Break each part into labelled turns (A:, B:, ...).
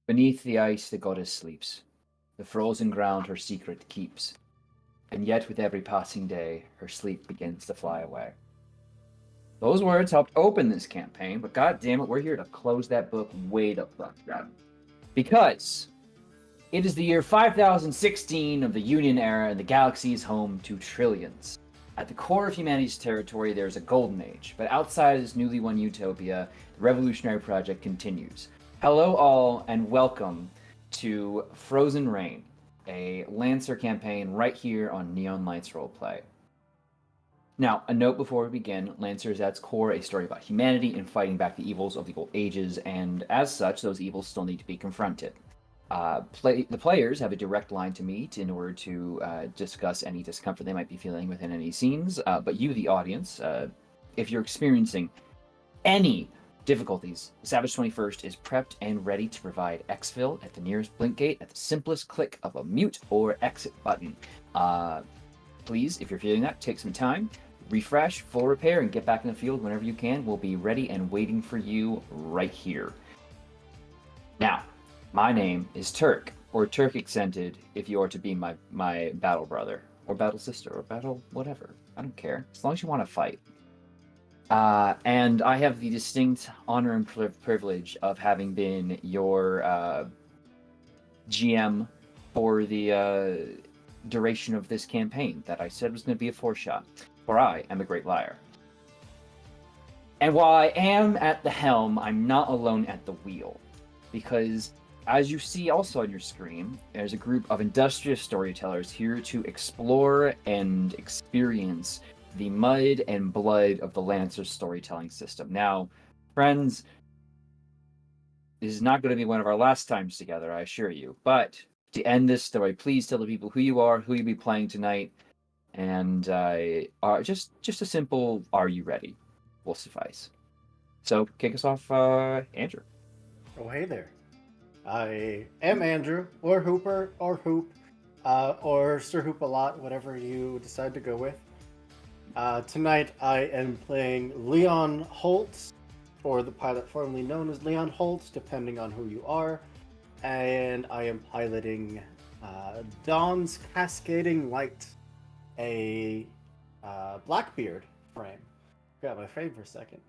A: Beneath the ice the goddess sleeps, the frozen ground her secret keeps, and yet with every passing day her sleep begins to fly away. Those words helped open this campaign, but god damn it, we're here to close that book way the fuck up. Because it is the year 5016 of the Union era, and the galaxy is home to trillions. At the core of humanity's territory, there is a golden age, but outside of this newly won utopia, the revolutionary project continues. Hello, all, and welcome to Frozen Rain, a Lancer campaign right here on Neon Lights Roleplay. Now, a note before we begin, Lancer is at its core a story about humanity and fighting back the evils of the old ages, and as such, those evils still need to be confronted. The players have a direct line to meet in order to discuss any discomfort they might be feeling within any scenes, but you, the audience, if you're experiencing any difficulties, Savage 21st is prepped and ready to provide exfil at the nearest blink gate at the simplest click of a mute or exit button. Please, if you're feeling that, take some time, refresh, full repair, and get back in the field whenever you can. We'll be ready and waiting for you right here. Now, my name is Turk, or TurkAccented if you are to be my battle brother, or battle sister, or battle whatever. I don't care, as long as you want to fight. And I have the distinct honor and privilege of having been your GM for the duration of this campaign that I said was going to be a 4-shot, for I am a great liar. And while I am at the helm, I'm not alone at the wheel, because as you see also on your screen, there's a group of industrious storytellers here to explore and experience the mud and blood of the Lancer storytelling system. Now, friends, this is not going to be one of our last times together, I assure you. But to end this story, please tell the people who you are, who you'll be playing tonight, and just a simple "Are you ready?" will suffice. So, kick us off, Andrew.
B: Oh, hey there. I am Andrew, or Hooper, or Hoop, or Sir Hoop a lot, whatever you decide to go with. Tonight I am playing Leon Holt, or the pilot formerly known as Leon Holt, depending on who you are. And I am piloting Dawn's Cascading Light, a Blackbeard frame. Got my frame for a second.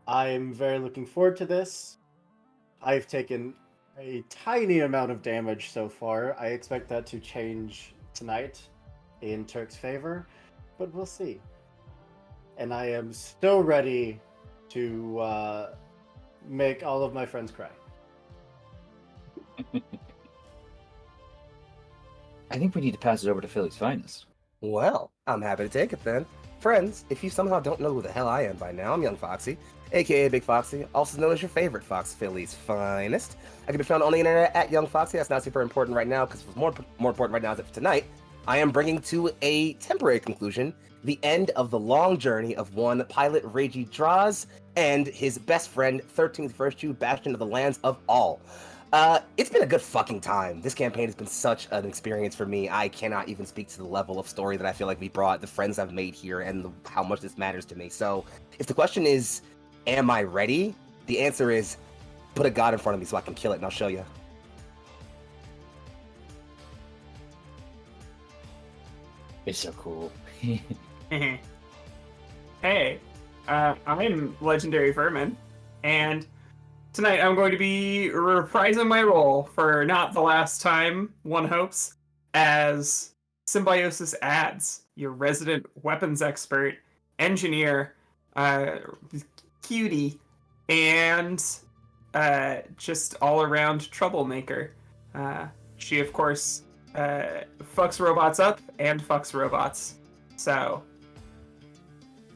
B: I'm very looking forward to this. I've taken a tiny amount of damage so far. I expect that to change tonight in Turk's favor, but we'll see. And I am so ready to make all of my friends cry.
A: I think we need to pass it over to Philly's finest.
C: Well, I'm happy to take it then. Friends, if you somehow don't know who the hell I am by now, I'm Young Foxy, aka Big Foxy, also known as your favorite Fox Philly's finest. I can be found on the internet at Young Foxy. That's not super important right now, because what's more important right now is that for tonight, I am bringing to a temporary conclusion the end of the long journey of one pilot Reiji Draws and his best friend, 13th Virtue, Bastion of the Lands of All. It's been a good fucking time. This campaign has been such an experience for me. I cannot even speak to the level of story that I feel like we brought, the friends I've made here, and how much this matters to me. So, if the question is, am I ready? The answer is, put a god in front of me so I can kill it, and I'll show you.
A: It's so cool.
D: Hey, I'm Legendary Vermin, and tonight I'm going to be reprising my role for not the last time, one hopes, as Symbiosis Ads, your resident weapons expert, engineer, cutie, and just all-around troublemaker. She, of course, fucks robots up and fucks robots. So,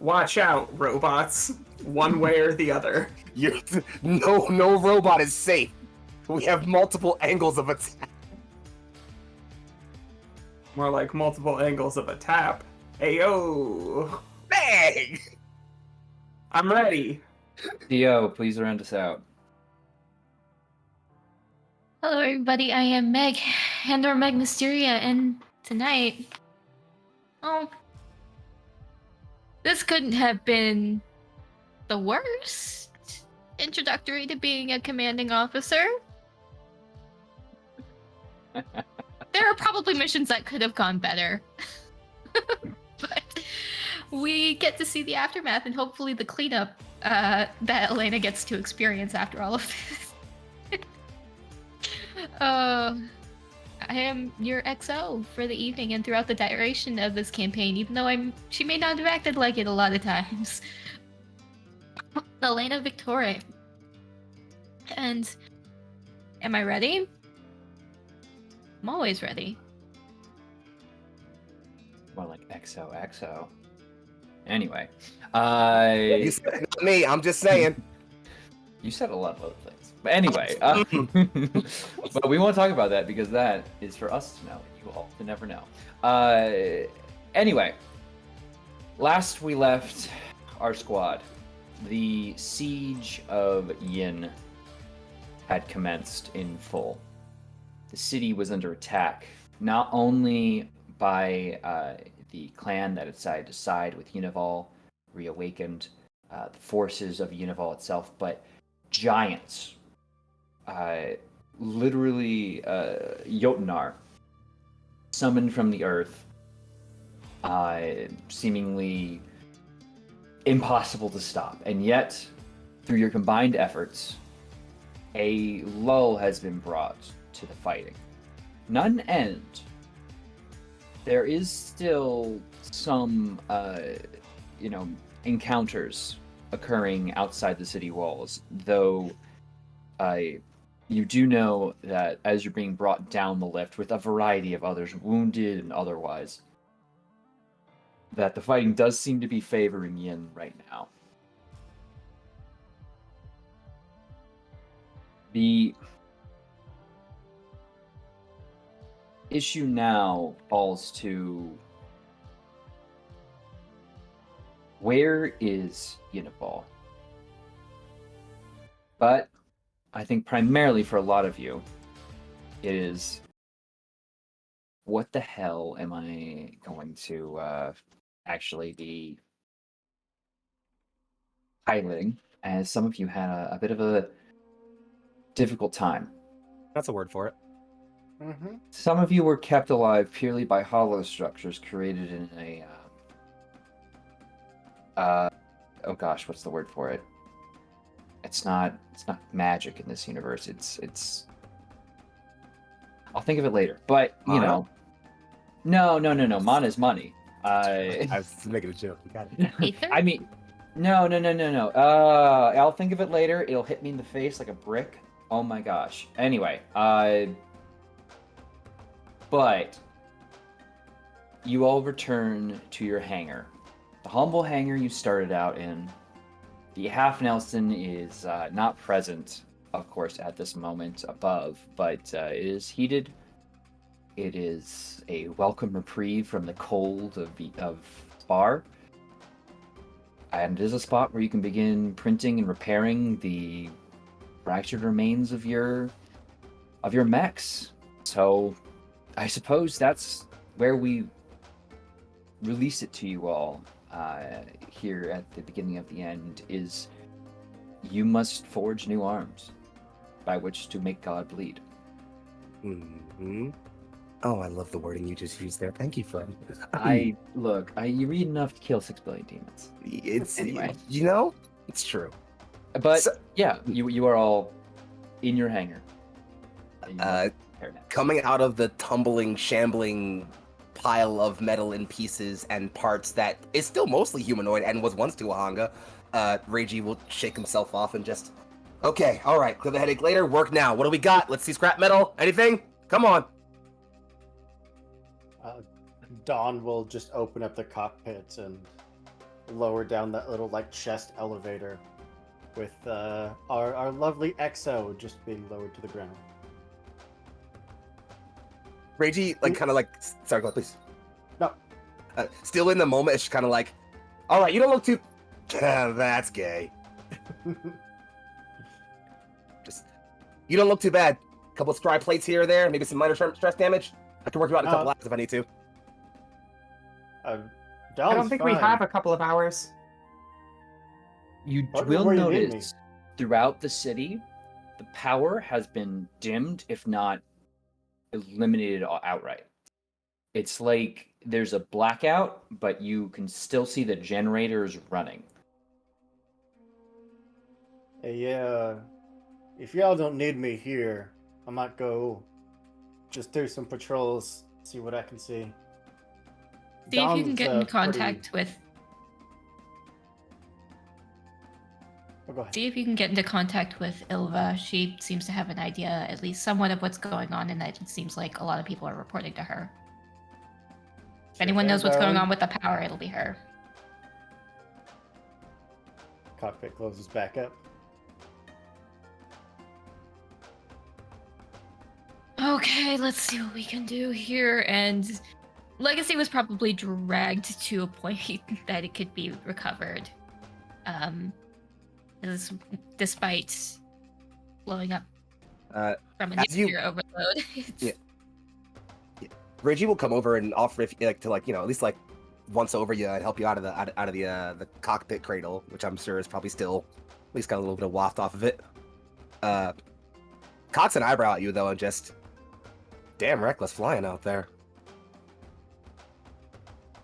D: watch out, robots. One way or the other.
C: No robot is safe. We have multiple angles of attack.
D: More like multiple angles of a tap. Ayo!
C: Bang!
D: I'm ready.
A: Theo, please round us out.
E: Hello, everybody. I am Meg, and/or Meg Mysteria, and tonight, this couldn't have been the worst introductory to being a commanding officer. There are probably missions that could have gone better. But we get to see the aftermath and hopefully the cleanup that Elena gets to experience after all of this. I am your XO for the evening and throughout the duration of this campaign, even though she may not have acted like it a lot of times. Elena Victoria. And am I ready? I'm always ready.
A: More like XOXO. Anyway,
C: You said it, not me. I'm just saying.
A: you said a lot of other things. But anyway, but we won't talk about that because that is for us to know. You all to never know. Anyway, last we left our squad, the siege of Yin had commenced in full. The city was under attack, not only by the clan that had decided to side with Unival, reawakened, the forces of Unival itself, but giants, literally Jotunar, summoned from the earth, seemingly impossible to stop. And yet, through your combined efforts, a lull has been brought to the fighting. None end. There is still some, encounters occurring outside the city walls, though you do know that as you're being brought down the lift with a variety of others, wounded and otherwise, that the fighting does seem to be favoring Yin right now. The issue now falls to where is Unival? But I think primarily for a lot of you, it is what the hell am I going to actually be piloting, as some of you had a bit of a difficult time.
C: That's a word for it.
B: Mm-hmm.
A: Some of you were kept alive purely by hollow structures created in a oh gosh, what's the word for it? It's not magic in this universe. It's I'll think of it later. But you
C: Mana?
A: know, no. Mana's money.
C: I was making a joke. You got it.
E: Aether?
A: I mean, no. I'll think of it later. It'll hit me in the face like a brick. Oh my gosh. Anyway, but you all return to your hangar. The humble hangar you started out in. The Half Nelson is not present, of course, at this moment above, but it is heated. It is a welcome reprieve from the cold of Sparr. And it is a spot where you can begin printing and repairing the fractured remains of your mechs. So I suppose that's where we release it to you all here at the beginning of the end, is you must forge new arms by which to make God bleed.
C: Mm-hmm. Oh, I love the wording you just used there. Thank you, friend.
A: You read enough to kill 6 billion demons.
C: It's
A: Anyway.
C: it's true.
A: But
C: So-
A: yeah, you are all in your hangar. And you must prepare now.
C: Coming out of the tumbling, shambling pile of metal and pieces and parts that is still mostly humanoid and was once Tuahanga, Reiji will shake himself off and just, okay, all right, clear the headache later, work now. What do we got? Let's see scrap metal. Anything? Come on.
B: Dawn will just open up the cockpit and lower down that little chest elevator with our lovely XO just being lowered to the ground.
C: Reiji, sorry, go on, please.
B: No.
C: Still in the moment, it's just kind of like, all right, you don't look too, that's gay. Just, you don't look too bad. A couple of scry plates here or there, maybe some minor stress damage. I can work you out in a couple hours if I need to.
D: I don't think we have a couple of hours.
A: You
B: What-
A: will
B: where you need
A: notice throughout the city, the power has been dimmed, if not eliminated outright. It's like there's a blackout, but you can still see the generators running.
B: Hey, if y'all don't need me here, I might go just do some patrols, see what I can see.
E: See if you can
B: Dawn's,
E: get in
B: pretty-
E: contact with.
B: Oh, go ahead.
E: See if you can get into contact with Ilva. She seems to have an idea, at least somewhat, of what's going on, and it seems like a lot of people are reporting to her. If anyone knows what's going on with the power, it'll be her.
B: Cockpit closes back up.
E: Okay, let's see what we can do here. And Legacy was probably dragged to a point that it could be recovered. Despite blowing up from a nuclear overload.
C: Yeah. Reggie will come over and offer if like to at least once over you and help you out of the cockpit cradle, which I'm sure is probably still at least got a little bit of waft off of it. Cocks an eyebrow at you though and just damn reckless flying out there.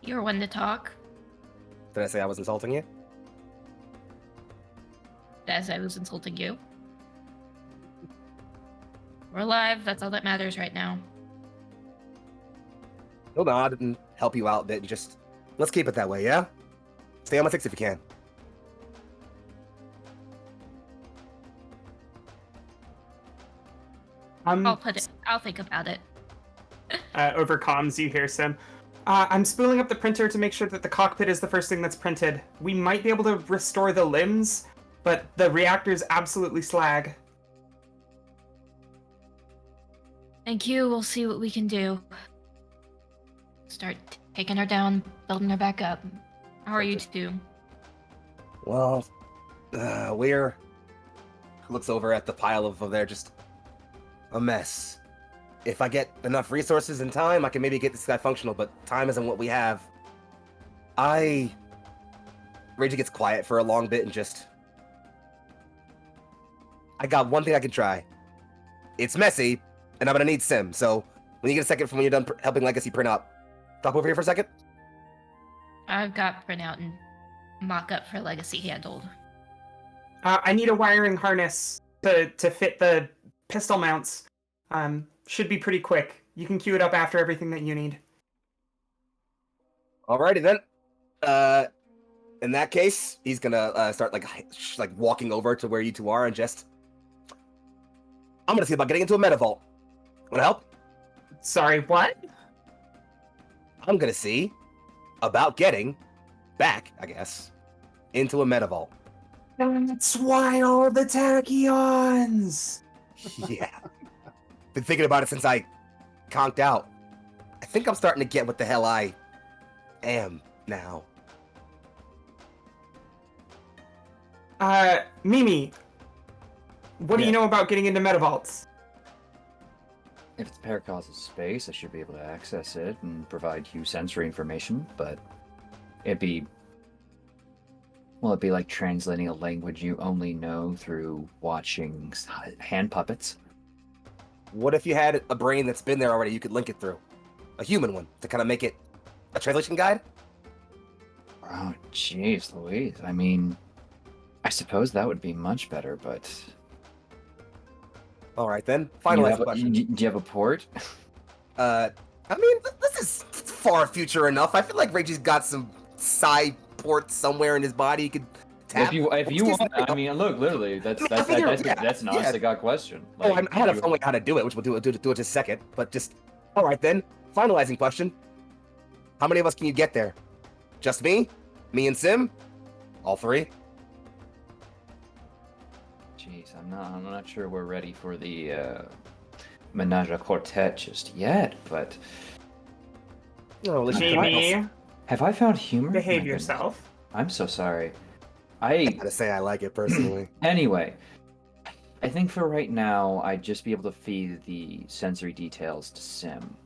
E: You're one to talk.
C: Did I say I was insulting you?
E: As I was insulting you. We're alive, that's all that matters right now.
C: He'll nod and help you out a bit and just let's keep it that way, yeah? Stay on my six if you can.
E: I'll think about it.
D: Over comms, you hear Sim. I'm spooling up the printer to make sure that the cockpit is the first thing that's printed. We might be able to restore the limbs, but the reactor's absolutely slag.
E: Thank you, we'll see what we can do. Start taking her down, building her back up. How are you two?
C: Well, we're looks over at the pile of there, just a mess. If I get enough resources and time, I can maybe get this guy functional, but time isn't what we have. Reggie gets quiet for a long bit and just... I got one thing I can try. It's messy, and I'm gonna need Sim, so when you get a second from when you're done helping Legacy print up, stop over here for a second.
E: I've got printout and mock-up for Legacy handled.
D: I need a wiring harness to fit the pistol mounts. Should be pretty quick. You can queue it up after everything that you need.
C: Alrighty then. In that case, he's gonna start like walking over to where you two are and just... I'm gonna see about getting into a meta vault. Wanna help?
D: Sorry, what?
C: I'm gonna see about getting back, I guess, into a meta vault.
D: That's why all the tachyons!
C: Yeah. Been thinking about it since I conked out. I think I'm starting to get what the hell I am now.
D: Mimi, what do you know about getting into metavaults?
A: If it's Paracos's space, I should be able to access it and provide you sensory information, but it'd be like translating a language you only know through watching hand puppets.
C: What if you had a brain that's been there already you could link it through? A human one to kind of make it a translation guide?
A: Oh, jeez, Louise. I mean, I suppose that would be much better, but...
C: Alright then, finalize the question.
A: Do you have a port?
C: I mean, this is far future enough. I feel like Reggie's got some side port somewhere in his body he could tap.
A: If you want, I mean, look, literally, that's an honest to God question. Like,
C: I had a fun way how to do it, which we'll do it just a second. But just, all right then, finalizing question. How many of us can you get there? Just me? Me and Sim? All three?
A: Jeez, I'm not sure we're ready for the menage a quartet just yet, but...
C: Oh,
D: Mimi,
A: have I found humor?
D: behave
A: My goodness.
D: yourself.
A: I'm so sorry.
C: I gotta say I like it personally.
A: Anyway, I think for right now, I'd just be able to feed the sensory details to Sim.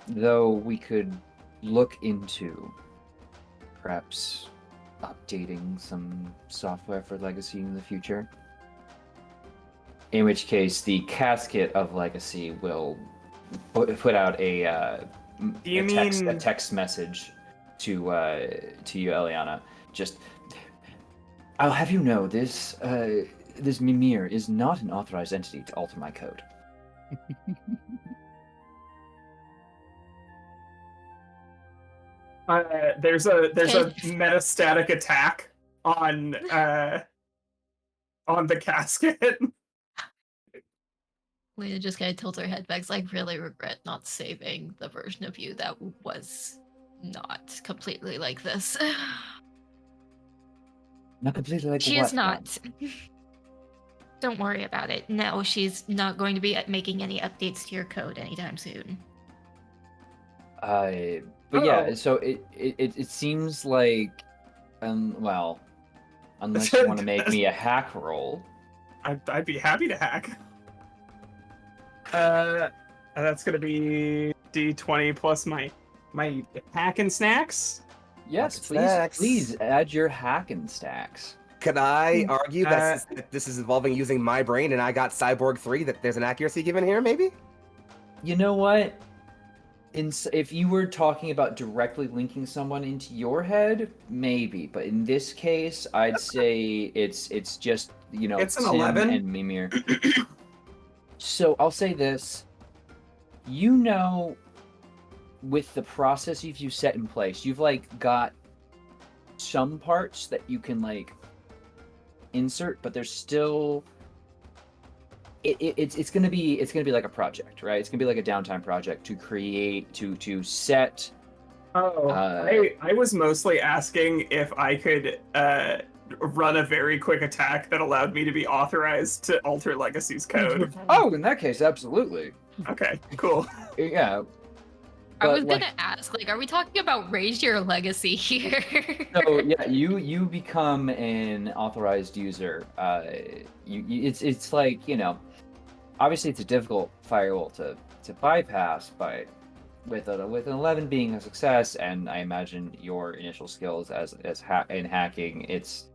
A: Though we could look into perhaps updating some software for Legacy in the future. In which case, the casket of legacy will put out a
D: Do you
A: a
D: mean
A: text message to you, Eliana. Just, I'll have you know, this Mimir is not an authorized entity to alter my code.
D: there's a metastatic attack on the casket?
E: Lena just kind of tilts her head back. I really regret not saving the version of you that was not completely like this.
A: Not completely like
E: She
A: what,
E: is not. Don't worry about it. No, she's not going to be making any updates to your code anytime soon.
A: But yeah, so it seems like, well, unless you want to make me a hack roll.
D: I'd be happy to hack. That's gonna be D20 plus my hack and snacks.
A: Yes,
C: Snacks.
A: please add your hack and stacks.
C: Can I argue that this is involving using my brain and I got Cyborg 3, that there's an accuracy given here, maybe?
A: You know what? If you were talking about directly linking someone into your head, maybe. But in this case, I'd say it's just,
D: It's an
A: Sim
D: 11.
A: and Mimir. So I'll say this. With the processes you set in place, you've got some parts that you can insert, but there's still it's gonna be like a project, right? It's gonna be like a downtime project to create to set.
D: I was mostly asking if I could run a very quick attack that allowed me to be authorized to alter Legacy's code.
A: Oh, in that case, absolutely.
D: Okay, cool.
A: Yeah.
E: I was
A: But,
E: gonna ask, are we talking about raise your legacy here?
A: So yeah, you become an authorized user. It's like, obviously it's a difficult firewall to bypass, but with an 11 being a success, and I imagine your initial skills in hacking, it's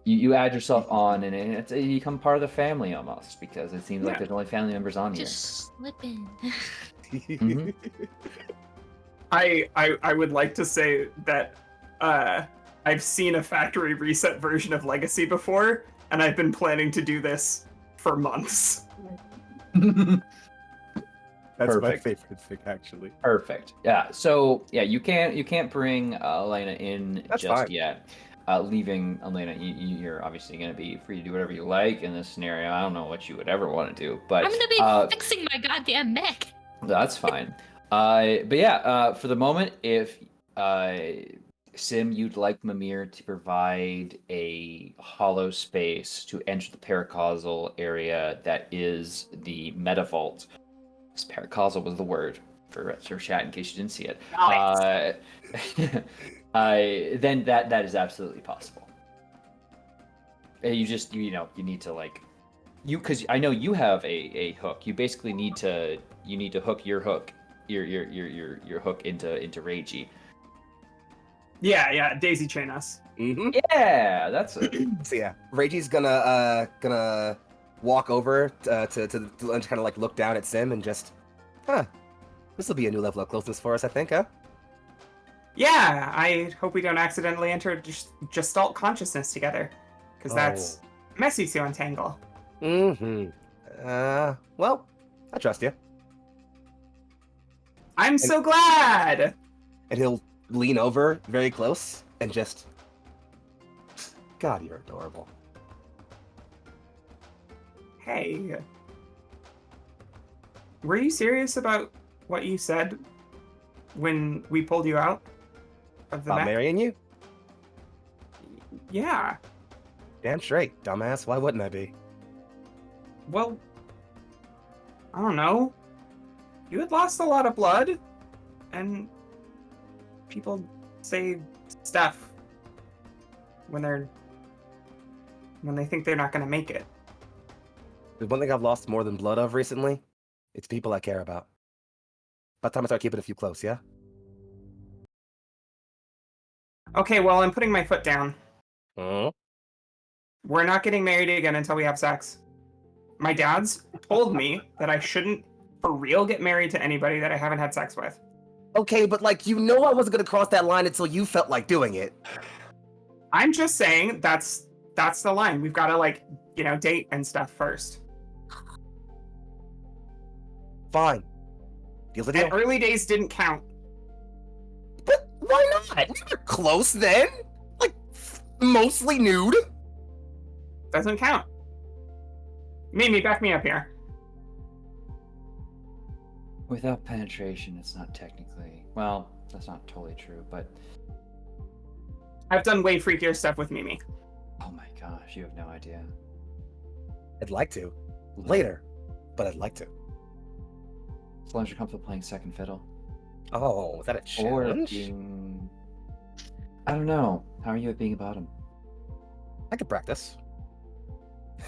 A: you add yourself on, and you become part of the family almost, because it seems like there's only family members on here.
E: Just slip in.
A: Mhm.
D: I would like to say that I've seen a factory reset version of Legacy before, and I've been planning to do this for months.
C: That's my
A: Perfect.
C: favorite thing, actually.
A: Perfect. Yeah. So yeah, you can't bring Elena in
C: That's
A: just
C: fine.
A: yet. Leaving Elena, you're obviously going to be free to do whatever you like in this scenario. I don't know what you would ever want to do, but
E: I'm gonna be fixing my goddamn mech.
A: that's fine. But yeah, for the moment, if Sim, you'd like Mimir to provide a hollow space to enter the paracausal area that is the meta vault. This paracausal was the word for chat in case you didn't see it. Then that is absolutely possible. You just you need to because I know you have a hook. You basically need to hook your hook into Reiji.
D: Yeah, daisy chain us.
C: Mm-hmm.
A: Yeah, that's it.
C: So yeah, Reiji's gonna walk over to and kind of look down at Sim and just, this will be a new level of closeness for us, I think, huh?
D: Yeah, I hope we don't accidentally enter Gestalt consciousness together, because that's messy to untangle.
C: Mm-hmm. Well, I trust you.
D: I'm so glad!
C: And he'll lean over very close and just, God, you're adorable.
D: Hey. Were you serious about what you said when we pulled you out of the
C: About
D: mech?
C: marrying you?
D: Yeah.
C: Damn straight, dumbass. Why wouldn't I be?
D: Well, I don't know. You had lost a lot of blood, and people say stuff when they think they're not going to make it.
C: There's one thing I've lost more than blood of recently. It's people I care about. About time I start keeping a few close, yeah?
D: Okay, well, I'm putting my foot down.
C: Hmm?
D: We're not getting married again until we have sex. My dad's told me that I shouldn't for real get married to anybody that I haven't had sex with.
C: Okay, but like, you know I wasn't gonna cross that line until you felt like doing it.
D: I'm just saying that's the line. We've got to like, date and stuff first.
C: Fine. Deal's a deal.
D: And early days didn't count.
C: But why not? We were close then. Like, mostly nude.
D: Doesn't count. Mimi, back me up here.
A: Without penetration, it's not technically... Well, that's not totally true, but...
D: I've done way freakier stuff with Mimi.
A: Oh my gosh, you have no idea.
C: I'd like to. Later. But I'd like to.
A: As long as you're comfortable playing second fiddle.
C: Oh, is that a
A: Or
C: challenge?
A: being... I don't know. How are you at being a bottom?
C: I could practice.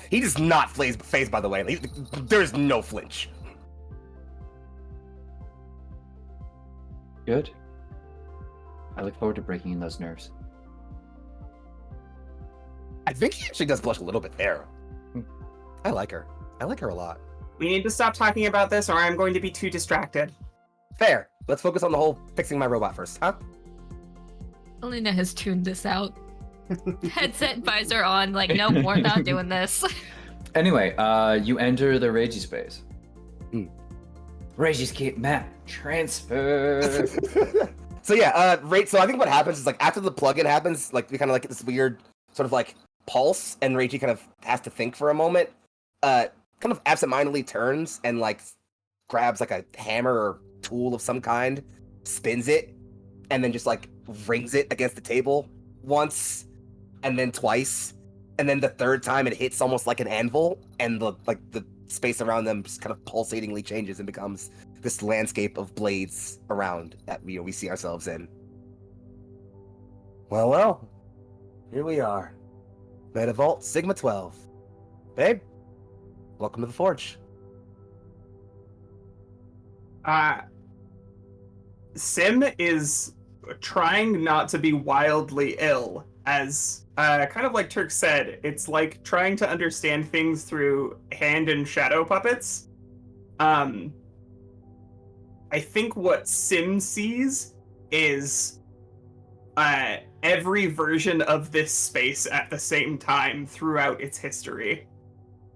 C: He does not phase, by the way. There's no flinch.
A: Good. I look forward to breaking in those nerves.
C: I think he actually does blush a little bit there. I like her. I like her a lot.
D: We need to stop talking about this or I'm going to be too distracted.
C: Fair. Let's focus on the whole fixing my robot first, huh?
E: Elena has tuned this out. Headset visor on, like, no, we're not doing this.
A: Anyway, you enter the Reiji space.
C: Mm.
A: Reiji's Cape map transfer.
C: So yeah, so I think what happens is, like, after the plugin happens, like, we kind of like get this weird sort of like pulse, and Reiji kind of has to think for a moment. Kind of absentmindedly turns and like grabs like a hammer or tool of some kind, spins it, and then just like rings it against the table once, and then twice, and then the third time it hits almost like an anvil, and the space around them just kind of pulsatingly changes and becomes this landscape of blades around that we see ourselves in. Well, here we are. Meta Vault Sigma 12. Babe, welcome to the Forge.
D: Sim is trying not to be wildly ill, as kind of like Turk said, it's like trying to understand things through hand and shadow puppets. I think what Sim sees is every version of this space at the same time throughout its history.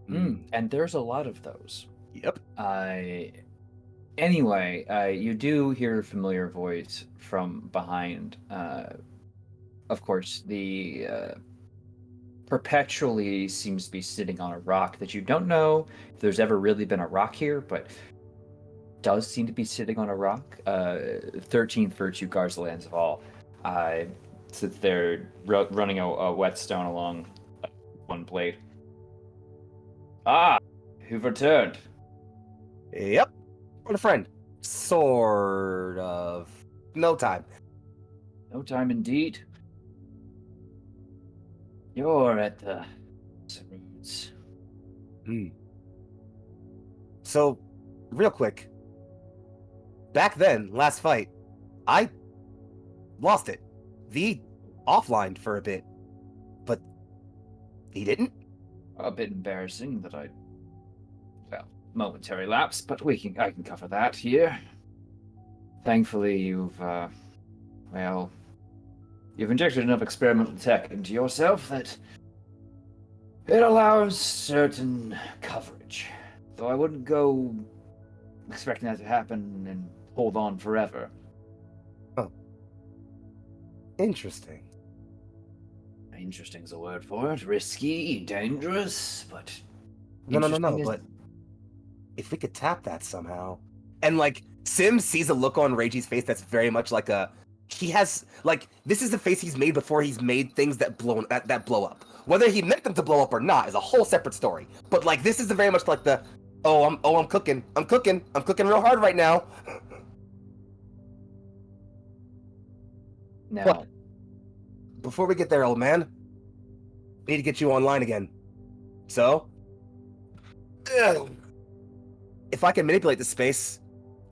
A: And there's a lot of those.
C: Yep.
A: Anyway, you do hear a familiar voice from behind. Of course, the perpetually seems to be sitting on a rock that you don't know if there's ever really been a rock here, but does seem to be sitting on a rock. 13th Virtue guards the lands of all. Sits there running a whetstone along one blade. Ah, who've returned?
C: Yep. What a friend. Sort of. No time.
A: No time indeed. You're at the roots.
C: So, real quick. Back then, last fight, I lost it. V offlined for a bit. But he didn't?
A: A bit embarrassing that momentary lapse, but I can cover that here. Thankfully, you've injected enough experimental tech into yourself that it allows certain coverage. Though I wouldn't go expecting that to happen and hold on forever.
C: Oh. Interesting.
A: Interesting's a word for it. Risky, dangerous, but...
C: No,
A: interesting is-
C: but if we could tap that somehow. And, like, Sim sees a look on Reiji's face that's very much like he has, like, this is the face he's made before he's made things that blow up. Whether he meant them to blow up or not is a whole separate story. But, like, this is very much like I'm cooking real hard right now.
A: Now,
C: What? Before we get there, old man, we need to get you online again. So, if I can manipulate this space,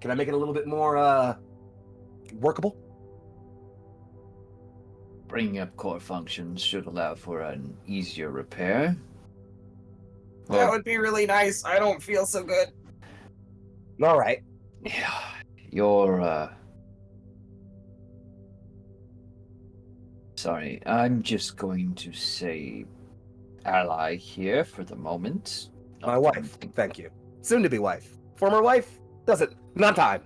C: can I make it a little bit more workable?
A: bringing up core functions should allow for an easier repair.
C: That would be really nice. I don't feel so good. All right.
A: Yeah, you're, sorry, I'm just going to say ally here for the moment.
C: My wife. Thank you. Soon to be wife. Former wife? Doesn't. Not time.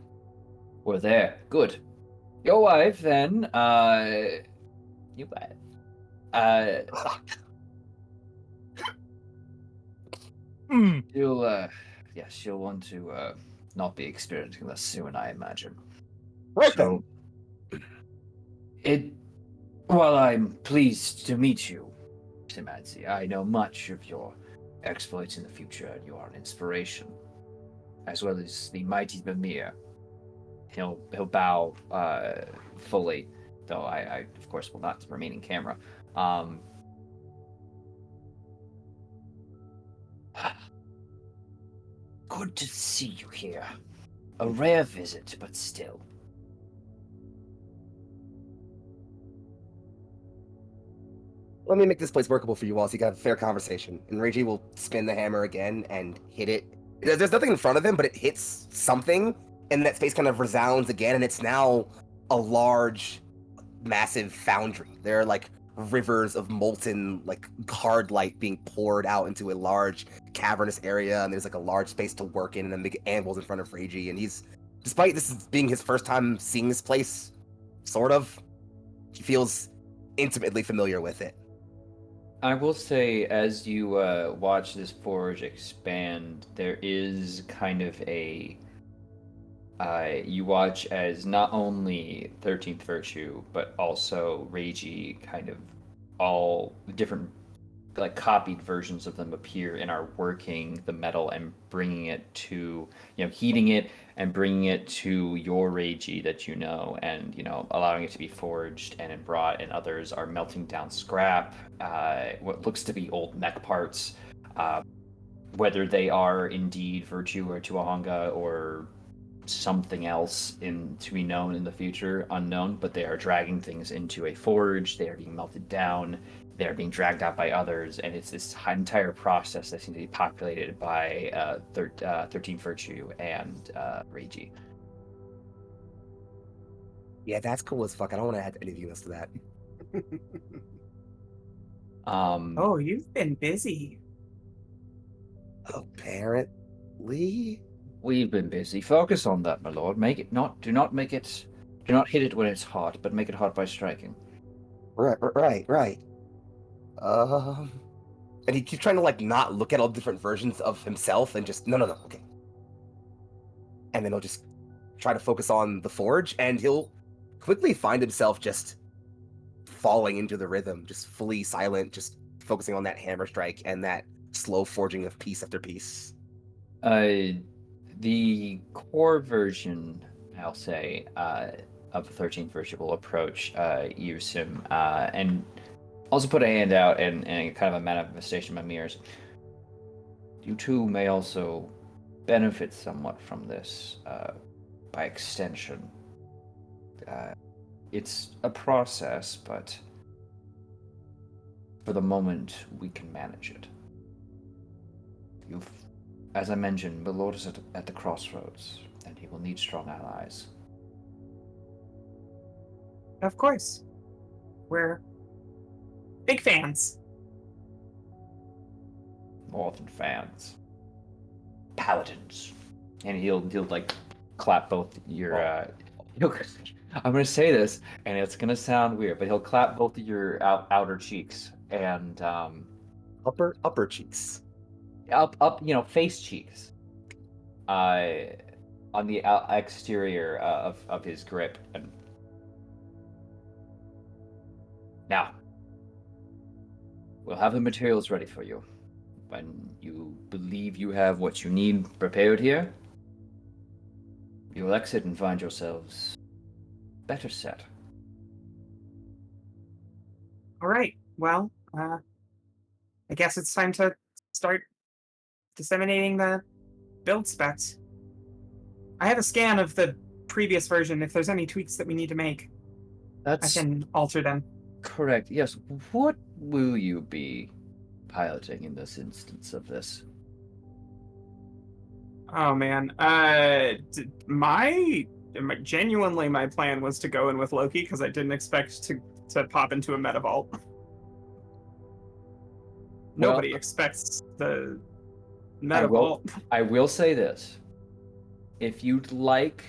A: We're there. Good. Your wife, then, you bet. She'll want to, not be experiencing this soon, I imagine.
C: Right
A: So, Well, I'm pleased to meet you, Simadzi. I know much of your exploits in the future, and you are an inspiration, as well as the mighty Mimir. He'll bow fully, though I of course will not remain in camera. Good to see you here. A rare visit, but still.
C: Let me make this place workable for you all so you can have a fair conversation. And Reiji will spin the hammer again and hit it. There's nothing in front of him, but it hits something, and that space kind of resounds again, and it's now a large, massive foundry. There are like rivers of molten, like hard light being poured out into a large cavernous area, and there's like a large space to work in, and then big anvils in front of Reiji. And he's, despite this being his first time seeing this place, sort of, he feels intimately familiar with it.
A: I will say, as you watch this forge expand, there is kind of a... you watch as not only 13th Virtue, but also Reiji, kind of all different, like, copied versions of them appear and are working the metal and bringing it to, heating it and bringing it to your Reiji that you know, and, allowing it to be forged and brought, and others are melting down scrap, what looks to be old mech parts, whether they are indeed Virtue or Tuahanga or something else to be known in the future, unknown, but they are dragging things into a forge, they are being melted down, they are being dragged out by others, and it's this entire process that seems to be populated by 13 Virtue and Reiji.
C: Yeah, that's cool as fuck. I don't want to add anything else to that.
D: Oh, you've been busy.
C: Apparently.
A: We've been busy. Focus on that, my lord. Do not hit it when it's hot, but make it hot by striking.
C: Right. And he keeps trying to like not look at all different versions of himself and just no, okay. And then he'll just try to focus on the forge, and he'll quickly find himself just falling into the rhythm, just fully silent, just focusing on that hammer strike and that slow forging of piece after piece.
A: The core version, I'll say, of the 13th Virtue will approach Yusim and also put a hand out and kind of a manifestation of Mimir's. You too may also benefit somewhat from this by extension. It's a process, but for the moment, we can manage it. As I mentioned, the Lord is at the crossroads, and he will need strong allies.
D: Of course. We're big fans.
A: More than fans. Paladins. And he'll like clap both your I'm gonna say this, and it's gonna sound weird, but he'll clap both of your outer cheeks and
C: upper cheeks.
A: Up, face cheeks. On the exterior of his grip. And now, we'll have the materials ready for you. When you believe you have what you need prepared here, you will exit and find yourselves better set.
D: All right. Well, I guess it's time to start disseminating the build specs. I have a scan of the previous version. If there's any tweaks that we need to make, I can alter them.
A: Correct. Yes. What will you be piloting in this instance of this?
D: Oh man, genuinely my plan was to go in with Loki because I didn't expect to pop into a meta vault. Nobody expects the meta vault.
A: I will say this. If you'd like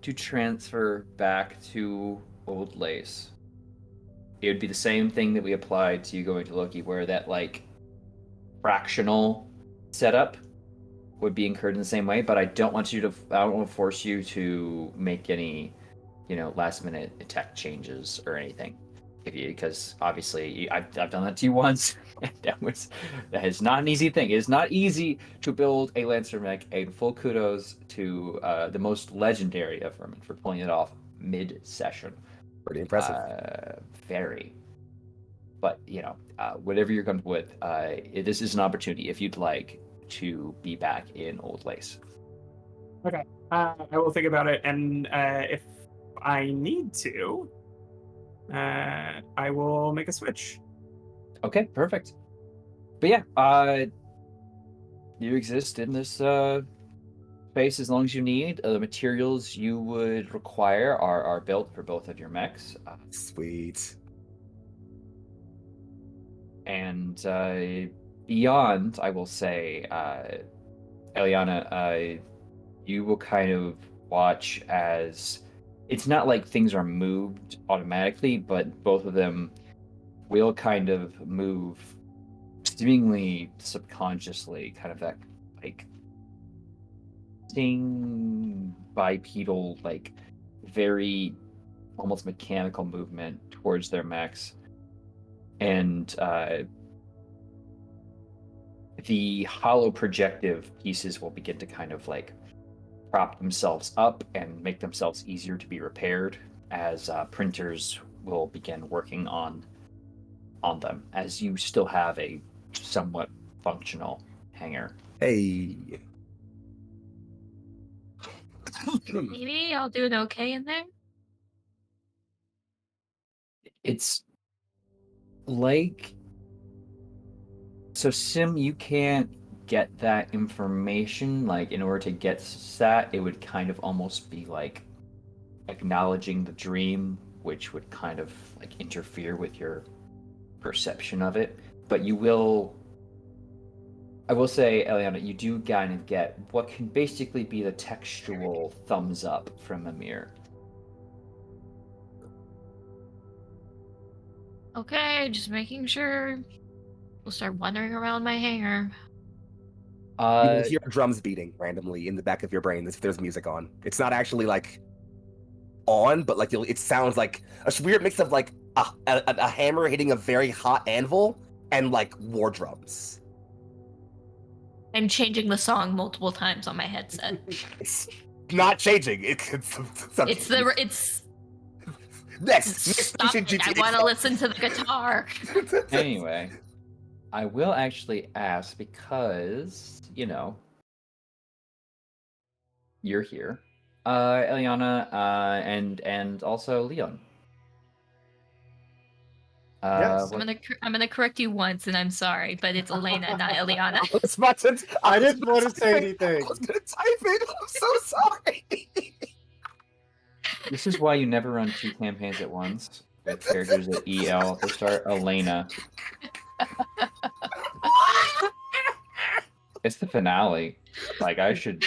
A: to transfer back to Old Lace, it would be the same thing that we applied to you going to Loki, where that like fractional setup would be incurred in the same way. But I don't want to force you to make any, last minute tech changes or anything. Because obviously I've done that to you once. That is not an easy thing. It is not easy to build a Lancer mech. And full kudos to the most legendary of Vermin for pulling it off mid-session.
C: Pretty impressive.
A: Very. But whatever you're comfortable with, this is an opportunity if you'd like to be back in Old Lace.
D: Okay, I will think about it, and if I need to, I will make a switch.
A: Okay, perfect. But yeah, you exist in this space as long as you need. The materials you would require are built for both of your mechs.
C: Sweet.
A: And beyond, I will say, Eliana, you will kind of watch as it's not like things are moved automatically, but both of them will kind of move seemingly subconsciously, kind of that like bipedal, like very almost mechanical movement towards their mechs. And the hollow projective pieces will begin to kind of like prop themselves up and make themselves easier to be repaired as printers will begin working on them, as you still have a somewhat functional hangar.
C: Hey.
E: Maybe I'll do an okay in there.
A: It's like, so Sim, you can't get that information. Like, in order to get that, it would kind of almost be like acknowledging the dream, which would kind of like interfere with your perception of it. But I will say, Eliana, you do kind of get what can basically be the textual thumbs up from Amir.
E: Okay, just making sure. We'll start wandering around my hangar.
C: You will hear drums beating randomly in the back of your brain if there's music on. It's not actually like on, but like it sounds like a weird mix of like a hammer hitting a very hot anvil and like war drums.
E: I'm changing the song multiple times on my headset.
C: It's not changing. It's next.
E: Stop it. I want to listen to the guitar.
A: Anyway, I will actually ask because, you're here. Eliana, and also Leon.
B: Yes.
E: I'm gonna correct you once, and I'm sorry, but it's Elena, not Eliana.
B: I didn't want to say anything.
C: I was gonna type it. I'm so sorry.
A: This is why you never run 2 campaigns at once with characters at EL at the start. Elena. It's the finale. Like, I'm just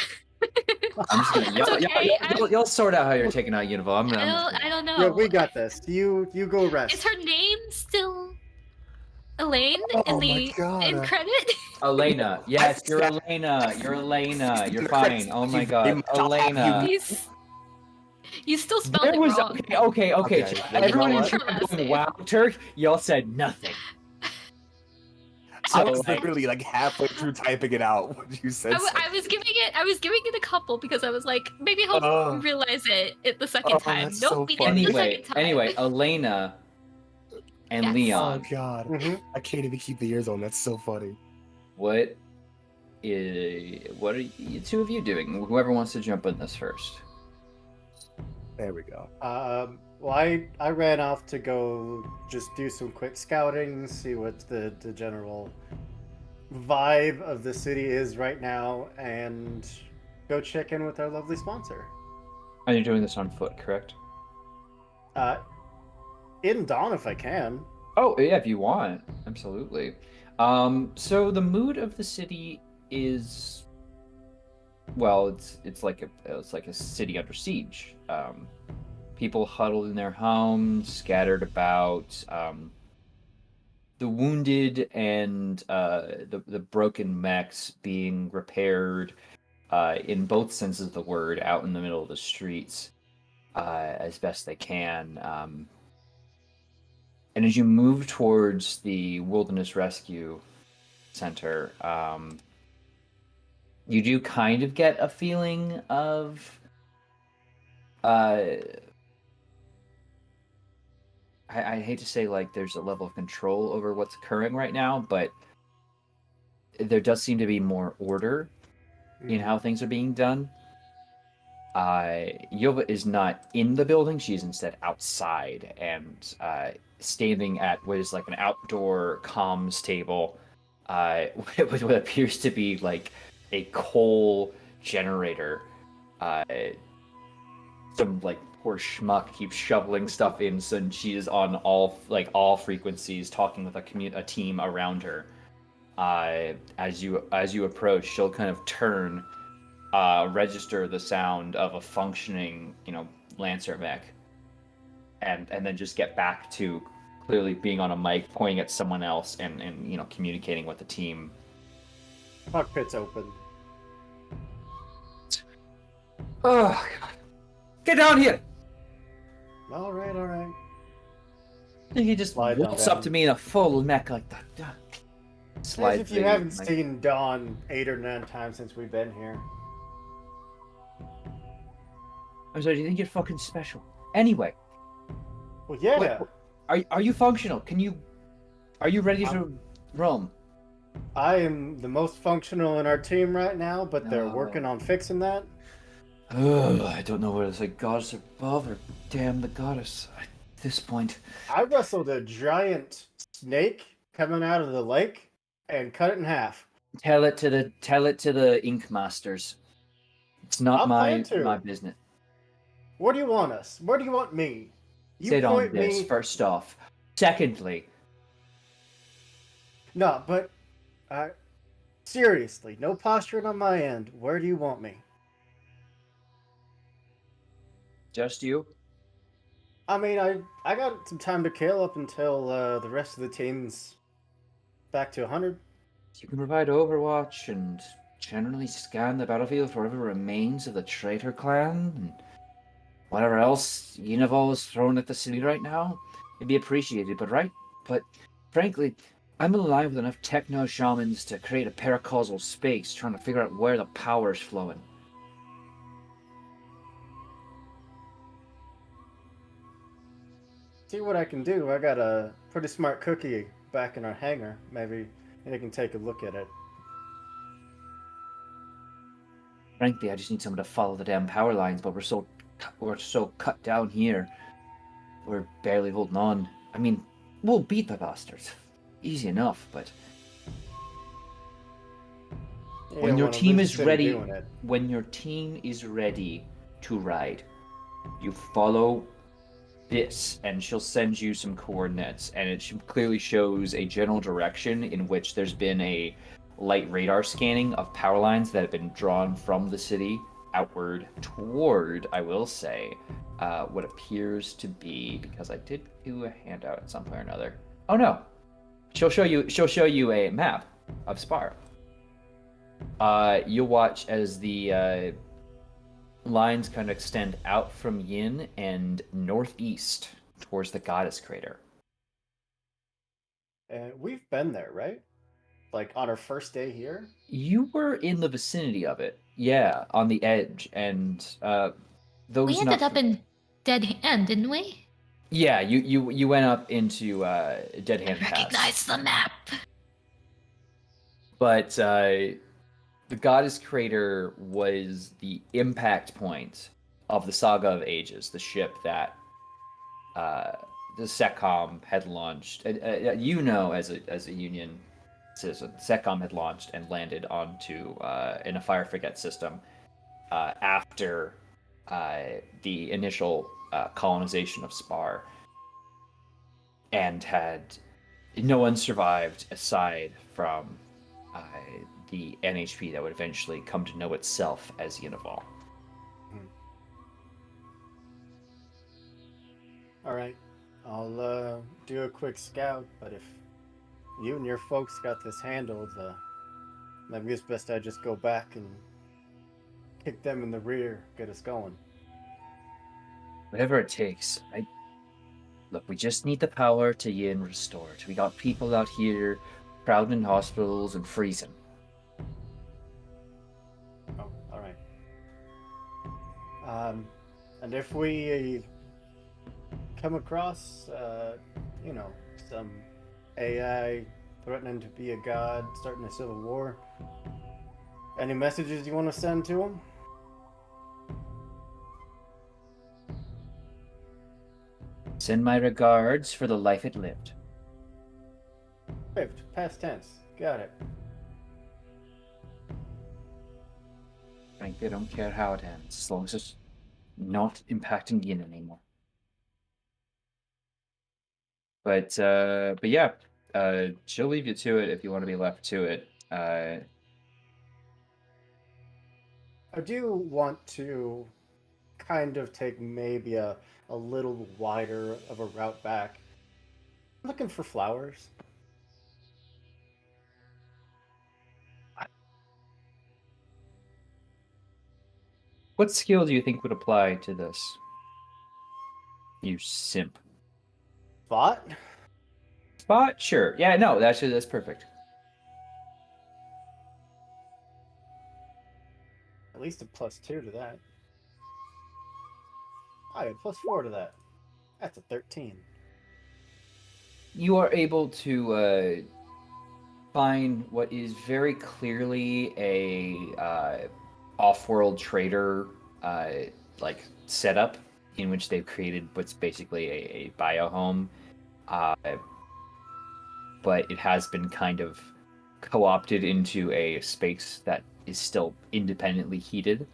A: gonna y'all sort out how you're taking out Unival.
E: I don't know.
B: Yeah, we got this. You go rest.
E: Is her name still Elaine in credit?
A: Elena. Yes, you're Elena. You're Elena. You're fine. Oh my god. Elena.
E: You still spelled it wrong.
A: Okay. Everyone in
E: True.
A: chat going, wow, Turk, y'all said nothing.
C: I was literally like halfway through typing it out when you said
E: I was giving it a couple because I was like, maybe he'll realize it the second time. Nope,
C: so
A: anyway, Elena and Leon.
C: Oh god. I can't even keep the ears on. That's so funny.
A: What are you two of you doing? Whoever wants to jump in this first.
C: There we go.
B: Well, I ran off to go just do some quick scouting, see what the general vibe of the city is right now, and go check in with our lovely sponsor.
A: And you're doing this on foot, correct?
B: Uh, in dawn if I can.
A: Oh, yeah, if you want. Absolutely. So the mood of the city is, well, it's like a city under siege. People huddled in their homes, scattered about. The wounded and the broken mechs being repaired in both senses of the word out in the middle of the streets as best they can. And as you move towards the Wilderness Rescue Center, you do kind of get a feeling of I hate to say like there's a level of control over what's occurring right now, but there does seem to be more order in how things are being done. Yova is not in the building; she's instead outside and standing at what is like an outdoor comms table, with what appears to be like a coal generator. Uh, some like poor schmuck keeps shoveling stuff in, so she is on all frequencies, talking with a team around her. As you approach, she'll kind of turn, register the sound of a functioning, Lancer mech, and then just get back to clearly being on a mic, pointing at someone else, and communicating with the team.
B: Cockpit's open.
A: Oh, God. Get down here!
B: All right, all right.
A: He just
B: Slide
A: walks
B: down.
A: up to me in a full mech like that.
B: As
A: Slides
B: if you
A: the
B: haven't
A: mic.
B: seen Dawn 8 or 9 times since we've been here.
A: I'm sorry, do you think you're fucking special? Anyway,
B: Well, yeah.
A: are you functional? Are you ready to
B: I'm-
A: roam?
B: I am the most functional in our team right now, but they're
A: No.
B: working on fixing that.
A: Ugh, I don't know whether it's a goddess above or damn the goddess at this point.
B: I wrestled a giant snake coming out of the lake and cut it in half.
A: Tell it to the Ink Masters. It's not
B: I'll
A: my
B: plan to.
A: business.
B: Where do you want us? Where do you want me? You
A: Sit on
B: point
A: this
B: me.
A: first off. Secondly,
B: No, but seriously, no posturing on my end. Where do you want me?
A: just you.
B: I mean, I got some time to kill up until the rest of the team's back to 100.
A: You can provide overwatch and generally scan the battlefield for whatever remains of the traitor clan and whatever else Unival is throwing at the city right now. It'd be appreciated, but frankly, I'm alive with enough techno shamans to create a paracausal space trying to figure out where the power's flowing.
B: See what I can do. I got a pretty smart cookie back in our hangar. Maybe they can take a look at it.
A: Frankly, I just need someone to follow the damn power lines, but we're so cut down here. We're barely holding on. I mean, we'll beat the bastards. Easy enough, but
B: You
A: when
B: don't
A: your
B: wanna
A: team
B: lose
A: is
B: the city
A: ready,
B: doing it.
A: when your team is ready to ride, you follow this, and she'll send you some coordinates, and it clearly shows a general direction in which there's been a light radar scanning of power lines that have been drawn from the city outward toward, I will say, what appears to be, because I did do a handout at some point or another. Oh no, she'll show you a map of Sparr. You'll watch as the lines kind of extend out from Yin and northeast towards the Goddess Crater.
B: We've been there, right? Like on our first day here.
A: You were in the vicinity of it, yeah, on the edge, and those
E: We ended
A: not
E: up in Dead End, didn't we?
A: Yeah, you went up into Dead Hand Pass.
E: Recognize the map.
A: But the Goddess Crater was the impact point of the Saga of Ages, the ship that the SECCOM had launched. You know, as a Union citizen, SECCOM had launched and landed onto in a fire frigate system after the initial colonization of Sparr, and had no one survived aside from uh, the NHP that would eventually come to know itself as Unival.
B: All right, I'll do a quick scout, but if you and your folks got this handled, maybe it's best I just go back and kick them in the rear, get us going.
A: Whatever it takes. Look, we just need the power to Yin restored. We got people out here crowding in hospitals and freezing.
B: Oh, all right. And if we come across, some AI threatening to be a god, starting a civil war, any messages you want to send to them?
A: Send my regards for the life it lived.
B: Lived, past tense. Got it.
A: Frankly, I don't care how it ends, as long as it's not impacting Yin anymore. But yeah, she'll leave you to it if you want to be left to it.
B: I do want to kind of take maybe a little wider of a route back. I'm looking for flowers.
A: What skill do you think would apply to this? You simp.
B: Spot?
A: Spot? Sure. Yeah, no, that's perfect.
B: At least a +2 to that. I got +4 to that. That's a 13.
A: You are able to find what is very clearly a off-world trader like setup in which they've created what's basically a biohome, but it has been kind of co-opted into a space that is still independently heated.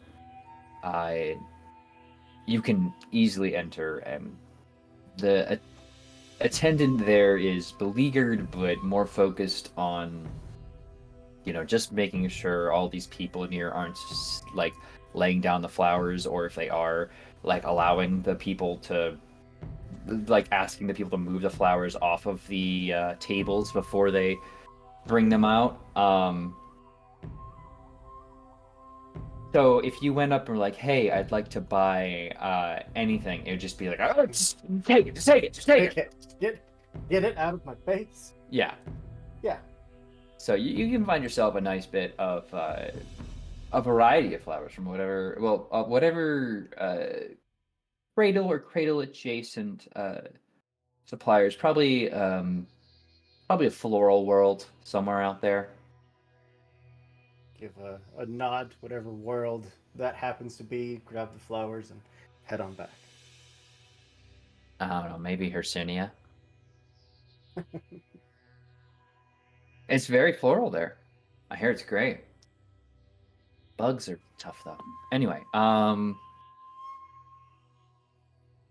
A: You can easily enter, and the attendant there is beleaguered but more focused on just making sure all these people in here aren't like laying down the flowers, or if they are, like allowing the people to like asking the people to move the flowers off of the tables before they bring them out. So if you went up and were like, "Hey, I'd like to buy anything," it would just be like, "Oh, just take it, just take it, just take it."
B: Get it out of my face.
A: Yeah.
B: Yeah.
A: So you can find yourself a nice bit of a variety of flowers from whatever cradle or cradle adjacent suppliers. Probably a floral world somewhere out there.
B: Give a nod to whatever world that happens to be, grab the flowers, and head on back.
A: I don't know, maybe Hercynia. It's very floral there. I hear it's great. Bugs are tough though. Anyway,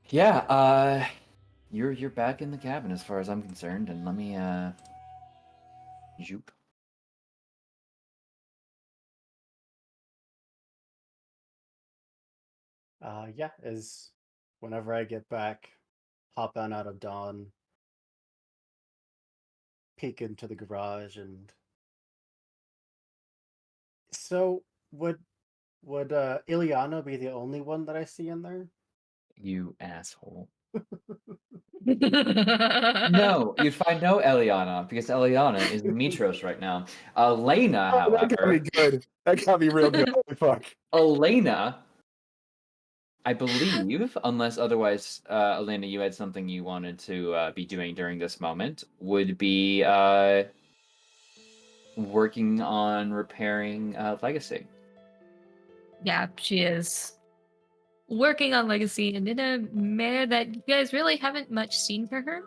A: yeah, you're back in the cabin as far as I'm concerned, and let me zoop.
B: Yeah, as whenever I get back, hop on out of dawn, peek into the garage, and so would Ileana be the only one that I see in there?
A: You asshole. No, you'd find no Eliana, because Eliana is in Mitros right now. Elena,
C: Oh, that got me
A: however,
C: good. That got me real good. Holy fuck.
A: Elena, I believe, unless otherwise, Elena, you had something you wanted to be doing during this moment, would be working on repairing Legacy.
E: Yeah, she is working on Legacy and in a manner that you guys really haven't much seen for her.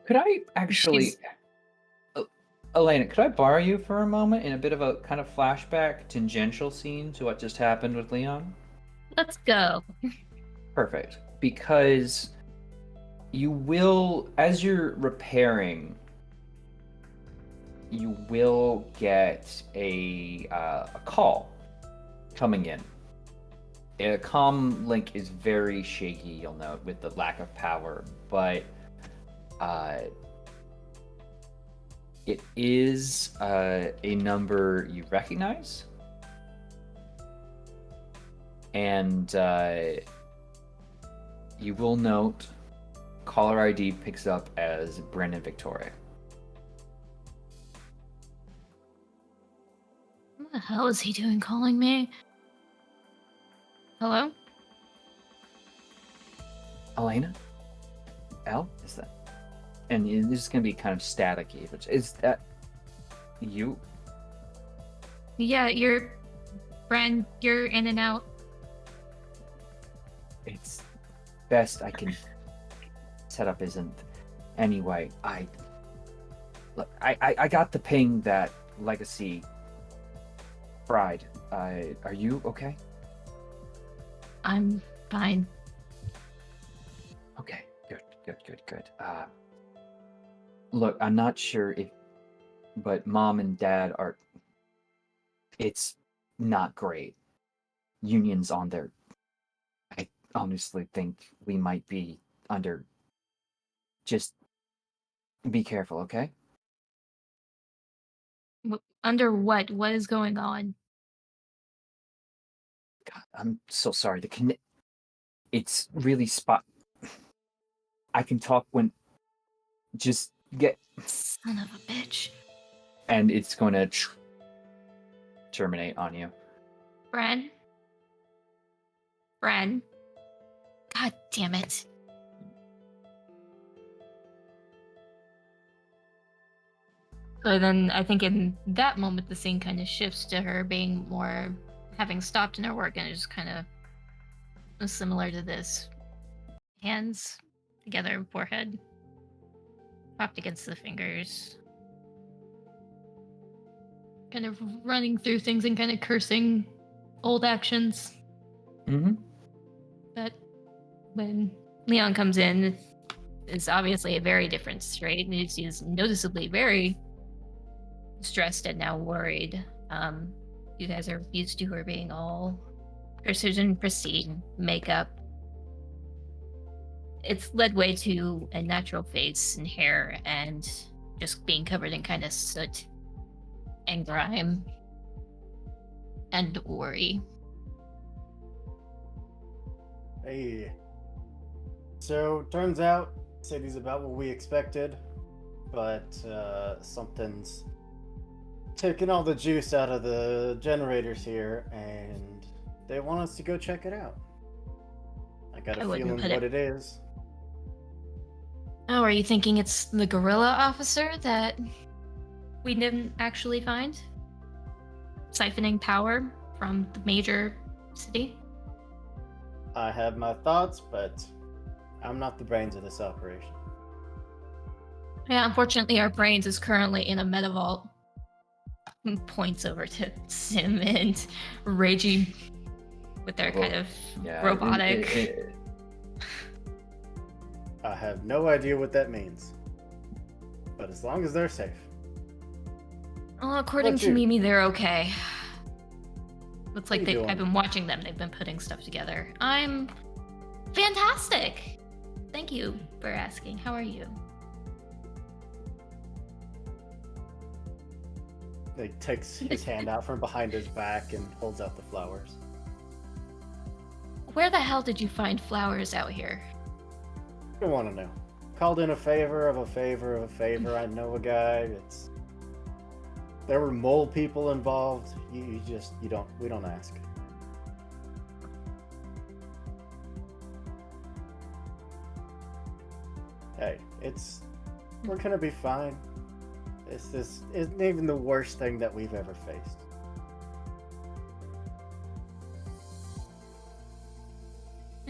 A: Could I actually,
E: She's-
A: Elena, could I borrow you for a moment in a bit of a kind of flashback, tangential scene to what just happened with Leon?
E: Let's go.
A: Perfect. Because you will, as you're repairing, you will get a call coming in. A comm link is very shaky, you'll note, with the lack of power, but it is a number you recognize, and you will note caller ID picks up as Brendan Victoria.
E: What the hell is he doing calling me? Hello?
A: Elena? L? Is that? And this is going to be kind of staticky, but is that you?
E: Yeah, you're in and out.
A: It's best I can set up isn't. Anyway, I got the ping that Legacy fried. Are you okay?
E: I'm fine.
A: Okay, good. Look, I'm not sure if, but Mom and Dad are. It's not great. Union's on their. I honestly think we might be under. Just be careful, okay?
E: Under what? What is going on?
A: God, I'm so sorry. It's really I can talk when. Just get.
E: Son of a bitch.
A: And it's going to terminate on you.
E: Bren? God damn it. So then I think in that moment the scene kind of shifts to her being more having stopped in her work and it's just kind of similar to this. Hands together, forehead propped against the fingers. Kind of running through things and kind of cursing old actions.
A: Mm-hmm.
E: But when Leon comes in, it's obviously a very different straight. He's noticeably very stressed and now worried. You guys are used to her being all precision, pristine, makeup. It's led way to a natural face and hair and just being covered in kind of soot and grime and worry.
B: Hey. So, turns out, city's about what we expected, but something's taking all the juice out of the generators here, and they want us to go check it out. I got a feeling what it is.
E: Oh, are you thinking it's the gorilla officer that we didn't actually find? Siphoning power from the major city?
B: I have my thoughts, but I'm not the brains of this operation.
E: Yeah, unfortunately, our brains is currently in a metavault. Points over to Sim and Reggie with their kind of robotic.
B: I have no idea what that means. But as long as they're safe.
E: Well, according to Mimi, they're okay. Looks like I've been watching them. They've been putting stuff together. I'm fantastic. Thank you for asking. How are you?
B: He takes his hand out from behind his back and holds out the flowers.
E: Where the hell did you find flowers out here?
B: You want to know. Called in a favor of a favor of a favor. I know a guy. There were mole people involved. We don't ask. Hey, we're gonna be fine. This isn't even the worst thing that we've ever faced.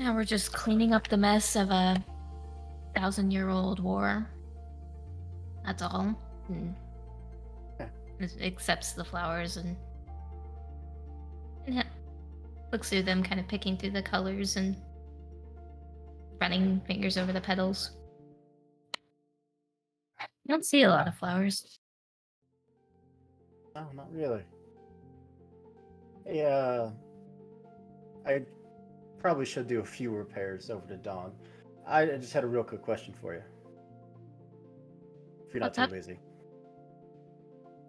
E: Now we're just cleaning up the mess of a 1,000-year-old war. That's all. And it accepts the flowers and looks through them, kind of picking through the colors and running fingers over the petals. You don't see a lot of flowers.
B: No, not really. Hey, I probably should do a few repairs over to Dawn. I just had a real quick question for you. If you're not
E: What's
B: too
E: up?
B: busy.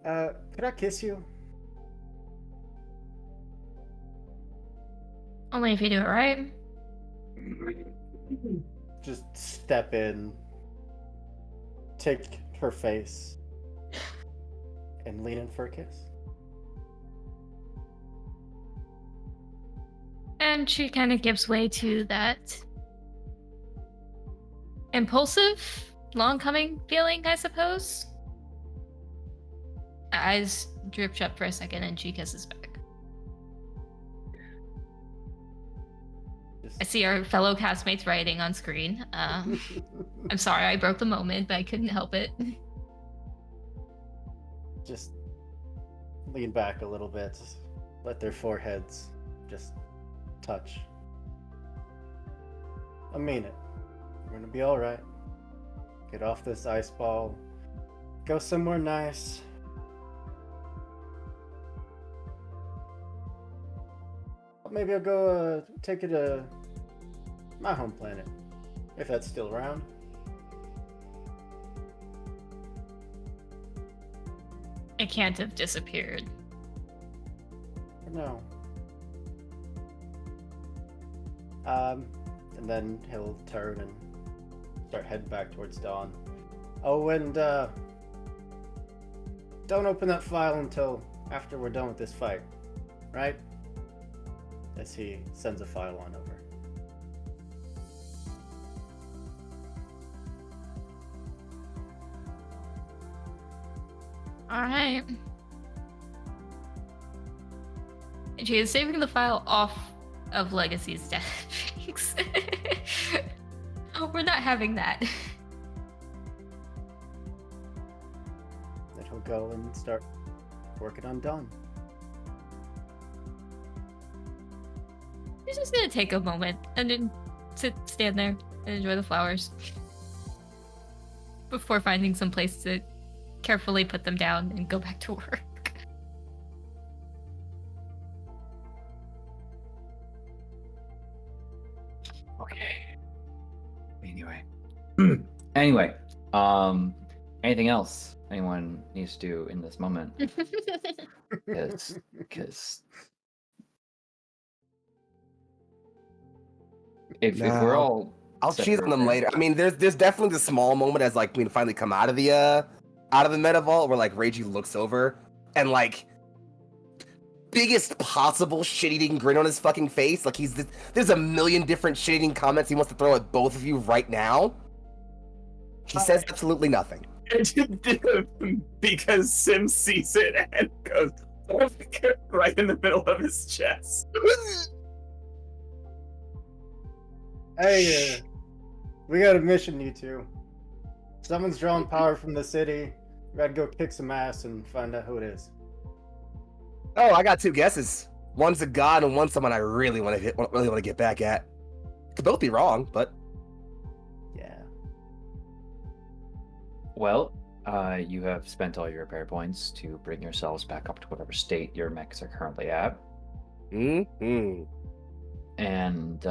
B: Could I kiss you?
E: Only if you do it right.
B: Just step in, take her face, and lean in for a kiss.
E: And she kind of gives way to that impulsive, long-coming feeling, I suppose. Eyes drip shut for a second and she kisses back. I see our fellow castmates writing on screen. I'm sorry I broke the moment, but I couldn't help it.
B: Just lean back a little bit. Let their foreheads just touch. I mean it. We're gonna be alright. Get off this ice ball. Go somewhere nice. Maybe I'll go take you to my home planet. If that's still around.
E: It can't have disappeared.
B: No. And then he'll turn and start heading back towards Dawn. Oh, and don't open that file until after we're done with this fight, right? As he sends a file on over.
E: Alright. She is saving the file off of Legacy's database. We're not having that.
B: Then he'll go and start working on Dawn.
E: He's just gonna take a moment and then stand there and enjoy the flowers before finding some place to carefully put them down and go back to work.
A: Okay. Anyway, anything else anyone needs to do in this moment? Because if we're
C: No.
A: all
C: I'll cheat on them
A: separate-
C: later. I mean, there's definitely the small moment as like we finally come out of the meta vault where like Reiji looks over and like biggest possible shit-eating grin on his fucking face. Like there's a million different shit-eating comments he wants to throw at both of you right now. He says absolutely nothing.
D: Because Sim sees it and goes right in the middle of his chest.
B: Hey, we got a mission, you two. Someone's drawing power from the city. We gotta go kick some ass and find out who it is.
C: Oh, I got two guesses. One's a god and one's someone I really want to get back at. Could both be wrong, but
B: Yeah.
A: Well, you have spent all your repair points to bring yourselves back up to whatever state your mechs are currently at.
C: mm-hmm.
A: And,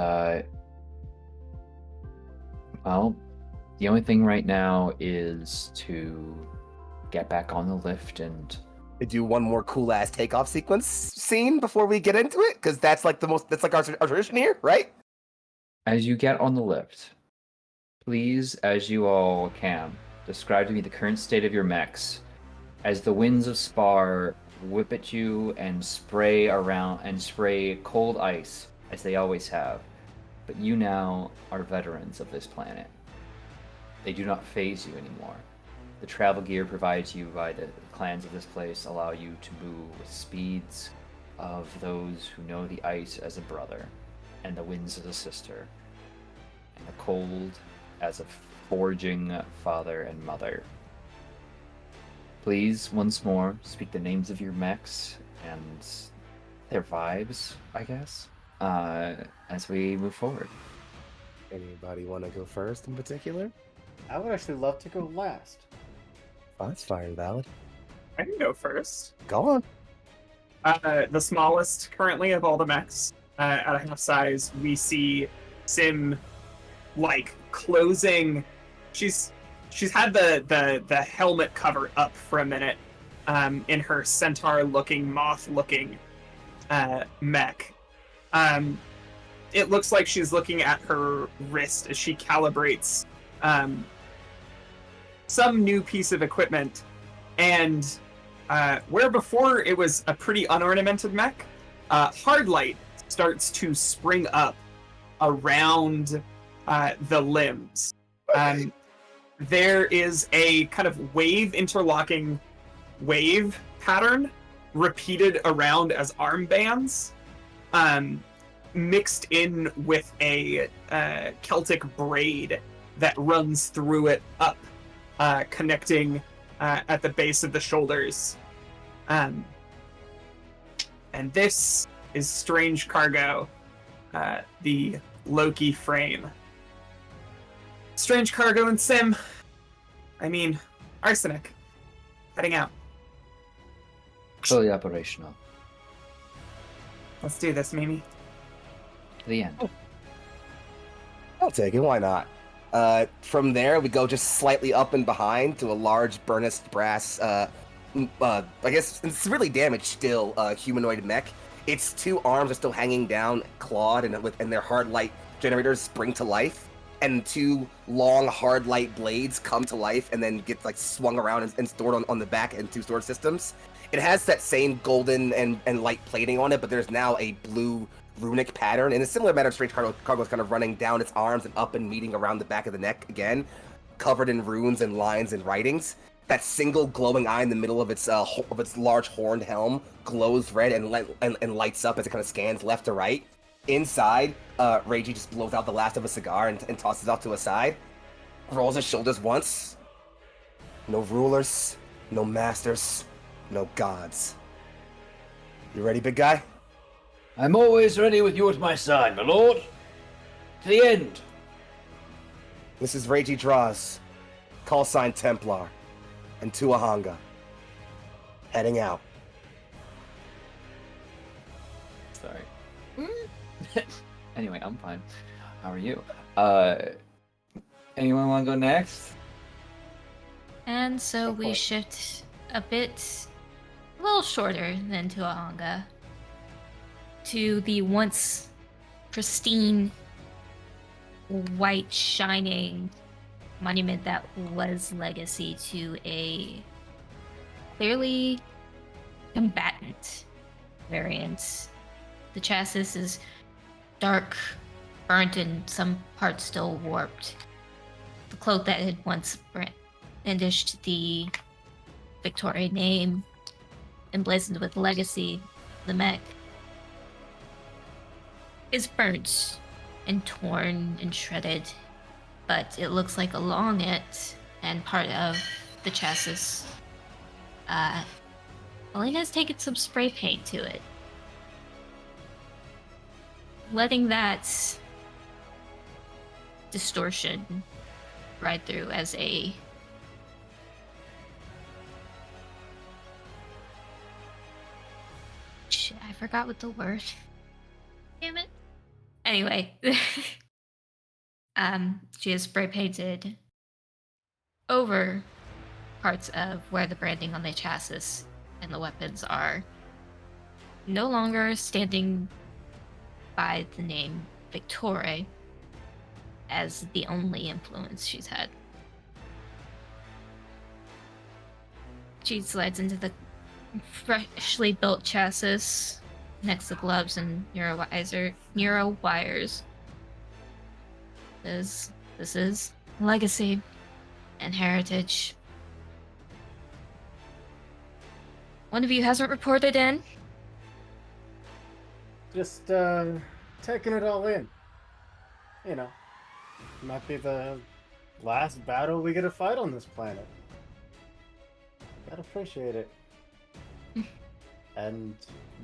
A: well, the only thing right now is to get back on the lift and
C: To do one more cool ass takeoff sequence scene before we get into it, because that's like our tradition here, right?
A: as you get on the lift, please, as you all can, describe to me the current state of your mechs as the winds of Sparr whip at you and spray around and spray cold ice as they always have. But you now are veterans of this planet. They do not faze you anymore. The travel gear provided to you by the clans of this place allow you to move with speeds of those who know the ice as a brother. and the winds as a sister, and the cold as a forging father and mother. Please, once more, speak the names of your mechs and their vibes, I guess, as we move forward.
C: Anybody want to go first in particular?
B: I would actually love to go last.
C: Oh, that's fine and valid.
D: I can go first.
C: Go on.
D: The smallest currently of all the mechs, at a half size, we see Sim like closing. She's had the helmet cover up for a minute, in her centaur-looking, moth-looking mech. It looks like she's looking at her wrist as she calibrates some new piece of equipment, and where before it was a pretty unornamented mech, hard light starts to spring up around the limbs. There is a kind of interlocking wave pattern repeated around as armbands, mixed in with a Celtic braid that runs through it up, connecting at the base of the shoulders. And this is Strange Cargo, the Loki frame. Strange Cargo and Sim. Arsenic. Heading out.
A: Fully operational.
D: Let's do this, Mimi.
A: To the end.
C: I'll take it. Why not? From there, we go just slightly up and behind to a large burnished brass, I guess it's really damaged still, humanoid mech. Its two arms are still hanging down, clawed, and their hard light generators spring to life. And two long hard light blades come to life and then get swung around and stored on the back in two storage systems. It has that same golden and light plating on it, but there's now a blue runic pattern. In a similar manner, Strange Cargo is kind of running down its arms and up and meeting around the back of the neck again, covered in runes and lines and writings. That single glowing eye in the middle of its large horned helm glows red and lights up as it kind of scans left to right. Inside, Reiji just blows out the last of a cigar and tosses off to a side. Rolls his shoulders once. No rulers, no masters, no gods. You ready, big guy?
A: I'm always ready with you at my side, my lord. To the end.
C: This is Reiji Draws, call sign Templar, and Tuahanga. Heading out.
A: Sorry. Anyway, I'm fine. How are you? Anyone want to go next?
E: And so
B: Go for
E: we
B: it.
E: shift a little shorter than Tuahanga, to the once pristine, white, shining monument that was legacy to a clearly combatant variant. The chassis is dark, burnt, and some parts still warped. The cloak that had once brandished the Victoria name, emblazoned with legacy, the mech, is burnt and torn and shredded, but it looks like along it and part of the chassis, Elena has taken some spray paint to it, letting that distortion ride through as a shit, I forgot what the word. Damn it. Anyway, she has spray painted over parts of where the branding on the chassis and the weapons are no longer standing by the name Victoria as the only influence she's had. She slides into the freshly built chassis next to gloves and neuro wires. This is legacy and heritage. One of you hasn't reported in?
B: Just taking it all in. You know, might be the last battle we get to fight on this planet. Gotta appreciate it. And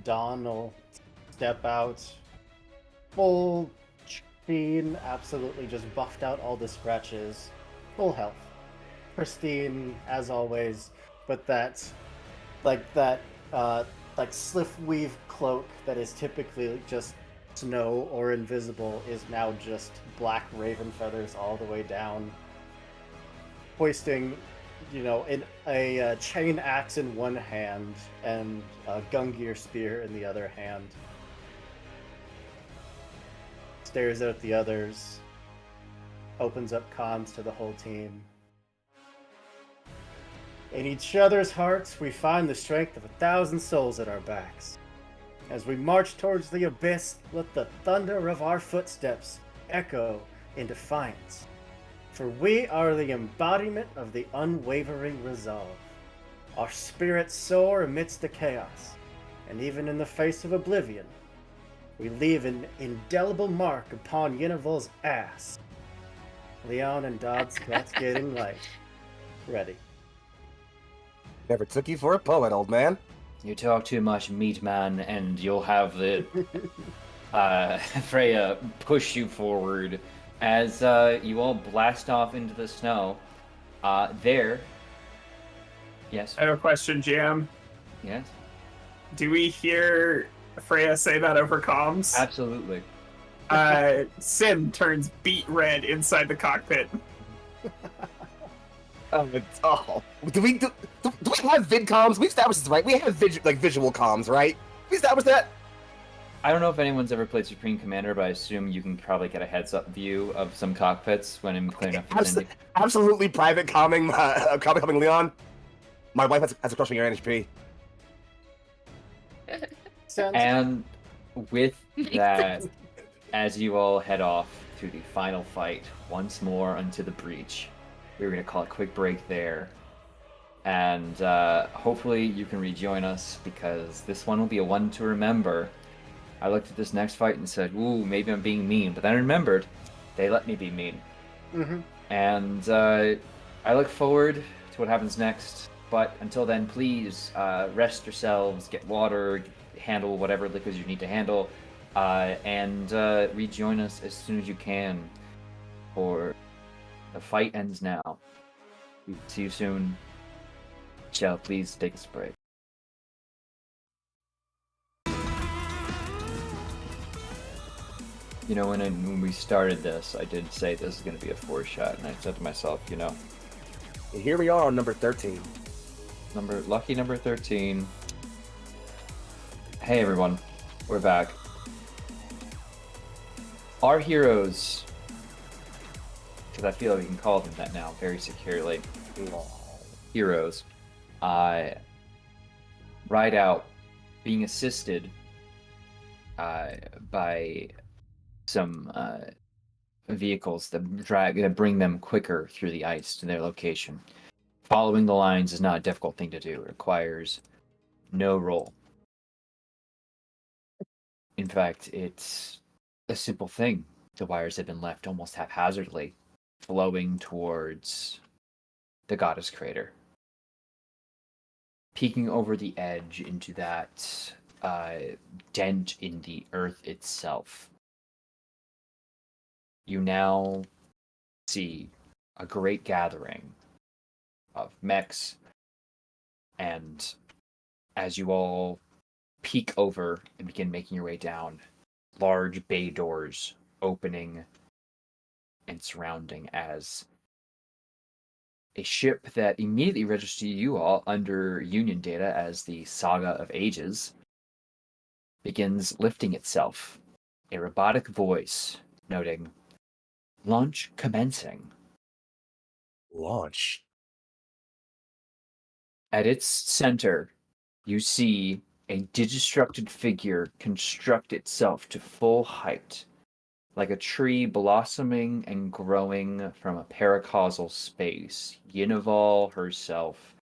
B: Dawn will step out, full sheen, absolutely just buffed out all the scratches, full health, pristine as always, but like sliff weave cloak that is typically just snow or invisible is now just black raven feathers all the way down, hoisting, in a chain axe in one hand and a Gungear spear in the other hand. Stares at the others, opens up comms to the whole team. In each other's hearts, we find the strength of 1,000 souls at our backs. As we march towards the abyss, let the thunder of our footsteps echo in defiance. For we are the embodiment of the unwavering resolve. Our spirits soar amidst the chaos, and even in the face of oblivion, we leave an indelible mark upon Yennevol's ass. Leon and Dodd's cat's getting light. Ready.
C: Never took you for a poet, old man.
A: You talk too much, meat man, and you'll have the Freya push you forward as you all blast off into the snow. Yes.
D: I have a question, Jam.
A: Yes.
D: Do we hear Freya say that over comms?
A: Absolutely.
D: Sim turns beet red inside the cockpit.
C: Do we have vid comms? We established this, right? We have visual comms, right? We established that.
A: I don't know if anyone's ever played Supreme Commander, but I assume you can probably get a heads-up view of some cockpits when in clear enough.
C: Absolutely private calming Leon. My wife has a crush on your NHP.
A: And with that, as you all head off to the final fight once more unto the breach, we're going to call a quick break there. And hopefully you can rejoin us, because this one will be a one to remember. I looked at this next fight and said, ooh, maybe I'm being mean. But then I remembered they let me be mean.
B: Mm-hmm.
A: And I look forward to what happens next. But until then, please rest yourselves, get water, handle whatever liquids you need to handle, and rejoin us as soon as you can, for the fight ends now. See you soon. Shell, please take a break. When we started this, I did say this is going to be a 4-shot, and I said to myself,
C: And here we are on number 13.
A: Lucky number 13. Hey everyone, we're back. Our heroes, because I feel like we can call them that now very securely, heroes, ride out, being assisted by some vehicles that bring them quicker through the ice to their location. Following the lines is not a difficult thing to do. It requires no roll. In fact, it's a simple thing. The wires have been left almost haphazardly, flowing towards the goddess crater. Peeking over the edge into that dent in the earth itself, you now see a great gathering of mechs, and as you all peek over and begin making your way down, large bay doors opening and surrounding as a ship that immediately registers you all under Union data as the Saga of Ages begins lifting itself. A robotic voice noting, "Launch commencing."
C: Launch.
A: At its center, you see a digistructed figure construct itself to full height, like a tree blossoming and growing from a paracausal space. Yenneval herself.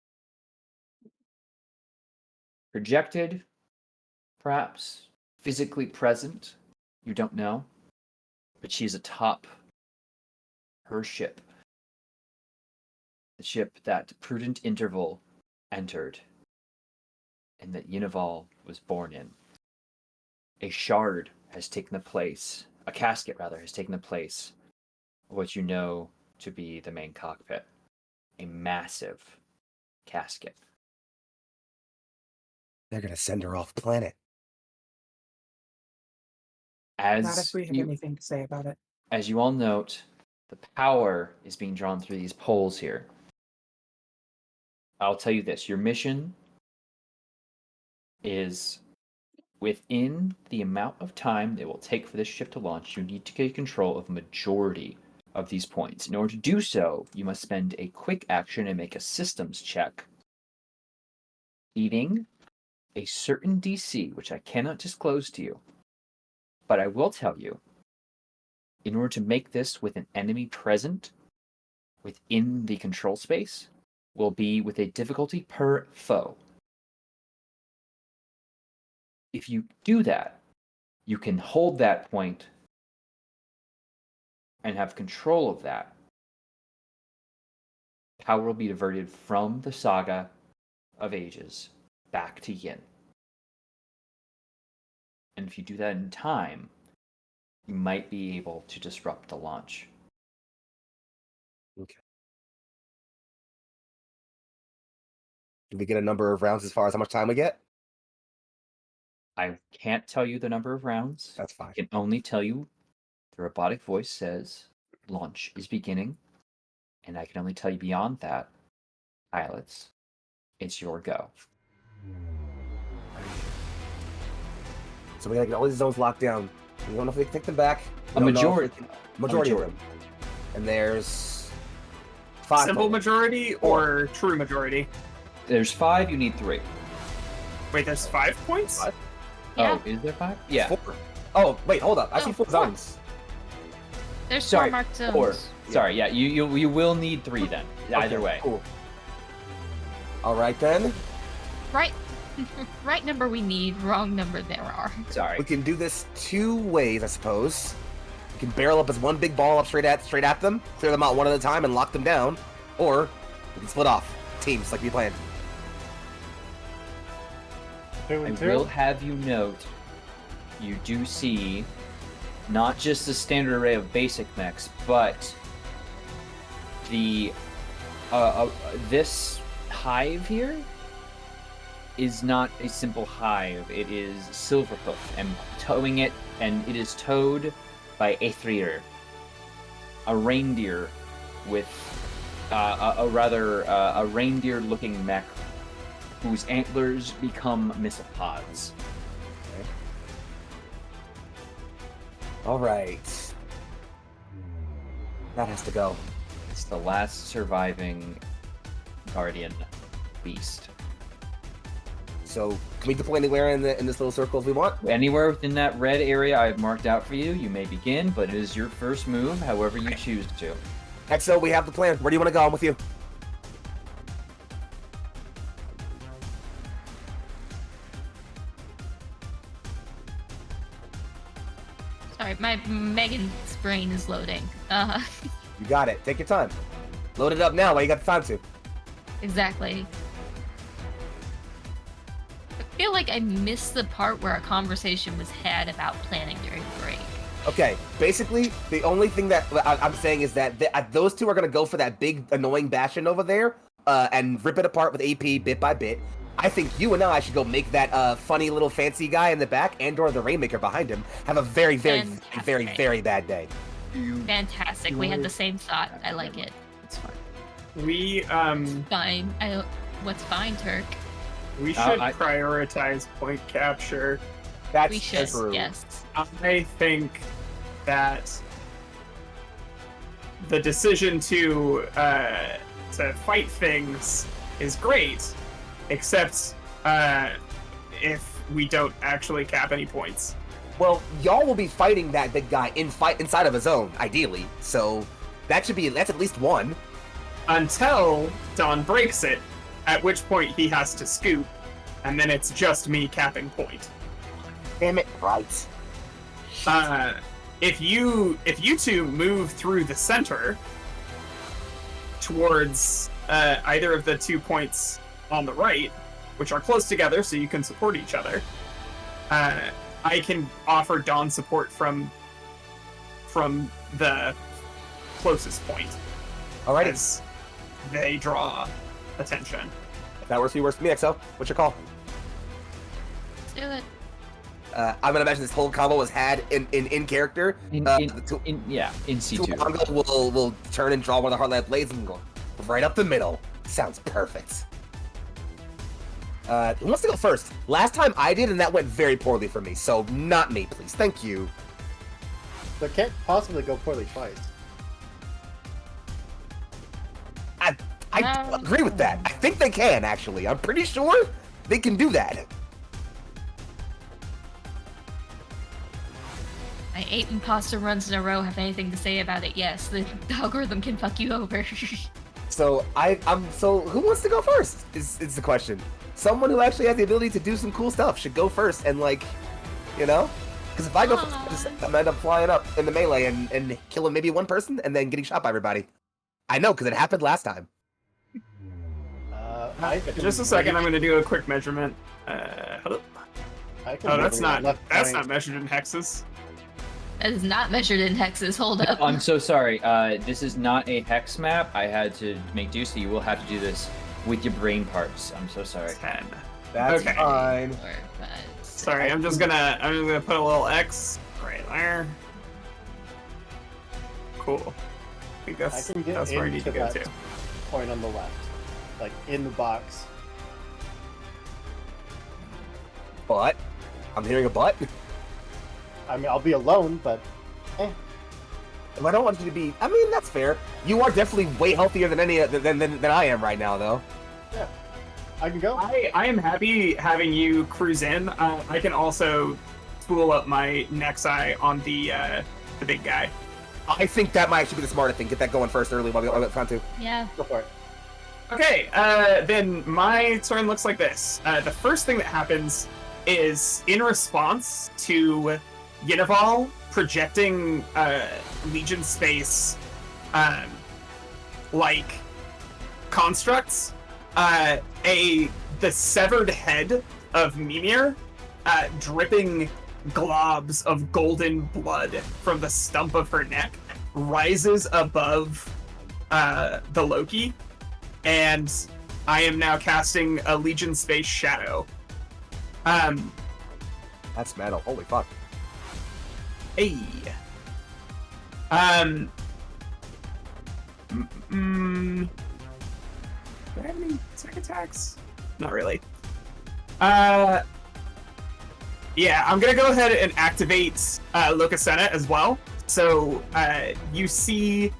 A: Projected, perhaps, physically present, you don't know, but she's atop her ship. The ship that Prudent Interval entered and that Unival was born in. A shard has taken the place, a casket rather, has taken the place of what you know to be the main cockpit. A massive casket.
C: They're gonna send her off planet.
D: Not if
A: As
D: we have
A: you,
D: anything to say about it.
A: as you all note, the power is being drawn through these poles here. I'll tell you this, your mission is within the amount of time it will take for this ship to launch, you need to get control of a majority of these points. In order to do so, you must spend a quick action and make a systems check, beating a certain DC, which I cannot disclose to you. But I will tell you, in order to make this with an enemy present within the control space, will be with a difficulty per foe. If you do that, you can hold that point and have control of that. Power will be diverted from the Saga of Ages back to Yin. And if you do that in time, you might be able to disrupt the launch.
C: Okay. Do we get a number of rounds as far as how much time we get?
A: I can't tell you the number of rounds.
C: That's fine.
A: I can only tell you the robotic voice says launch is beginning. And I can only tell you beyond that, pilots, it's your go.
C: So we gotta get all these zones locked down. We don't know if we can take them back.
A: A majority.
C: Majority of them. And there's 5
D: Simple
C: total.
D: majority or true majority?
A: There's 5, you need 3.
D: Wait, there's 5 points?
C: 5?
E: Yeah.
A: Oh, is there 5? Yeah.
C: 4. Oh, wait, hold up. I see 4
E: 4.
C: zones.
E: There's
A: Sorry,
E: 4 marked zones.
A: 4. Sorry, yeah, you will need 3 then. Either
C: Okay,
A: way.
C: Cool. Alright then.
E: Right. Right number we need, wrong number there are.
A: Sorry.
C: We can do this 2 ways, I suppose. We can barrel up as one big ball up straight at them, clear them out one at a time, and lock them down. Or we can split off teams like we planned.
B: 2
A: I
B: and 2.
A: will have you note, you do see not just the standard array of basic mechs, but the this hive here is not a simple hive. It is Silverhoof, and towing it, and it is towed by Aethrir, a reindeer with a reindeer-looking mech whose antlers become missile pods.
C: Alright. That has to go.
A: It's the last surviving guardian beast.
C: So, can we deploy anywhere in this little circle if we want?
A: Anywhere within that red area I've marked out for you, you may begin, but it is your first move, however you choose to.
C: XO, we have the plan. Where do you want to go? I'm with you.
E: Sorry, my Megan's brain is loading.
C: You got it. Take your time. Load it up now while you got the time to.
E: Exactly. I feel like I missed the part where a conversation was had about planning during break.
C: Okay, basically, the only thing that I'm saying is that those two are going to go for that big, annoying Bastion over there and rip it apart with AP bit by bit. I think you and I should go make that funny little fancy guy in the back and/or the Rainmaker behind him have a very, very,
E: Fantastic.
C: very, very bad day.
E: Fantastic. We had the same thought. I like it. It's fine.
D: We
E: Fine. What's fine, Turk?
D: we should
A: I-
D: prioritize point capture.
C: That's
E: We should.
C: true.
E: Yes.
D: I think that the decision to fight things is great, except if we don't actually cap any points.
C: Well, y'all will be fighting that big guy inside of a zone, ideally. So that's at least 1.
D: Until Don breaks it, at which point he has to scoop, and then it's just me capping point.
C: Damn it, right.
D: If you two move through the center towards either of the 2 points on the right, which are close together, so you can support each other, I can offer Dawn support from the closest point.
C: Alrighty.
D: As they draw attention.
C: If that works for you, works for me, XO. What's your call?
E: Do it.
C: I'm gonna imagine this whole combo was had in character.
A: In C2.
C: Tuonga will turn and draw one of the Heartland blades and go right up the middle. Sounds perfect. Who wants to go first? Last time I did, and that went very poorly for me. So not me, please. Thank you.
B: But can't possibly go poorly twice.
C: I agree with that. I think they can, actually. I'm pretty sure they can do that.
E: My 8 imposter runs in a row have anything to say about it? Yes, the algorithm can fuck you over.
C: So so who wants to go first? Is the question. Someone who actually has the ability to do some cool stuff should go first and because if I go first, I'm gonna end up flying up in the melee and killing maybe one person and then getting shot by everybody. I know, because it happened last time.
D: Just a second, I'm going to do a quick measurement. Hold up. Oh, that's not measured in hexes.
E: That is not measured in hexes. Hold up.
A: I'm so sorry. This is not a hex map. I had to make do, so you will have to do this with your brain parts. I'm so sorry.
D: 10.
C: That's
D: Okay.
C: fine.
E: 4, 5, 6.
D: Sorry, I'm just gonna put a little X right there. Cool. I think
B: I can get
D: that's where I need to
B: into
D: go
B: that
D: to.
B: point on the left, like in the box.
C: But I'm hearing a but.
B: I mean, I'll be alone, but
C: I don't want you to be. I mean, that's fair. You are definitely way healthier than than I am right now, though.
B: yeah, I can go.
D: I am happy having you cruise in. I can also spool up my Nexi on the big guy.
C: I think that might actually be the smarter thing. Get that going first early while we got time to.
E: Yeah.
B: Go for it.
D: Okay, then my turn looks like this. The first thing that happens is in response to Yinaval projecting Legion space like constructs, the severed head of Mimir, dripping globs of golden blood from the stump of her neck, rises above the Loki, and I am now casting a Legion Space Shadow.
C: That's metal. Holy fuck.
D: Hey. Do I have any attack attacks? Not really. Yeah, I'm gonna go ahead and activate Locusena as well. So you see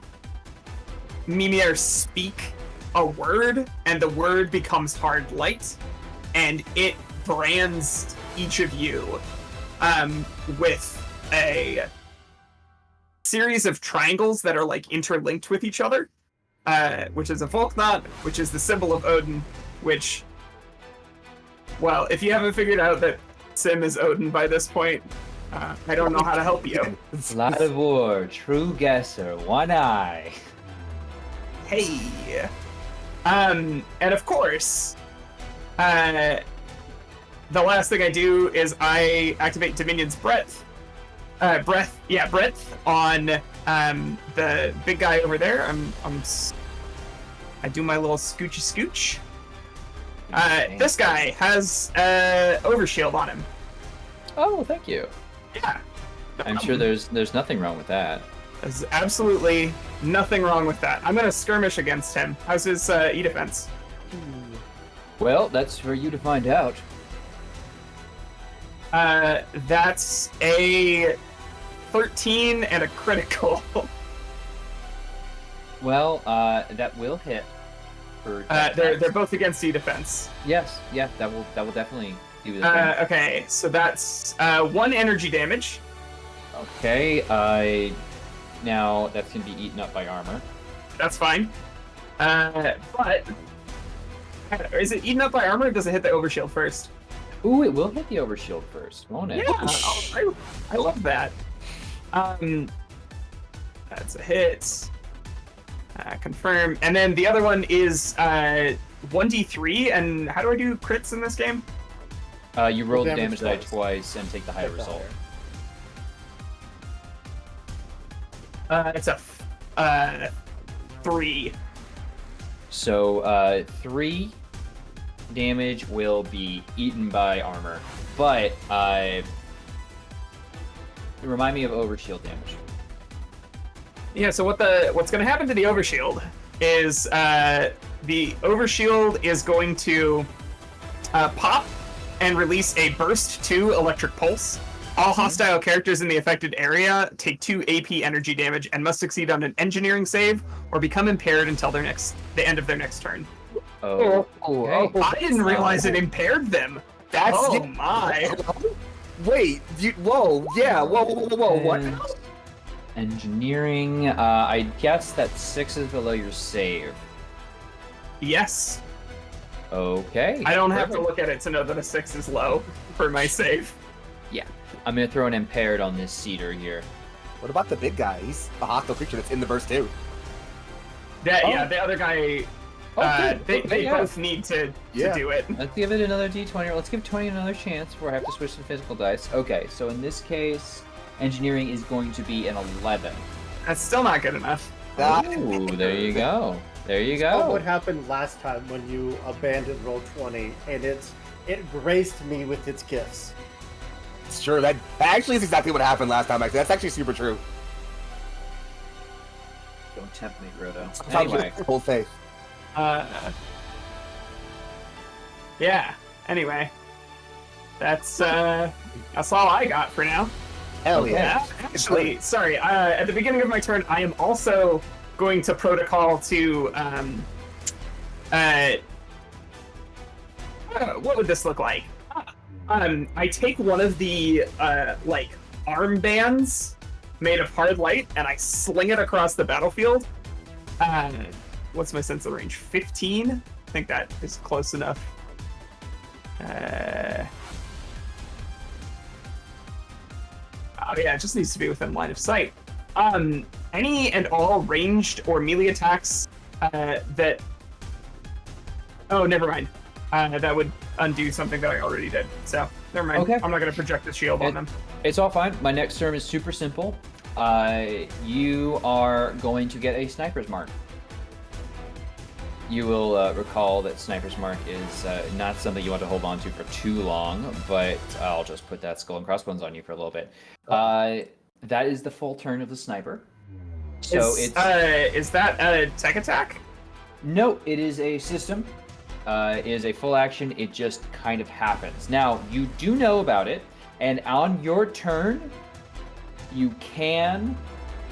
D: Mimir speak a word, and the word becomes hard light, and it brands each of you with a series of triangles that are like interlinked with each other, which is a Volknot, which is the symbol of Odin, which, well, if you haven't figured out that Sim is Odin by this point, I don't know how to help you.
A: Light of War, True Guesser, One Eye.
D: Hey. And of course, the last thing I do is I activate Dominion's breath on the big guy over there. I do my little scoochy scooch. This guy has overshield on him.
A: Oh, thank you.
D: Yeah. no
A: I'm
D: problem.
A: sure there's nothing wrong with that.
D: There's absolutely nothing wrong with that. I'm gonna skirmish against him. How's his E defense?
A: Well, that's for you to find out.
D: That's a 13 and a critical.
A: Well, that will hit. For
D: They're both against E defense.
A: Yes, yeah, that will definitely do the thing.
D: Okay, so that's 1 energy damage.
A: Okay, now that's gonna be eaten up by armor.
D: That's fine. But is it eaten up by armor, or does it hit the overshield first?
A: Ooh, it will hit the overshield first, won't it?
D: Yeah, I love that. That's a hit. Confirm. And then the other one is 1d3. And how do I do crits in this game?
A: You roll the
B: damage
A: damage die
B: twice.
A: twice and take the higher
B: Take the
A: result.
D: It's a 3.
A: So 3 damage will be eaten by armor, but remind me of overshield damage.
D: Yeah, so what's going to happen to the overshield is the overshield is going to pop and release a burst 2 electric pulse. All hostile characters in the affected area take 2 AP energy damage and must succeed on an engineering save or become impaired until the end of their next turn.
A: Oh,
D: I didn't realize it impaired them.
C: That's
D: my.
C: Wait, whoa, what?
A: Engineering. I guess that 6 is below your save.
D: Yes.
A: Okay.
D: I don't have to
A: perfect.
D: look at it to know that a 6 is low for my save.
A: I'm gonna throw an impaired on this cedar here.
C: What about the big guy? He's a hostile creature that's in the burst too.
D: Yeah, the other guy. They
A: yeah.
D: both need to do it.
A: Let's give it another d20. Let's give 20 another chance before I have to switch to physical dice. Okay, so in this case, engineering is going to be an 11.
D: That's still not good enough.
A: Ooh, there you go. There you go.
B: What happened last time when you abandoned roll 20 and it graced me with its gifts?
C: It's true. That actually is exactly what happened last time. Actually, that's actually super true.
A: Don't tempt me, Roto.
C: Sometimes
A: Anyway,
C: it's full faith.
D: Yeah. Anyway, that's all I got for now.
C: Hell yeah.
D: Actually, sorry. At the beginning of my turn, I am also going to protocol to what would this look like? I take one of the armbands made of hard light and I sling it across the battlefield. What's my sense of range? 15? I think that is close enough. Oh yeah, it just needs to be within line of sight. Any and all ranged or melee attacks that... Oh, never mind. That would undo something that I already did. So, never mind.
A: Okay.
D: I'm not going to project the shield on them.
A: it's all fine. My next term is super simple. You are going to get a sniper's mark. You will recall that sniper's mark is not something you want to hold on to for too long, but I'll just put that skull and crossbones on you for a little bit. That is the full turn of the sniper. So
D: is that a tech attack?
A: No, it is a system. It is a full action. It just kind of happens. Now, you do know about it, and on your turn, you can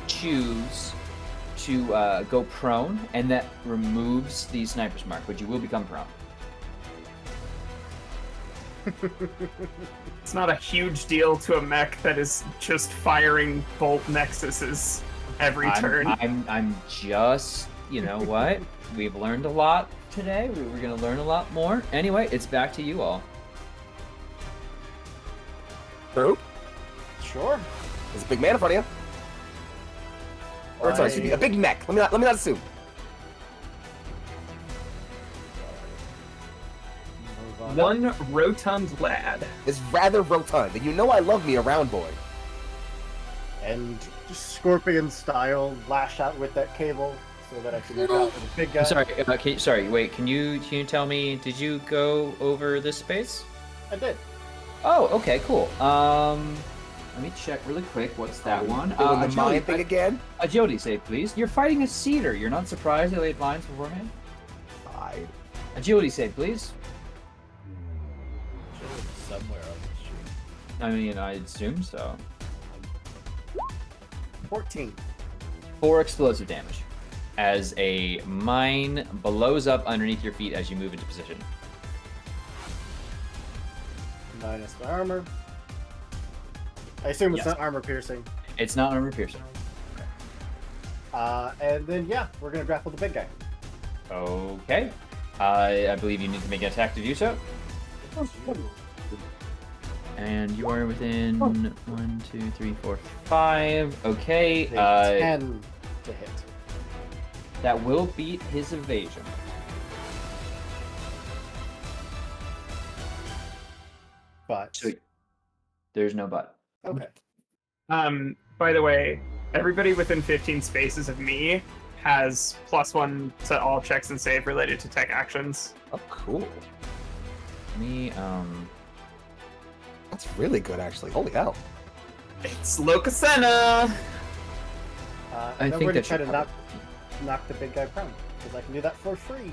A: choose to go prone, and that removes the sniper's mark, but you will become prone.
D: It's not a huge deal to a mech that is just firing bolt nexuses every turn.
A: I'm just, you know what? We've learned a lot today. We're going to learn a lot more. Anyway, it's back to you all.
C: True.
B: Sure.
C: There's a big man in front of you. Or sorry, excuse me, a big mech. Let me not assume.
D: One rotund lad.
C: It's rather rotund, and you know I love me a round boy.
B: And just scorpion style, lash out with that cable so that I can get out with a big guy.
A: Sorry, wait, can you tell me, did you go over this space?
B: I did.
A: Oh, okay, cool. Let me check really quick. What's that one?
C: Doing the mind thing again?
A: Agility save, please. You're fighting a cedar. You're not surprised they laid lines beforehand?
C: Fine.
A: Agility save, please.
F: Somewhere on the street.
A: I mean, I assume so.
B: 14.
A: 4 explosive damage as a mine blows up underneath your feet as you move into position.
B: Minus my armor. I assume it's
A: Yes.
B: not armor piercing.
A: It's not armor piercing.
B: And then, yeah, we're going to grapple the big guy.
A: Okay. I believe you need to make an attack to do so. And you are within 1, 2, 3, 4, 5. Okay.
B: A 10 to hit.
A: That will beat his evasion.
B: But
A: So there's no but.
B: okay.
D: By the way, everybody within 15 spaces of me has +1 to all checks and save related to tech actions.
C: Oh, cool.
A: Me,
C: That's really good, actually. Holy hell.
D: It's Locasena!
A: I
B: And then
A: think
B: we're gonna
A: that
B: try
A: should
B: to
A: cover
B: knock the big guy prone because I can do that for free.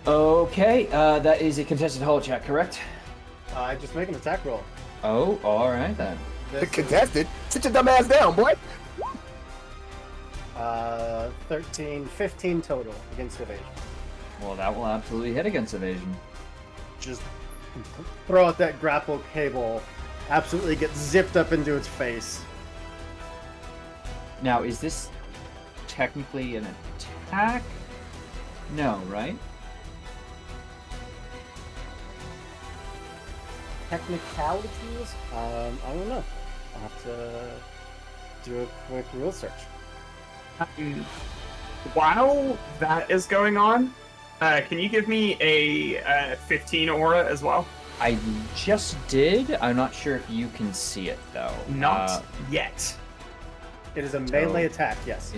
A: Okay, that is a contested hull check, correct?
B: I just make an attack roll.
A: Oh, all right then.
B: This
C: Contested? Sit your dumb ass down, boy.
B: 13, 15 total against evasion.
A: Well, that will absolutely hit against evasion.
B: Just throw out that grapple cable, absolutely get zipped up into its face.
A: Now, is this technically an attack? No, right?
B: Technicalities? I don't know. I'll have to do a quick rule search.
D: While that is going on, can you give me a 15 aura as well?
A: I just did. I'm not sure if you can see it though.
D: Not yet.
B: It is a melee attack, yes.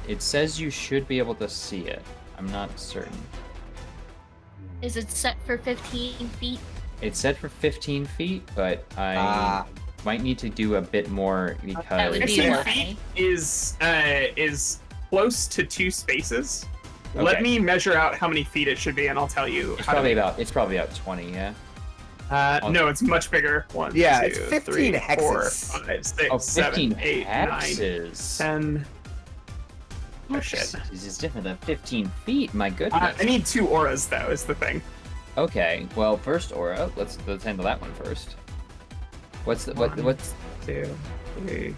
A: It says you should be able to see it. I'm not certain.
E: Is it set for 15 feet?
A: It's set for 15 feet, but I might need to do a bit more
E: That would
A: because
E: be
D: 15
E: why.
D: feet is close to 2 spaces.
A: Okay.
D: Let me measure out how many feet it should be, and I'll tell you.
A: it's
D: how to
A: probably about 20. Yeah.
D: No, it's much bigger. 1,
C: Yeah,
D: 2,
C: it's 15
D: 3, 4,
C: hexes.
D: 5, 6,
A: Oh,
D: 7,
A: 15
D: 8, 9,
A: hexes.
D: 10. Oh shit.
A: This is different than 15 feet. My goodness.
D: I need 2 auras though. Is the thing.
A: Okay. Well, first aura. Let's handle that one first. What's the
D: One.
A: what's
D: 2, 3.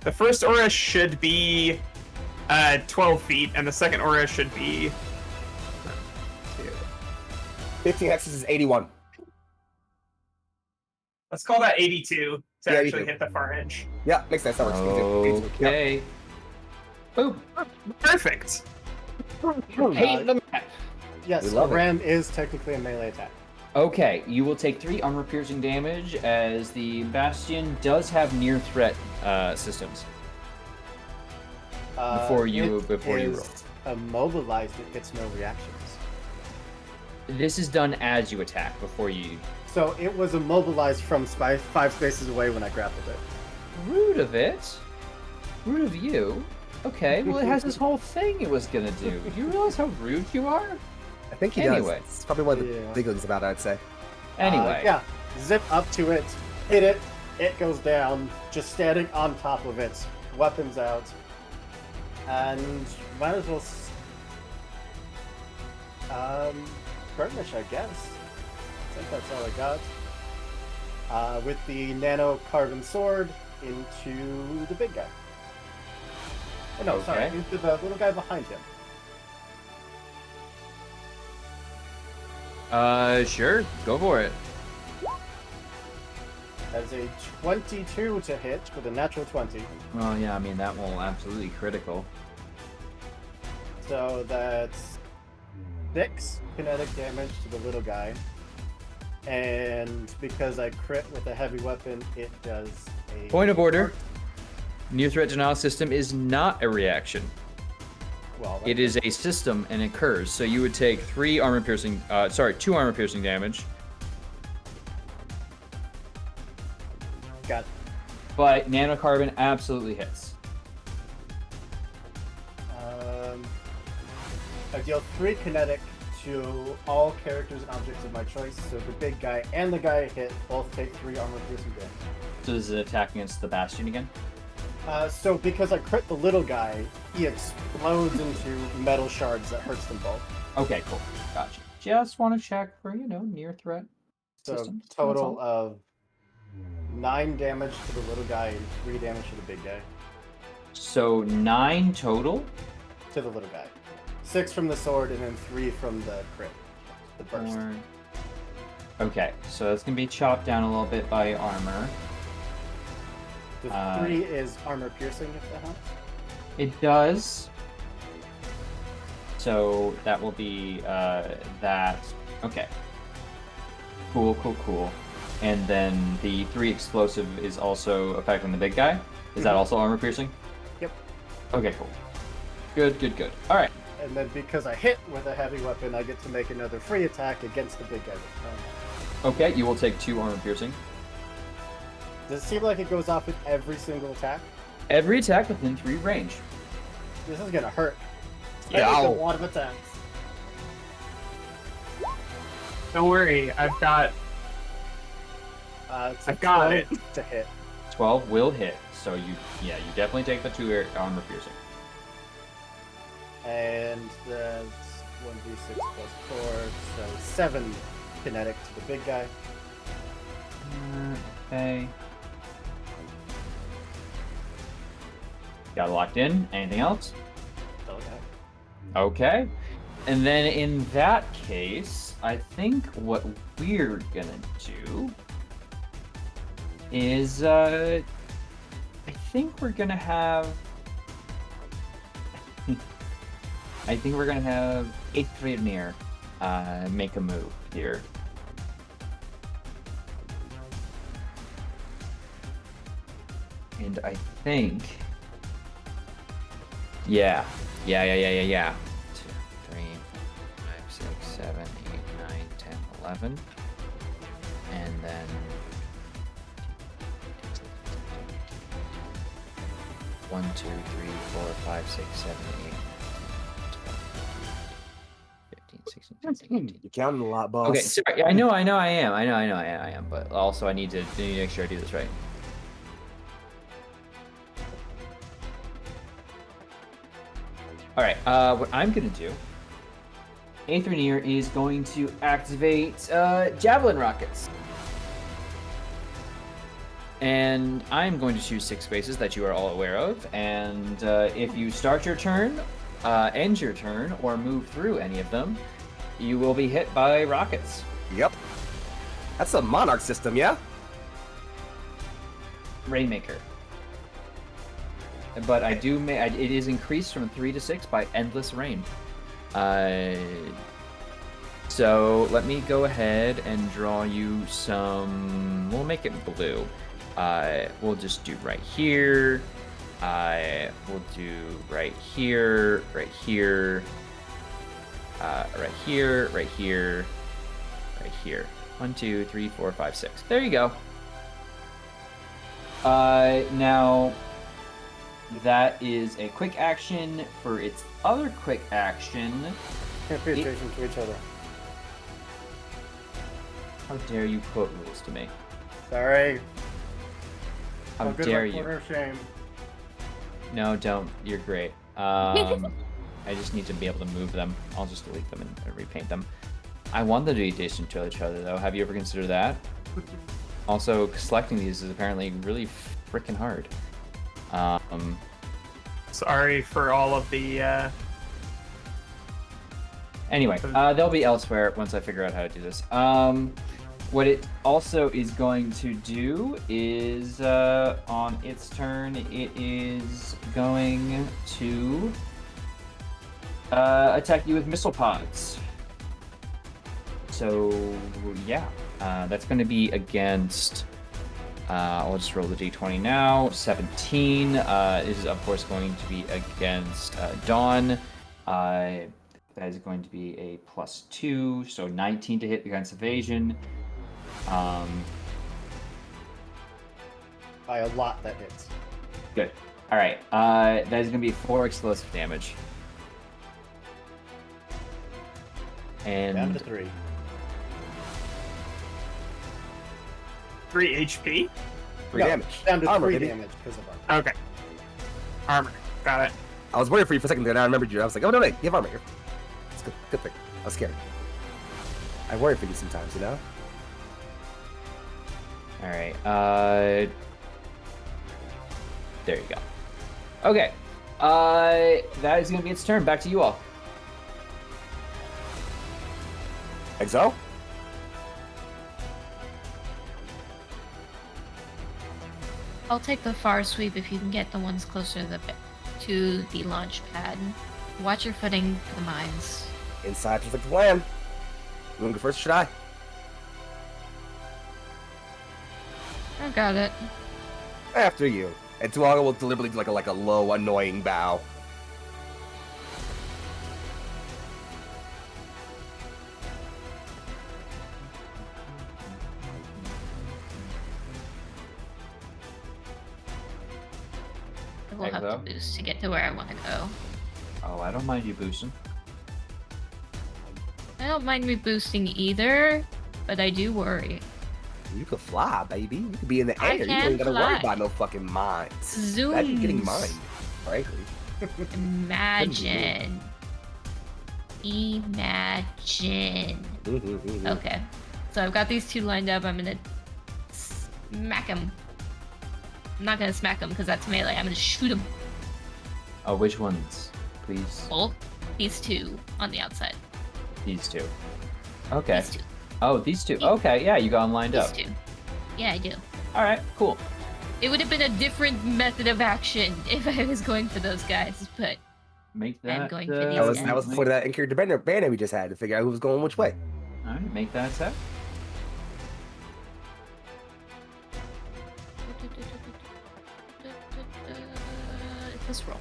D: The first aura should be 12 feet, and the second aura should be 2.
C: 15 hexes is 81.
D: Let's call that 82 to
C: Yeah,
D: actually
C: 82.
D: hit the far edge.
C: Yeah, makes sense. That works. Yep.
A: okay? Boom.
D: Perfect.
A: Hey, the map.
B: Yes,
C: We love it.
B: Ram is technically a melee attack.
A: Okay, you will take 3 armor-piercing damage as the Bastion does have near-threat systems. Before you roll.
B: Immobilized, it gets no reactions.
A: This is done as you attack before you.
B: So it was immobilized from 5 spaces away when I grappled it.
A: Rude of it. Rude of you. Okay, well, it has this whole thing it was gonna do. Do you realize how rude you are?
C: I think he
A: Anyway.
C: does. It's probably one of the
B: Yeah.
C: big things about it, I'd say.
A: Anyway.
B: Yeah, zip up to it, hit it, it goes down, just standing on top of it, weapons out, and might as well skirmish, I guess. I think that's all I got. With the nano carbon sword into the big guy. Oh, no, sorry,
A: Okay.
B: into the little guy behind him.
A: Sure, go for it.
B: That's a 22 to hit with a natural 20.
A: Well, yeah, I mean, that will absolutely critical.
B: So that's 6 kinetic damage to the little guy. And because I crit with a heavy weapon, it does a...
A: Point of order. Near threat denial system is not a reaction.
B: Well,
A: It is a system and occurs. So you would take 2 armor piercing damage.
B: got
A: But nanocarbon absolutely hits.
B: I deal 3 kinetic to all characters and objects of my choice. So the big guy and the guy I hit both take 3 armor piercing damage.
A: So this is an attack against the Bastion again?
B: So because I crit the little guy, he explodes into metal shards that hurts them both.
A: Okay, cool. Gotcha. Just want to check for, near threat
B: So
A: systems. That's
B: total
A: all.
B: of 9 damage to the little guy and 3 damage to the big guy.
A: So 9 total?
B: To the little guy. 6 from the sword and then 3 from the crit. The burst.
A: 4, Okay, so it's gonna be chopped down a little bit by armor.
B: The 3 is armor piercing, if that helps.
A: It does. So that will be that. Okay. Cool. And then the 3 explosive is also affecting the big guy. Is that also armor piercing?
B: Yep.
A: Okay, cool. Good. All right.
B: And then because I hit with a heavy weapon, I get to make another free attack against the big guy this time.
A: Okay, you will take 2 armor piercing.
B: Does it seem like it goes off with every single attack?
A: Every attack within 3 range.
B: This is gonna hurt.
C: Yeah.
B: That was a lot of attacks.
D: Don't worry, I've got
B: It's a
D: I've got
B: 12
D: it.
B: to hit.
A: 12 will hit. So you definitely take the 2 armor piercing.
B: And that's 1d6 plus 4, so 7 kinetic to the big guy.
A: Okay. Got it locked in. Anything else?
B: So yeah.
A: Okay. And then in that case, I think what we're gonna do is I think we're gonna have Eithriðnir make a move here. And I think yeah. 2, 3, 5, 6, 7, 8, 9, 10, 11. And then 1, 2, 3, 4, 5, 6, 7, 8, 15, 16, 17, 18.
C: You're counting a lot, boss.
A: Okay, sorry. I know I am, but also I need to make sure I do this right. All right, what I'm gonna do, Eithriðnir is going to activate javelin rockets, and I'm going to choose 6 spaces that you are all aware of. And if you start your turn, end your turn, or move through any of them, you will be hit by rockets.
C: Yep. That's a monarch system, yeah?
A: Rainmaker. But I do it is increased from 3 to 6 by endless rain. So let me go ahead and draw you some. We'll make it blue. We'll just do right here. We'll do right here, right here, right here, right here, right here. 1, 2, 3, 4, 5, 6. There you go. Now. That is a quick action. For its other quick action,
B: Can't pay attention to each other.
A: how dare you quote rules to me?
B: Sorry.
A: How
B: I'll get
A: dare
B: my
A: you?
B: quarter of shame.
A: No, don't. You're great. I just need to be able to move them. I'll just delete them and repaint them. I want them to be adjacent to each other, though. Have you ever considered that? Also, selecting these is apparently really freaking hard.
D: sorry for all of the
A: Anyway, they'll be elsewhere once I figure out how to do this. What it also is going to do is, on its turn, it is going to attack you with missile pods. So, yeah, that's going to be against... I'll just roll the d20 now. 17 is, of course, going to be against Dawn. That is going to be a +2, so 19 to hit against evasion.
B: By a lot, that hits.
A: Good. All right. That is going to be 4 explosive damage.
B: Down to
A: And
B: 3.
D: 3 HP.
C: 3
B: No,
C: damage.
B: Down to
C: Armor,
B: 3
C: baby.
B: damage because of armor.
D: Okay. Armor. Got it.
C: I was worried for you for a second there, and I remembered you. I was like, oh, no, you have armor here. It's good. Good thing. I was scared. I worry for you sometimes, you know?
A: all right. There you go. Okay. That is going to be its turn. Back to you all.
C: Exo?
E: I'll take the far sweep if you can get the ones closer to the launch pad. Watch your footing for the mines.
C: Inside, just like the plan. You want to go first, or should I?
E: I got it.
C: After you. And Tuaga will deliberately do like a low, annoying bow.
E: I will have to boost to get to where I want to go.
A: Oh, I don't mind you boosting.
E: I don't mind me boosting either, but I do worry.
C: You could fly, baby. You could be in the
E: I
C: air. You
E: can
C: ain't gotta worry
E: fly.
C: about no fucking mines.
E: Zooms.
C: Imagine getting mined, frankly.
E: Imagine. Imagine. Okay. So I've got these two lined up. I'm gonna smack them. I'm not gonna smack them because that's melee. I'm gonna shoot them.
A: Oh, which ones, please?
E: Both these two on the outside.
A: These two. Okay.
E: These two.
A: Oh, these two. Okay, yeah, you got them lined
E: These
A: up.
E: two. Yeah, I do.
A: All right, cool.
E: It would have been a different method of action if I was going for those guys, but
A: Make that.
E: going for these
C: That was the point of that in-character banner we just had to figure out who was going which way.
A: All right, make that set.
E: Let's roll.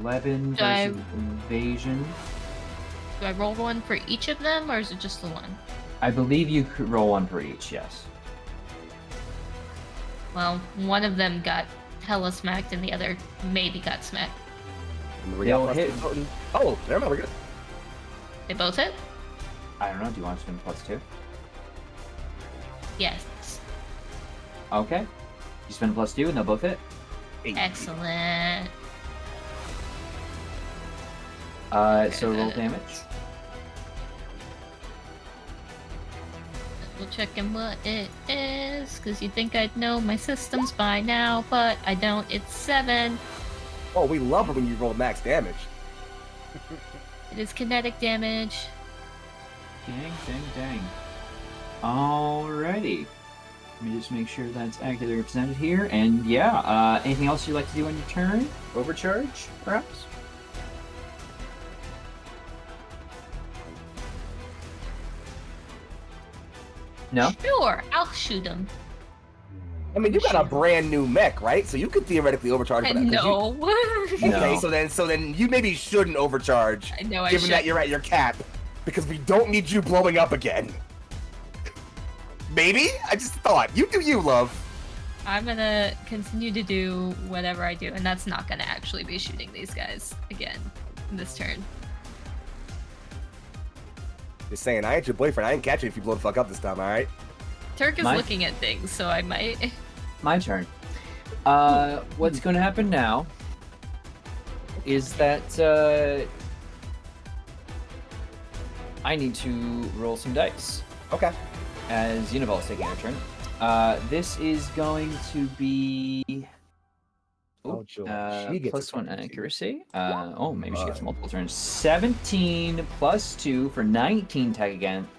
A: 11
E: Do I-
A: versus invasion.
E: Do I roll one for each of them, or is it just the one?
A: I believe you could roll one for each. Yes.
E: Well, one of them got hella smacked, and the other maybe got smacked.
A: They'll hit.
C: Oh, never mind, we're good.
E: They both hit?
A: I don't know. Do you want to spend +2?
E: Yes.
A: Okay. You spend +2 and they'll both hit.
E: Excellent.
A: So roll damage.
E: Double checking what it is, because you think I'd know my systems by now, but I don't. It's 7.
C: Oh, we love it when you roll max damage.
E: It is kinetic damage.
A: Dang, dang, dang. Alrighty. Let me just make sure that's accurately represented here. And yeah, anything else you'd like to do on your turn? Overcharge, perhaps? No?
E: Sure, I'll shoot him.
C: I mean, you got a brand new mech, right? So you could theoretically overcharge for that. 'cause
E: No.
C: Okay,
A: No.
C: so then you maybe shouldn't overcharge,
E: I know I
C: given that
E: should.
C: you're at your cap, because we don't need you blowing up again. Maybe? I just thought. You do you, love.
E: I'm gonna continue to do whatever I do, and that's not gonna actually be shooting these guys again this turn.
C: Just saying, I ain't your boyfriend. I ain't catching if you blow the fuck up this time, alright?
E: Turk is
A: My-
E: looking at things, so I might.
A: My turn. What's going to happen now is that I need to roll some dice
C: Okay.
A: as Unival is taking her turn. This is going to be
C: Oh, joy. She gets
A: plus
C: a
A: 1
C: turn, too.
A: accuracy. Maybe she gets multiple turns. 17 plus 2 for 19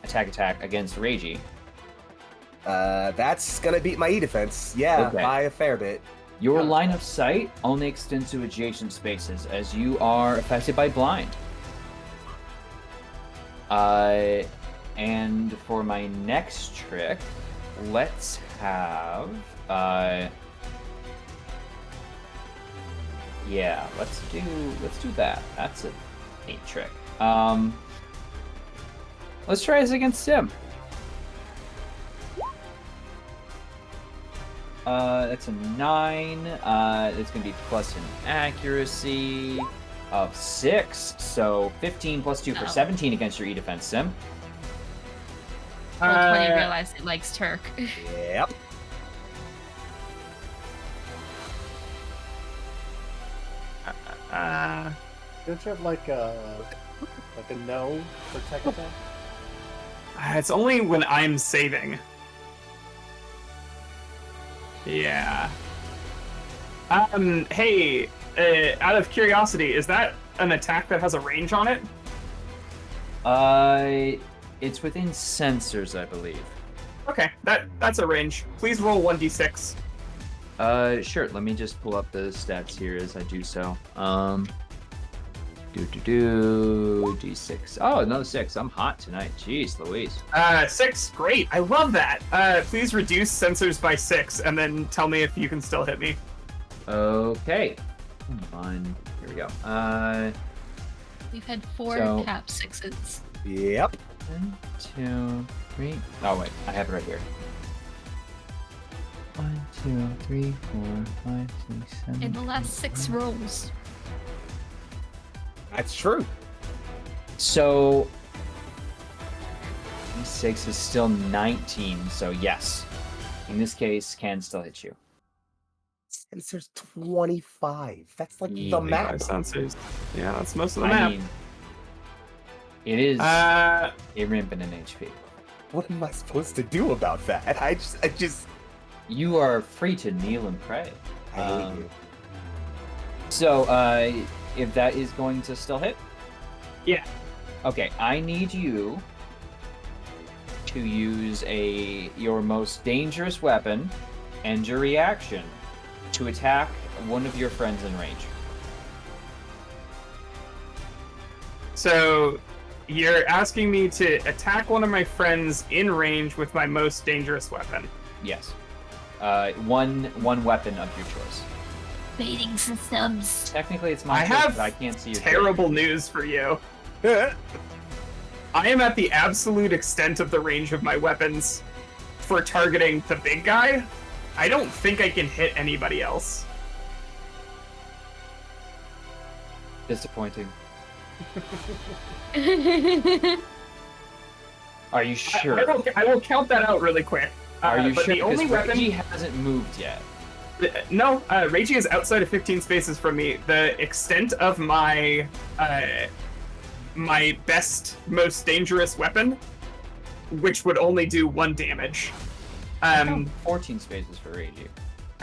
A: attack against Reiji.
C: That's gonna beat my E defense. Yeah,
A: Okay.
C: by a fair bit.
A: Your line of sight only extends to adjacent spaces as you are affected by blind. And for my next trick, let's have yeah, let's do that. That's a neat trick. Let's try this against Sim. That's a 9. It's gonna be plus an accuracy of 6, so 15 plus 2 for
E: Oh.
A: 17 against your E defense, Sim.
E: Roll 20 realized it likes Turk.
C: Yep.
B: Don't you have like a no for tech attack?
D: It's only when I'm saving. Yeah. Hey, out of curiosity, is that an attack that has a range on it?
A: It's within sensors, I believe.
D: Okay, that's a range. Please roll 1d6.
A: Sure. Let me just pull up the stats here as I do so. D6. Oh, another 6. I'm hot tonight. Jeez Louise.
D: 6. Great. I love that. Please reduce sensors by 6, and then tell me if you can still hit me.
A: Okay. Come on. Here we go.
E: We've had 4
A: So-
E: cap 6s.
C: Yep.
A: 1, 2, 3. Oh wait, I have it right here. 1, 2, 3, 4, 5, 6, 7.
E: In the last 6 rolls.
C: That's true.
A: So 6 is still 19. So yes, in this case, can still hit you.
C: Sensor's 25. That's like
A: Yeah,
C: the
A: my
C: map.
D: Sensors. Yeah, that's most of the
A: I
D: map.
A: mean, it is
D: Uh,
A: a ramp in an HP.
C: What am I supposed to do about that? I just.
A: You are free to kneel and pray.
C: I hate you.
A: So, if that is going to still hit?
D: Yeah.
A: Okay, I need you to use your most dangerous weapon and your reaction to attack one of your friends in range.
D: So, you're asking me to attack one of my friends in range with my most dangerous weapon.
A: Yes. One weapon of your choice.
E: Baiting systems.
A: Technically, it's my
D: I
A: choice,
D: have
A: but I can't see your
D: terrible news for you. I am at the absolute extent of the range of my weapons for targeting the big guy. I don't think I can hit anybody else.
A: Disappointing. Are you sure?
D: I will count that out really quick.
A: Are you
D: but
A: sure?
D: the only
A: Because
D: weapon...
A: Reggie hasn't moved yet.
D: No, Reiji is outside of 15 spaces from me. The extent of my my best, most dangerous weapon, which would only do 1 damage.
A: 14 spaces for Reggie.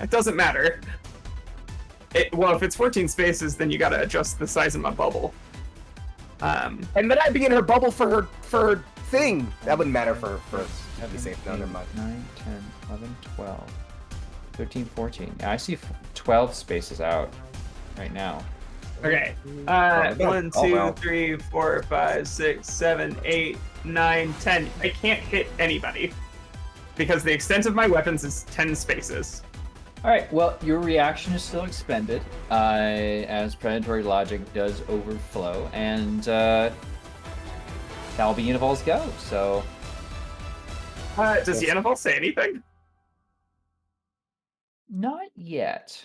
D: It doesn't matter. Well, if it's 14 spaces, then you gotta adjust the size of my bubble.
C: And then I'd be in her bubble for her thing. That wouldn't matter for to be safe. No, never mind.
A: 9, 10, 11, 12, 13, 14. Yeah, I see 12 spaces out right now.
D: Okay.
C: Oh,
D: 1,
C: oh,
D: 2,
C: well.
D: 3, 4, 5, 6, 7, 8, 9, 10. I can't hit anybody because the extent of my weapons is 10 spaces.
A: All right. Well, your reaction is still expended, as predatory logic does overflow, and that'll be Unival's go. So,
D: Does Yanival say anything?
A: not yet.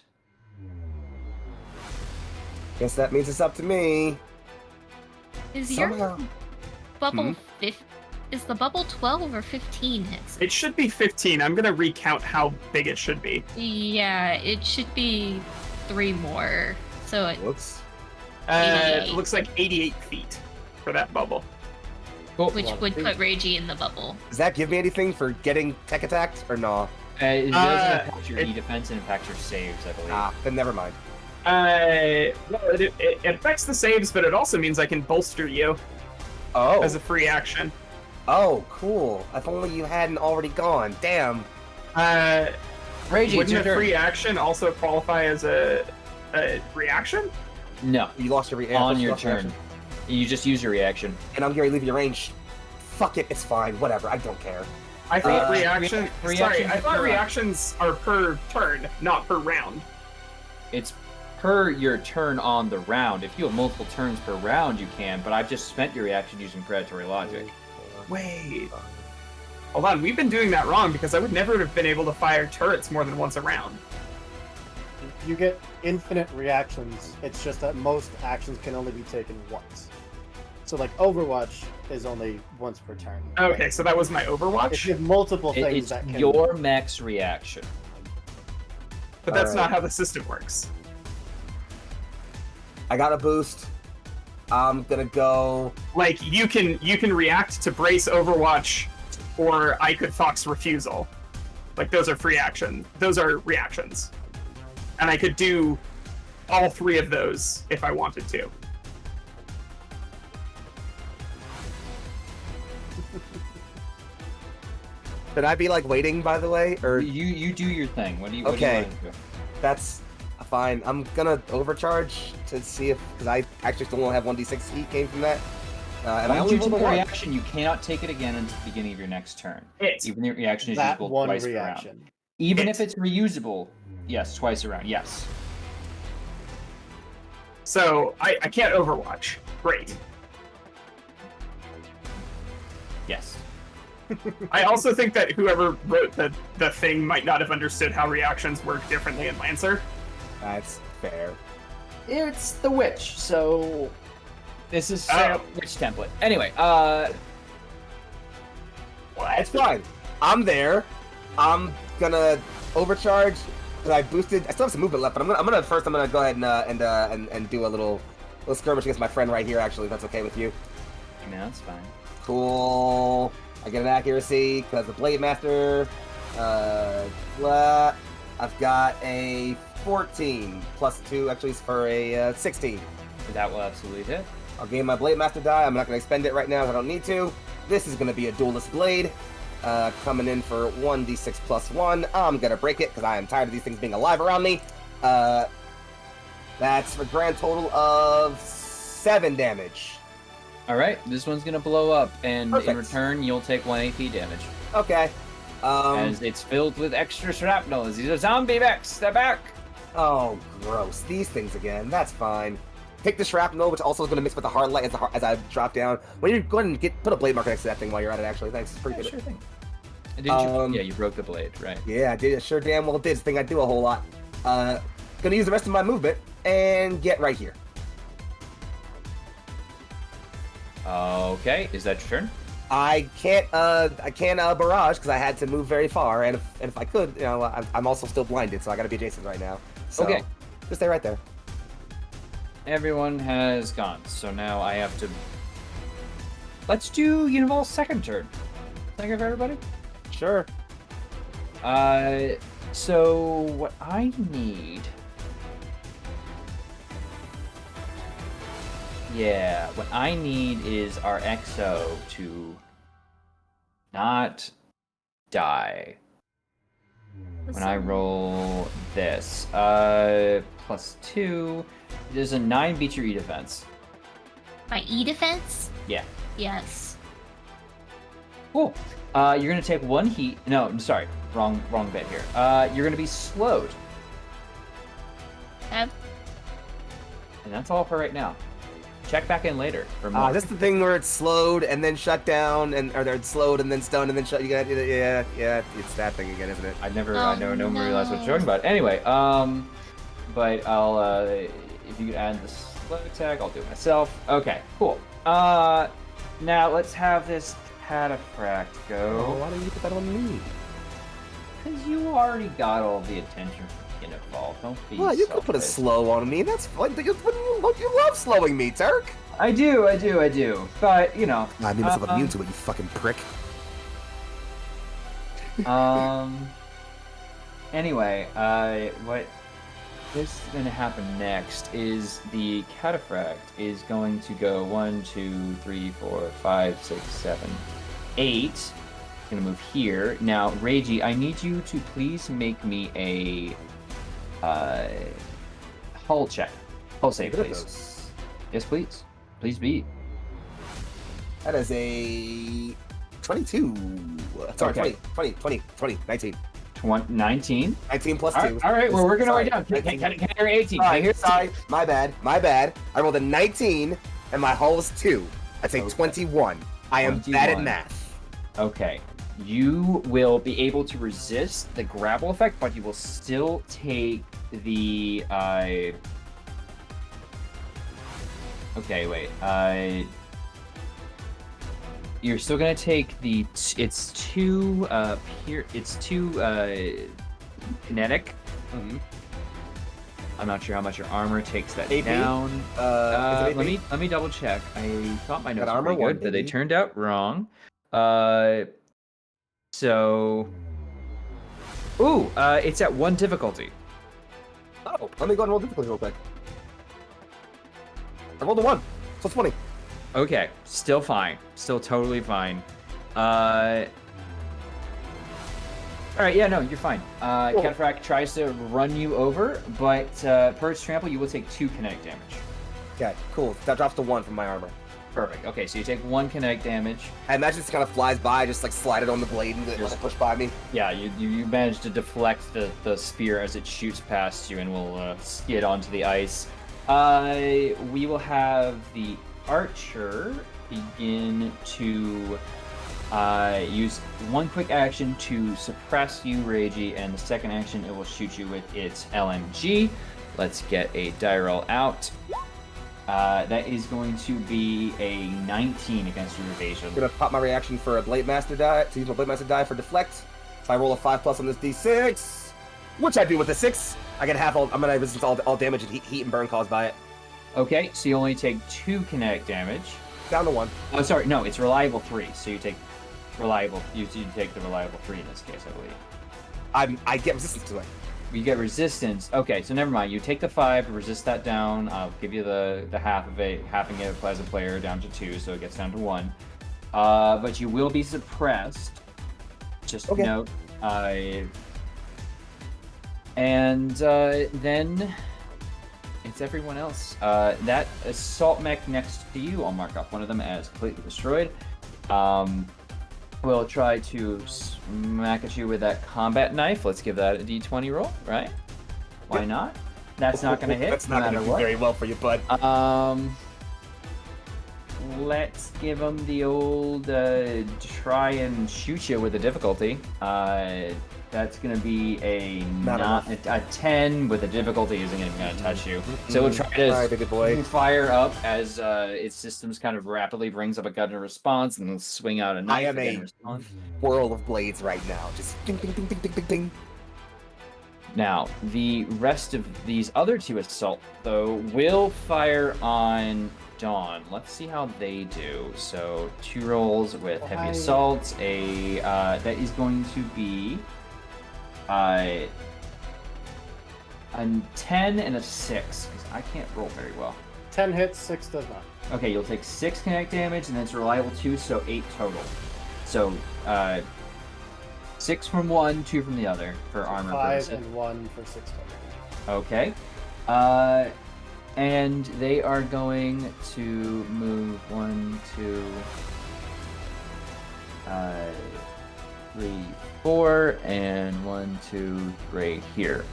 C: Guess that means it's up to me.
E: Is
C: Somehow.
E: your bubble is the bubble 12 or 15 hits?
D: It should be 15. I'm gonna recount how big it should be.
E: Yeah, it should be 3 more. So it,
C: Whoops.
D: It looks like 88 feet for that bubble.
A: Cool.
E: which would put Reiji in the bubble.
C: Does that give me anything for getting tech attacked or no?
A: It doesn't impact your
D: it-
A: E-defense and impacts your saves, I believe.
C: Ah, then never mind.
D: Well, it affects the saves, but it also means I can bolster you
C: Oh.
D: as a free action.
C: Oh, cool. If only you hadn't already gone. Damn.
A: Reggie, it's
D: Wouldn't
A: your
D: a
A: turn.
D: free action also qualify as a reaction?
A: No,
C: You lost your
A: on
C: first
A: your
C: reaction.
A: turn. You just use your reaction.
C: And I'm going to leave your range. Fuck it, it's fine. Whatever, I don't care.
D: I thought
A: reactions
D: Sorry, I
A: are
D: thought
A: per round.
D: reactions are per turn, not per round.
A: It's per your turn on the round. If you have multiple turns per round, you can, but I've just spent your reaction using predatory logic.
D: Wait. Hold on, we've been doing that wrong because I would never have been able to fire turrets more than once a round.
B: You get infinite reactions. It's just that most actions can only be taken once. So like Overwatch is only once per turn.
D: Okay, so that was my
B: If
D: Overwatch,
B: you have multiple things
A: It's
B: that can
A: your max reaction.
D: but that's not
C: Alright.
D: how the system works.
C: I got a boost. I'm gonna go.
D: Like you can react to brace Overwatch, or I could Fox refusal. Like those are free action. Those are reactions, and I could do all 3 of those if I wanted to.
C: Should I be like waiting, by the way, or
A: You do your thing. What do you
C: Okay.
A: want to do?
C: that's fine? I'm gonna overcharge to see if because I actually still only have 1d6 heat came from that, and I
A: Once
C: only
A: you
C: rolled
A: take
C: a
A: a
C: 1.
A: reaction, you cannot take it again until the beginning of your next turn.
D: It.
A: Even if your reaction is
B: That
A: usable
B: one
A: twice per round.
B: reaction.
A: Even
D: Hit.
A: if it's reusable, yes, twice around. Yes.
D: So I can't Overwatch. Great.
A: Yes.
D: I also think that whoever wrote the thing might not have understood how reactions work differently in Lancer.
C: That's fair.
A: It's the witch, so this is
D: Oh.
A: witch template. Anyway,
C: It's fine. I'm there. I'm gonna overcharge because I boosted. I still have some movement left, but I'm gonna go ahead and do a little skirmish against my friend right here. Actually, if that's okay with you.
A: I mean, that's fine.
C: Cool. I get an accuracy because the Blade Master. Blah. I've got a 14 plus 2, actually, is for a 16.
A: That will absolutely hit.
C: I'll gain my Blade Master die. I'm not going to expend it right now. I don't need to. This is going to be a Duelist Blade. Coming in for 1d6 plus 1. I'm going to break it because I am tired of these things being alive around me. That's a grand total of 7 damage.
A: All right, this one's gonna blow up, and in
C: Perfect.
A: return, you'll take 1 AP damage.
C: Okay.
A: As it's filled with extra shrapnel. These are zombie mechs. Step back.
C: Oh, gross. These things again. That's fine. Pick the shrapnel, which also is going to mix with the hard light as I drop down. When you go ahead and put a blade marker next to that thing while you're at it, actually. Thanks. Appreciate
A: Sure
C: it.
A: thing. Did you? Yeah, you broke the blade, right?
C: Yeah, I did. Sure damn well did. It's a thing I do a whole lot. Gonna use the rest of my movement and get right here.
A: Okay, is that your turn?
C: I can't barrage because I had to move very far, and if I could, I'm also still blinded, so I gotta be adjacent right now. So,
A: Okay.
C: just stay right there.
A: Everyone has gone, so now I have to. Let's do Unival's second turn. Second for everybody.
C: Sure.
A: So what I need. Yeah, what I need is our XO to not die. When I roll this, plus 2, there's a 9 beat your E defense.
E: My E defense?
A: Yeah.
E: Yes.
A: Cool. You're gonna take 1 heat. No, I'm sorry, wrong bit here. You're gonna be slowed,
E: Okay.
A: and that's all for right now. Check back in later for more.
C: This is the thing where it's slowed and then shut down, or it's slowed and then stunned and then shut. Yeah, it's that thing again, isn't it?
A: I never
E: Oh,
A: realized what
E: no.
A: you're talking about. Anyway, but I'll if you could add the slow tag, I'll do it myself. Okay, cool. Now let's have this cataphract
C: Oh,
A: go.
C: why don't you put that on me?
A: Because you already got all the attention from Involved. Don't be.
C: Well, you could put a
A: selfish.
C: slow on me. That's fun. You love slowing me, Turk.
A: I do. But you know.
C: I made myself immune to it, you fucking prick.
A: Anyway, what is going to happen next is the cataphract is going to go 1, 2, 3, 4, 5, 6, 7, 8. It's going to move here. Now, Reiji, I need you to please make me a hull check. Hull save, please. Yes, please. Please be.
C: That is a 22. Sorry,
A: Okay.
C: 20, 19.
A: 19.
C: 19 plus
A: All
C: 2.
A: right, we're working our way
C: Sorry,
A: down. Can
C: 19.
A: I hear 18? Can I hear
C: Sorry, my bad. I rolled a 19, and my hull is 2. I'd say
A: Okay.
C: 21. I am bad at
A: 21.
C: math.
A: Okay. You will be able to resist the grapple effect, but you will still take the okay, wait. You're still gonna take the it's 2 kinetic.
C: Mhm.
A: I'm not sure how much your armor takes that
C: AP?
A: down.
C: Is it AP?
A: Let me double check. I thought my notes were
C: armor
A: pretty
C: one,
A: good, but they
C: baby.
A: turned out wrong. So, it's at 1 difficulty.
C: Oh, let me go and roll difficulty real quick. I rolled a 1, so 20.
A: Okay, still fine, still totally fine. All right, yeah, no, you're fine. Cataphract tries to run you over, but per its trample, you will take 2 kinetic damage.
C: Okay, cool. That drops to 1 from my armor.
A: Perfect. Okay, so you take 1 kinetic damage.
C: I imagine it kind of flies by, just like slide it on the blade and just push by me.
A: Yeah, you manage to deflect the spear as it shoots past you and will skid onto the ice. We will have the archer begin to use 1 quick action to suppress you, Reiji, and the second action it will shoot you with its LMG. Let's get a die roll out. That is going to be a 19 against your evasion.
C: I'm gonna pop my reaction for a Blade Master die, to use my Blade Master die for deflect. If I roll a 5+ on this d6, which I do with a 6, I get half all. I'm gonna resist all damage and heat and burn caused by it.
A: Okay, so you only take 2 kinetic damage.
C: Down to 1.
A: Oh, sorry, no, it's reliable 3. So you take reliable. You take the reliable 3 in this case, I believe.
C: I get resistance to it.
A: You get resistance. Okay, so never mind. You take the 5, resist that down. I'll give you the half of it, halving it as a player down to 2, so it gets down to 1. But you will be suppressed. Just note. And then it's everyone else. That assault mech next to you, I'll mark off one of them as completely destroyed. We'll try to smack at you with that combat knife. Let's give that a d20 roll, right? Why not? That's not going to hit.
C: That's not going to do very well for you, bud.
A: Let's give him the old try and shoot you with a difficulty. That's going to be a 10 with a difficulty isn't even going to touch you. So we'll try to fire up as its systems kind of rapidly brings up a gun in response and then swing out a knife.
C: I am a whirl of blades right now. Just ding, ding, ding, ding, ding, ding, ding.
A: Now, the rest of these other 2 assault, though, will fire on Dawn. Let's see how they do. So 2 rolls with heavy assaults. That is going to be a 10 and a 6, because I can't roll very well.
B: 10 hits, 6 does not.
A: Okay, you'll take 6 kinetic damage, and then it's reliable 2, so 8 total. So 6 from one, 2 from the other for armor
B: 5
A: purposes.
B: and 1 for 6 total.
A: Okay. And they are going to move 1, 2, 3, 4, and 1, 2, 3 here.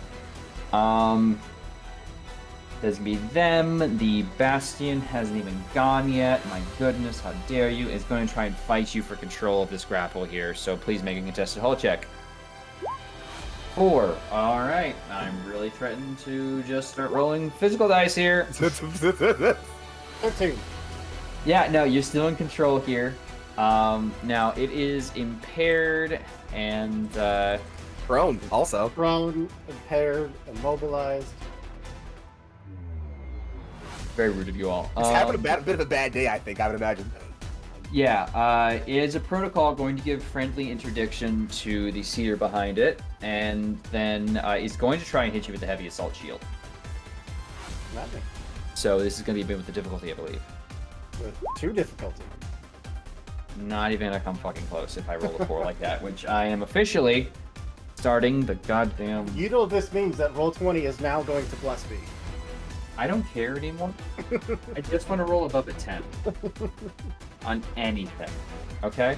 A: That's gonna be them. The Bastion hasn't even gone yet. My goodness, how dare you? Is going to try and fight you for control of this grapple here, so please make a contested hull check. 4. Alright, I'm really threatened to just start rolling physical dice here.
B: 13.
A: Yeah, no, you're still in control here. Now, it is impaired and
C: prone, also.
B: Prone, impaired, immobilized.
A: very rude of you all.
C: It's having a bit of a bad day, I think, I would imagine.
A: Yeah, it is a protocol going to give friendly interdiction to the cedar behind it, and then it's going to try and hit you with the heavy assault shield.
B: Nothing.
A: So this is going to be a bit with the difficulty, I believe.
B: With 2 difficulty.
A: Not even gonna come fucking close if I roll a 4 like that, which I am officially starting the goddamn...
B: You know this means that Roll20 is now going to bless me.
A: I don't care anymore. I just want to roll above a 10. On anything. Okay?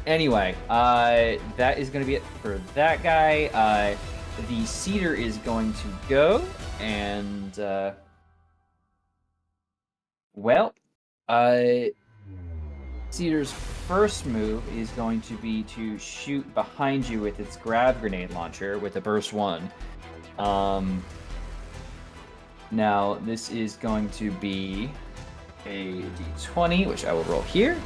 A: Anyway, that is going to be it for that guy. The cedar is going to go, and, Cedar's first move is going to be to shoot behind you with its grab grenade launcher with a burst 1. Now, this is going to be a d20, which I will roll here.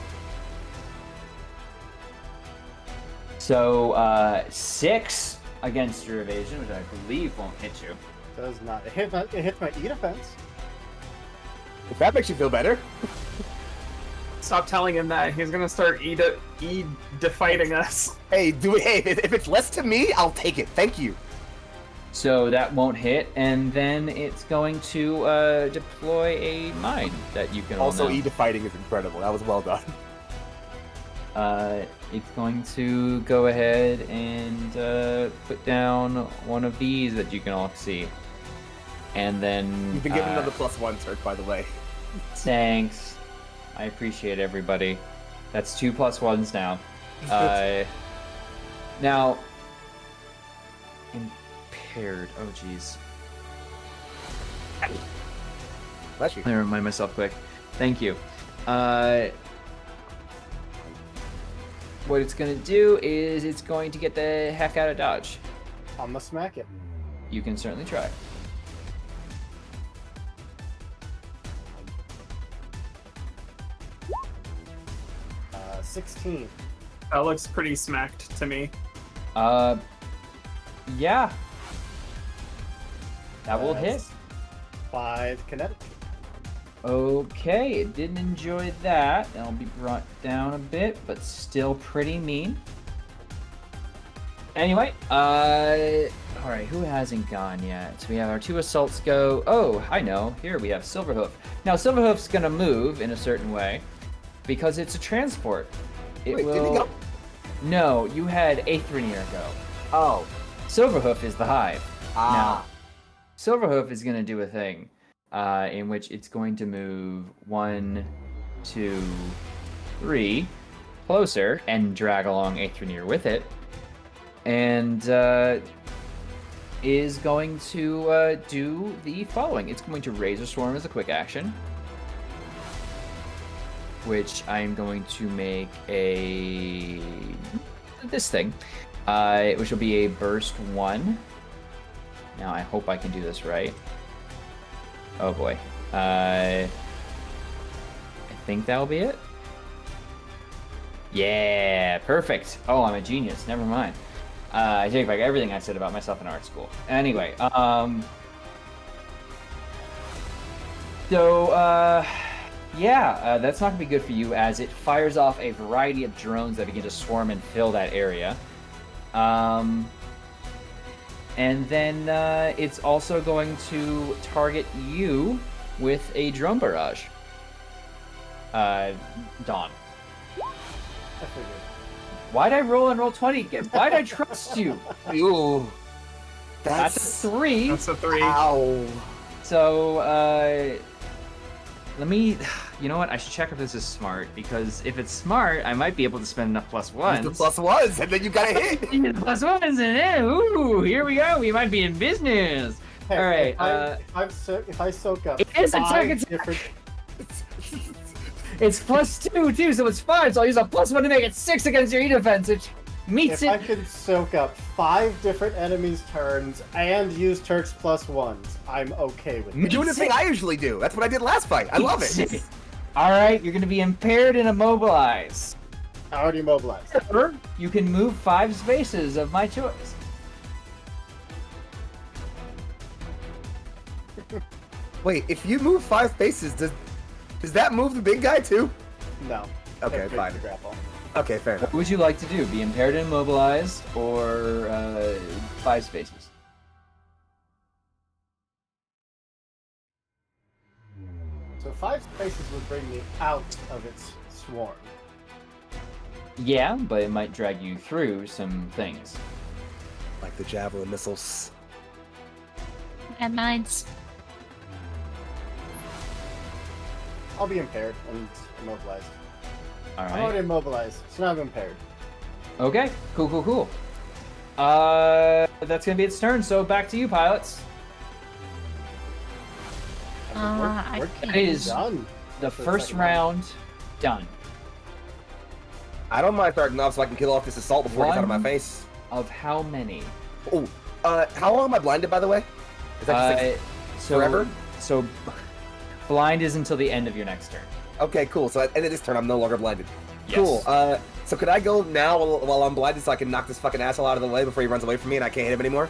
A: So, 6 against your evasion, which I believe won't hit you.
B: Does not. It hits my E defense.
C: If that makes you feel better.
D: Stop telling him that. He's gonna start fighting us.
C: Hey, if it's less to me, I'll take it. Thank you.
A: So that won't hit, and then it's going to deploy a mine that you can
C: Also,
A: roll now.
C: E-defying is incredible. That was well done.
A: it's going to go ahead and put down one of these that you can all see. And then...
C: You've been given another +1, Turk, by the way.
A: Thanks. I appreciate everybody. That's 2 +1s now. Now... Impaired. Oh, jeez.
C: Bless you.
A: Let me remind myself quick. Thank you. What it's going to do is it's going to get the heck out of dodge.
B: I'm gonna smack it.
A: You can certainly try.
B: 16.
D: That looks pretty smacked to me.
A: Yeah. That will hit.
B: That's 5 kinetic.
A: Okay, it didn't enjoy that. That'll be brought down a bit, but still pretty mean. Anyway, alright, who hasn't gone yet? So we have our 2 assaults go. Oh, I know. Here we have Silverhoof. Now, Silverhoof's gonna move in a certain way because it's a transport. It
C: Wait,
A: will...
C: didn't he go?
A: No, you had Aethrenier go.
C: Oh.
A: Silverhoof is the hive.
C: Ah.
A: Now, Silverhoof is gonna do a thing. In which it's going to move 1, 2, 3 closer and drag along Aethrenier with it, and is going to do the following. It's going to Razor Swarm as a quick action, which I'm going to make this thing, which will be a burst 1. Now I hope I can do this right. Oh boy. I think that'll be it. Yeah, perfect. Oh, I'm a genius. Never mind. I take back everything I said about myself in art school. Anyway, yeah, that's not gonna be good for you as it fires off a variety of drones that begin to swarm and fill that area. And then it's also going to target you with a drone barrage. Dawn.
B: I figured.
A: Why'd I roll and roll 20 again? Why'd I trust you?
C: Ooh.
A: That's a 3.
D: That's a 3.
C: Ow.
A: So, let me... You know what? I should check if this is smart, because if it's smart, I might be able to spend enough +1s.
C: Use the +1s, and then you got a hit.
A: +1s, and then, ooh, here we go. We might be in business.
B: Hey,
A: All right.
B: if I soak up
A: It is a
B: 5
A: target
B: different...
A: It's +2 too, so it's 5. So I'll use a +1 to make it 6 against your E defense, which meets
B: If I
A: it.
B: can soak up 5 different enemies' turns and use Turk's +1s, I'm okay with
C: You're
B: it.
C: doing the thing I usually do. That's what I did last fight. I love it.
A: All right, you're going to be impaired and immobilized.
B: Already mobilized.
A: Or you can move 5 spaces of my choice.
C: Wait, if you move 5 spaces, does that move the big guy too?
B: No.
C: Okay,
B: They're
C: fine.
B: big to grapple.
C: Okay, fair enough.
A: What would you like to do? Be impaired and immobilized, or 5 spaces?
B: So 5 spaces would bring me out of its swarm.
A: Yeah, but it might drag you through some things.
C: Like the javelin missiles.
E: And mine's.
B: I'll be impaired and immobilized.
A: All
B: I'm already
A: right.
B: immobilized, so now I'm impaired.
A: Okay. Cool. That's gonna be its turn. So back to you, pilots.
E: I
B: We're
E: think-
A: It is
B: done.
A: the
B: for
A: first
B: second round.
A: round done.
C: I don't mind starting off so I can kill off this assault before it gets out of my
A: One.
C: face.
A: Of how many?
C: Oh, how long am I blinded, by the way? Is that just
A: So
C: forever?
A: So blind is until the end of your next turn.
C: Okay, cool. So at the end of this turn, I'm no longer blinded.
A: Yes.
C: Cool. So could I go now while I'm blinded so I can knock this fucking asshole out of the way before he runs away from me and I can't hit him anymore?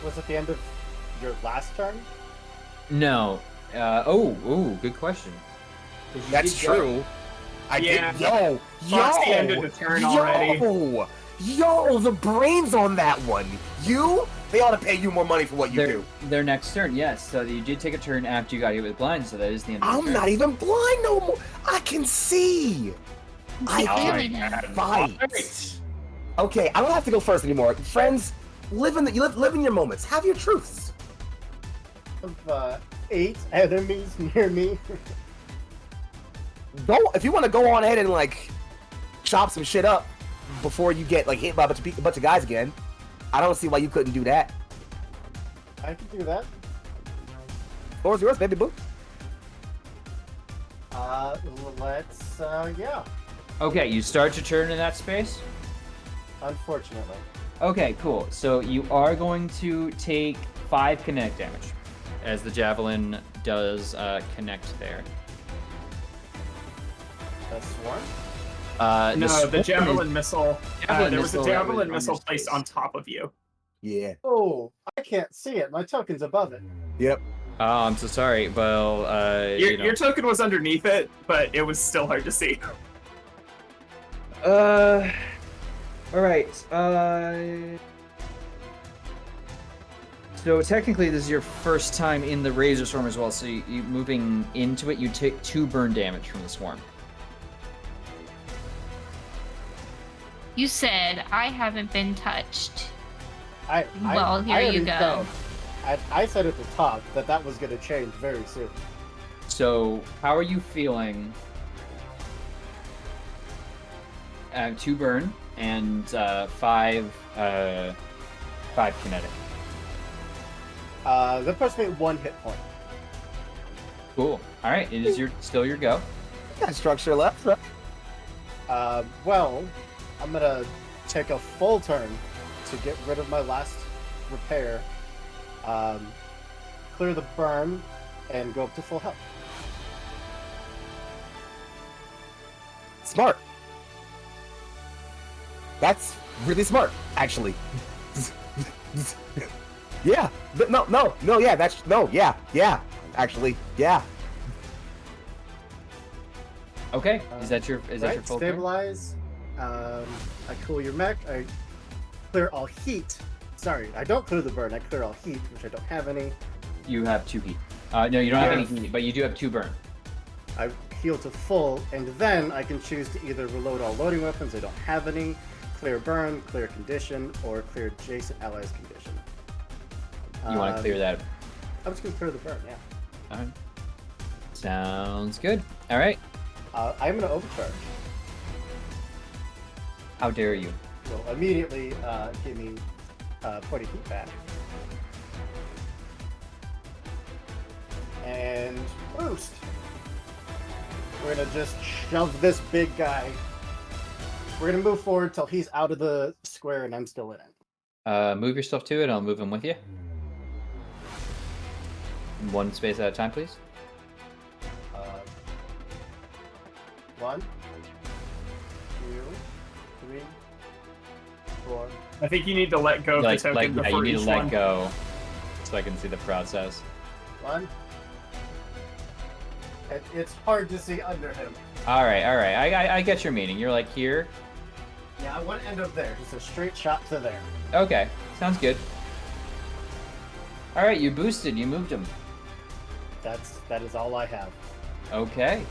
B: Was it the end of your last turn?
A: No. Good question. 'Cause you
C: That's
A: did go-
C: true. I
D: Yeah.
C: did. Yo,
D: Foxy ended the turn already.
C: Yo, the brains on that one. They ought to pay you more money for what you do.
A: Their next turn, yes. So you did take a turn after you got hit with blind, so that is the end of your
C: I'm
A: turn.
C: not even blind no more. I can see. I
E: Really
C: can
E: now.
C: fight. Okay, I don't have to go first anymore. Friends, live in your moments. Have your truths.
B: Of 8 enemies near me.
C: Go if you want to go on ahead and like chop some shit up before you get like hit by a bunch of guys again. I don't see why you couldn't do that.
B: I can do that.
C: Floor's yours, baby boo.
B: Let's, yeah.
A: Okay, you start to turn in that space.
B: Unfortunately.
A: Okay, cool. So you are going to take 5 kinetic damage as the javelin does connect there.
B: A swarm?
D: No, the javelin missile.
A: Javelin
D: There was a
A: missile that was
D: javelin
A: on
D: missile
A: your
D: placed
A: space.
D: on top of you.
C: Yeah.
B: Oh, I can't see it. My token's above it.
C: Yep.
A: Oh, I'm so sorry. Well,
D: Your token was underneath it, but it was still hard to see.
A: All right. So technically, this is your first time in the Razor Swarm as well. So you moving into it, you take 2 burn damage from the swarm.
E: You said I haven't been touched.
B: Well,
E: here you go.
B: I said at the top that was going to change very soon.
A: So how are you feeling? 2 burn and 5 kinetic.
B: That puts me at 1 hit point.
A: Cool. All right, it is still your go.
C: Got structure left. Right?
B: Well, I'm gonna take a full turn to get rid of my last repair, clear the burn, and go up to full health.
C: Smart. That's really smart, actually. Yeah. No. Yeah. That's no. Yeah. Yeah. Actually. Yeah.
A: Okay. Is that your
B: Right,
A: full turn?
B: stabilize. I cool your mech. I clear all heat. Sorry, I don't clear the burn. I clear all heat, which I don't have any.
A: You have 2 heat. No, you don't have
B: Yeah.
A: any heat, but you do have 2 burn.
B: I heal to full, and then I can choose to either reload all loading weapons. I don't have any. Clear burn, clear condition, or clear adjacent allies condition.
A: You want to clear that?
B: I'm just gonna clear the burn. Yeah.
A: All right. Sounds good. All right.
B: I'm gonna overcharge.
A: How dare you?
B: Will immediately give me 40 feet back. And boost. We're gonna just shove this big guy. We're gonna move forward till he's out of the square and I'm still in it.
A: Move yourself to it. I'll move him with you. 1 space at a time, please.
B: 1, 2, 3, 4.
D: I think you need to let go of the token
A: yeah,
D: before
A: you need to
D: each
A: let
D: one.
A: go, so I can see the process.
B: 1. It's hard to see under him.
A: All right. I get your meaning. You're like here.
B: Yeah, I want to end up there. Just a straight shot to there.
A: Okay. Sounds good. All right. You boosted. You moved him.
B: That is all I have.
A: Okay.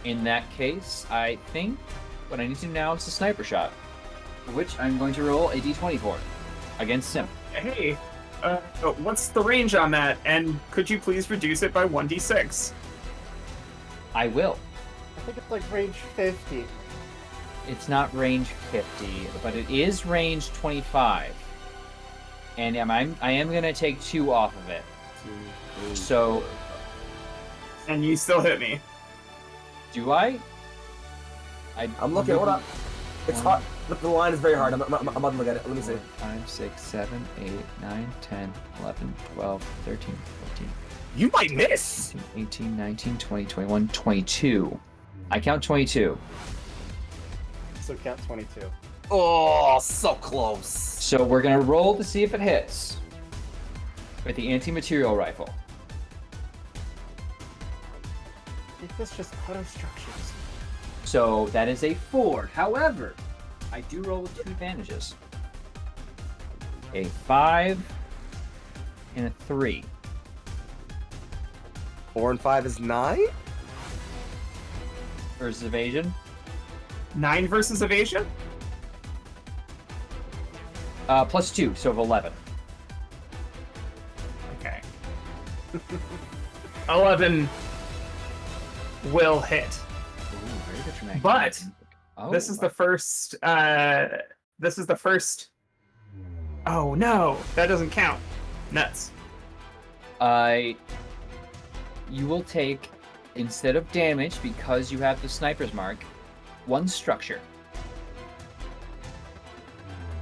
A: In that case, I think what I need to do now is a sniper shot, which I'm going to roll a d20 for against Sim.
D: Hey, what's the range on that? And could you please reduce it by 1d6?
A: I will.
B: I think it's like range 50.
A: It's not range 50, but it is range 25. And I am going to take 2 off of it. So,
D: And you still hit me.
A: do I?
C: I'm looking. Hold up. It's hard. The line is very hard. I'm about to look at it. Let me see.
A: 5, 6, 7, 8, 9, 10, 11, 12, 13, 14,
C: You might miss.
A: 18, 19, 20, 21, 22. I count 22.
B: So count 22.
C: Oh, so close.
A: So we're going to roll to see if it hits with the anti-material rifle.
B: I think this just auto structures.
A: So that is a 4. However, I do roll with 2 advantages. A 5 and a 3.
C: 4 and 5 is 9.
A: Versus evasion.
D: 9 versus evasion?
A: +2, so of 11.
D: Okay. 11 will hit.
A: Ooh, very good dramatic.
D: But
A: Oh,
D: this is the first. This is the first. Oh no, that doesn't count. Nuts.
A: You will take, instead of damage, because you have the sniper's mark, 1 structure.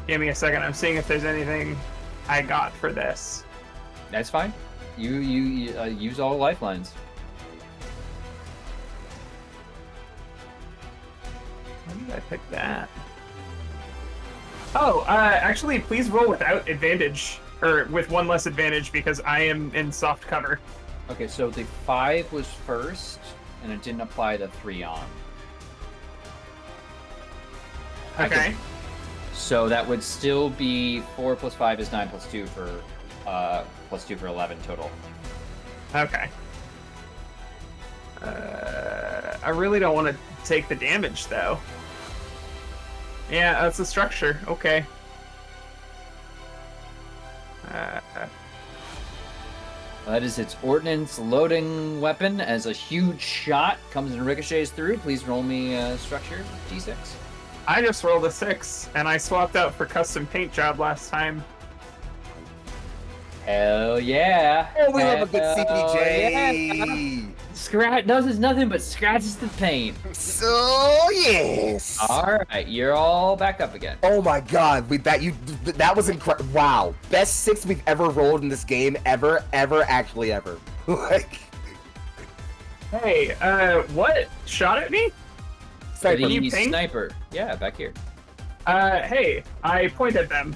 D: Give me a second. I'm seeing if there's anything I got for this.
A: That's fine. You use all lifelines.
D: Why did I pick that? Oh, actually, please roll without advantage, or with 1 less advantage, because I am in soft cover.
A: Okay, so the 5 was first, and it didn't apply the 3 on.
D: Okay.
A: So that would still be 4 + 5 is 9 + 2 for +2 for 11 total.
D: Okay. I really don't want to take the damage, though. Yeah, that's the structure. Okay.
A: That is its ordnance loading weapon. As a huge shot comes and ricochets through, please roll me structure d6.
D: I just rolled a 6, and I swapped out for custom paint job last time.
A: Hell yeah!
C: Oh, we love a good
A: Hell
C: CPJ.
A: yeah. Scratch does nothing but scratches the paint.
C: So yes.
A: All right, you're all back up again.
C: Oh my god, that was incredible. Wow, best 6 we've ever rolled in this game ever. Like,
D: Hey, what? Shot at me?
C: sniper.
D: Can you
A: The
D: ping?
A: sniper. Yeah, back here.
D: Hey, I point at them.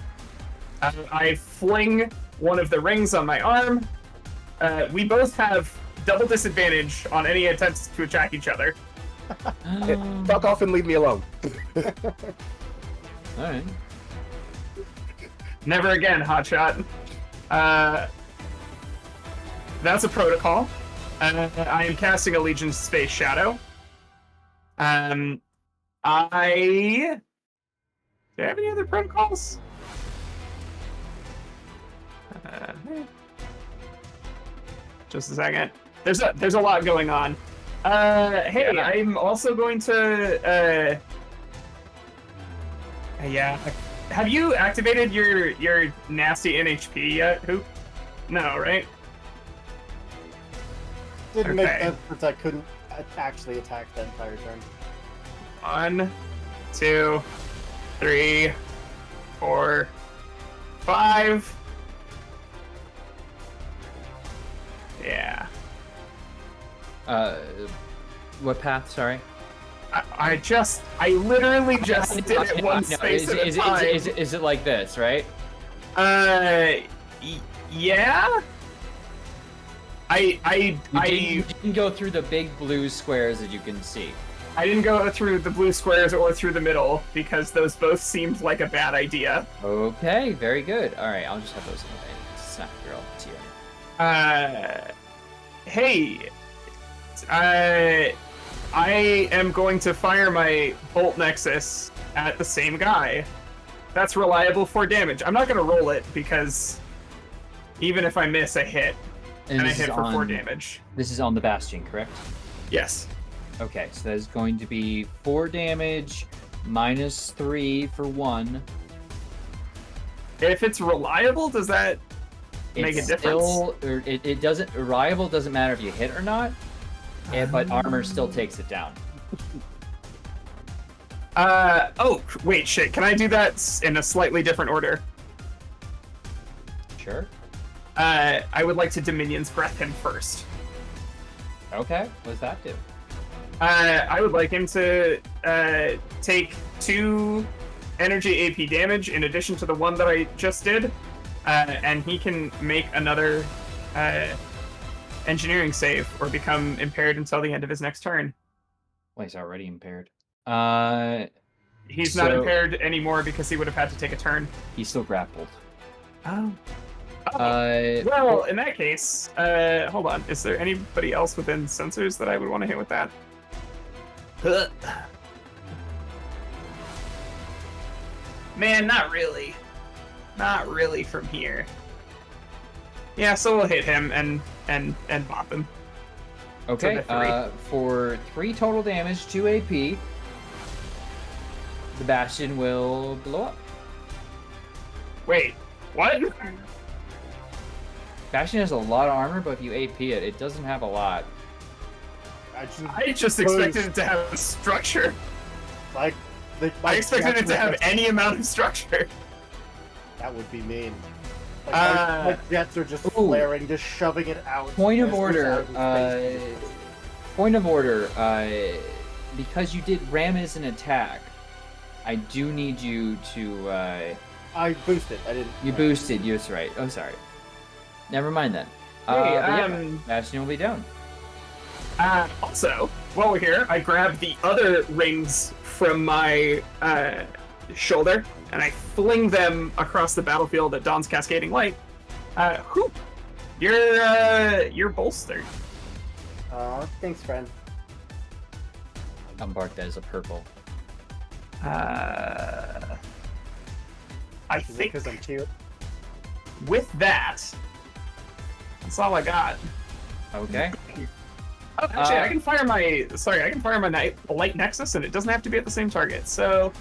D: I fling one of the rings on my arm. We both have double disadvantage on any attempts to attack each other.
C: Fuck off and leave me alone.
A: All right.
D: Never again, hotshot. That's a protocol. I am casting a Legion Space Shadow. Do I have any other protocols? Just a second. There's a lot going on. Hey,
A: Yeah.
D: I'm also going to. Yeah. Have you activated your nasty NHP yet, Hoop? No, right?
B: Didn't make
D: Okay.
B: sense since I couldn't actually attack the entire turn.
D: 1, 2, 3, 4, 5. Yeah.
A: What path? Sorry.
D: I literally just did it one space at a time.
A: Is it like this, right?
D: Yeah.
A: You didn't go through the big blue squares that you can see.
D: I didn't go through the blue squares or through the middle because those both seemed like a bad idea.
A: Okay, very good. All right, I'll just have those in the way. Snap girl to you.
D: Hey, I am going to fire my Bolt Nexus at the same guy. That's reliable for damage. I'm not going to roll it because even if I miss, I hit. And I
A: this
D: hit
A: is
D: for 4
A: on-
D: damage.
A: This is on the Bastion, correct?
D: Yes.
A: Okay, so that is going to be 4 damage, -3 for 1.
D: If it's reliable, does that make a difference?
A: It doesn't. Reliable doesn't matter if you hit or not, but armor still takes it down.
D: Oh, wait, shit. Can I do that in a slightly different order?
A: Sure.
D: I would like to Dominion's Breath him first.
A: Okay, what does that do?
D: I would like him to take 2 energy AP damage in addition to the 1 that I just did, and he can make another engineering save or become impaired until the end of his next turn.
A: Well, he's already impaired.
D: He's not
A: So-
D: impaired anymore because he would have had to take a turn.
A: He's still grappled.
D: Oh. Well, in that case, hold on. Is there anybody else within sensors that I would want to hit with that? Man, not really. Not really from here. Yeah, so we'll hit him and bop him.
A: Okay,
D: So
A: for 3 total damage, 2 AP, the Bastion will blow up.
D: Wait, what?
A: Bastion has a lot of armor, but if you AP it, it doesn't have a lot.
D: I just expected it to have structure.
B: Like,
D: I expected it to have any amount of structure.
B: That would be mean.
D: Uh,
B: My jets are just
A: ooh.
B: flaring, just shoving it out.
A: Point of
B: as it goes out
A: order,
B: of his face.
A: point of order, because you did ram as an attack, I do need you to,
B: I boosted. I didn't.
A: you boosted, that's right. Oh, sorry. Never mind then.
D: Hey,
A: but yeah, Bastion will be down.
D: Also, while we're here, I grab the other rings from my shoulder and I fling them across the battlefield at Dawn's cascading light. Hoop, you're bolstered.
B: Aw, thanks, friend.
A: I'm marked as a purple.
D: I
B: Is it
D: think
B: because I'm cute?
D: with that, that's all I got.
A: Okay.
D: Oh, actually, I can fire my light nexus, and it doesn't have to be at the same target. So,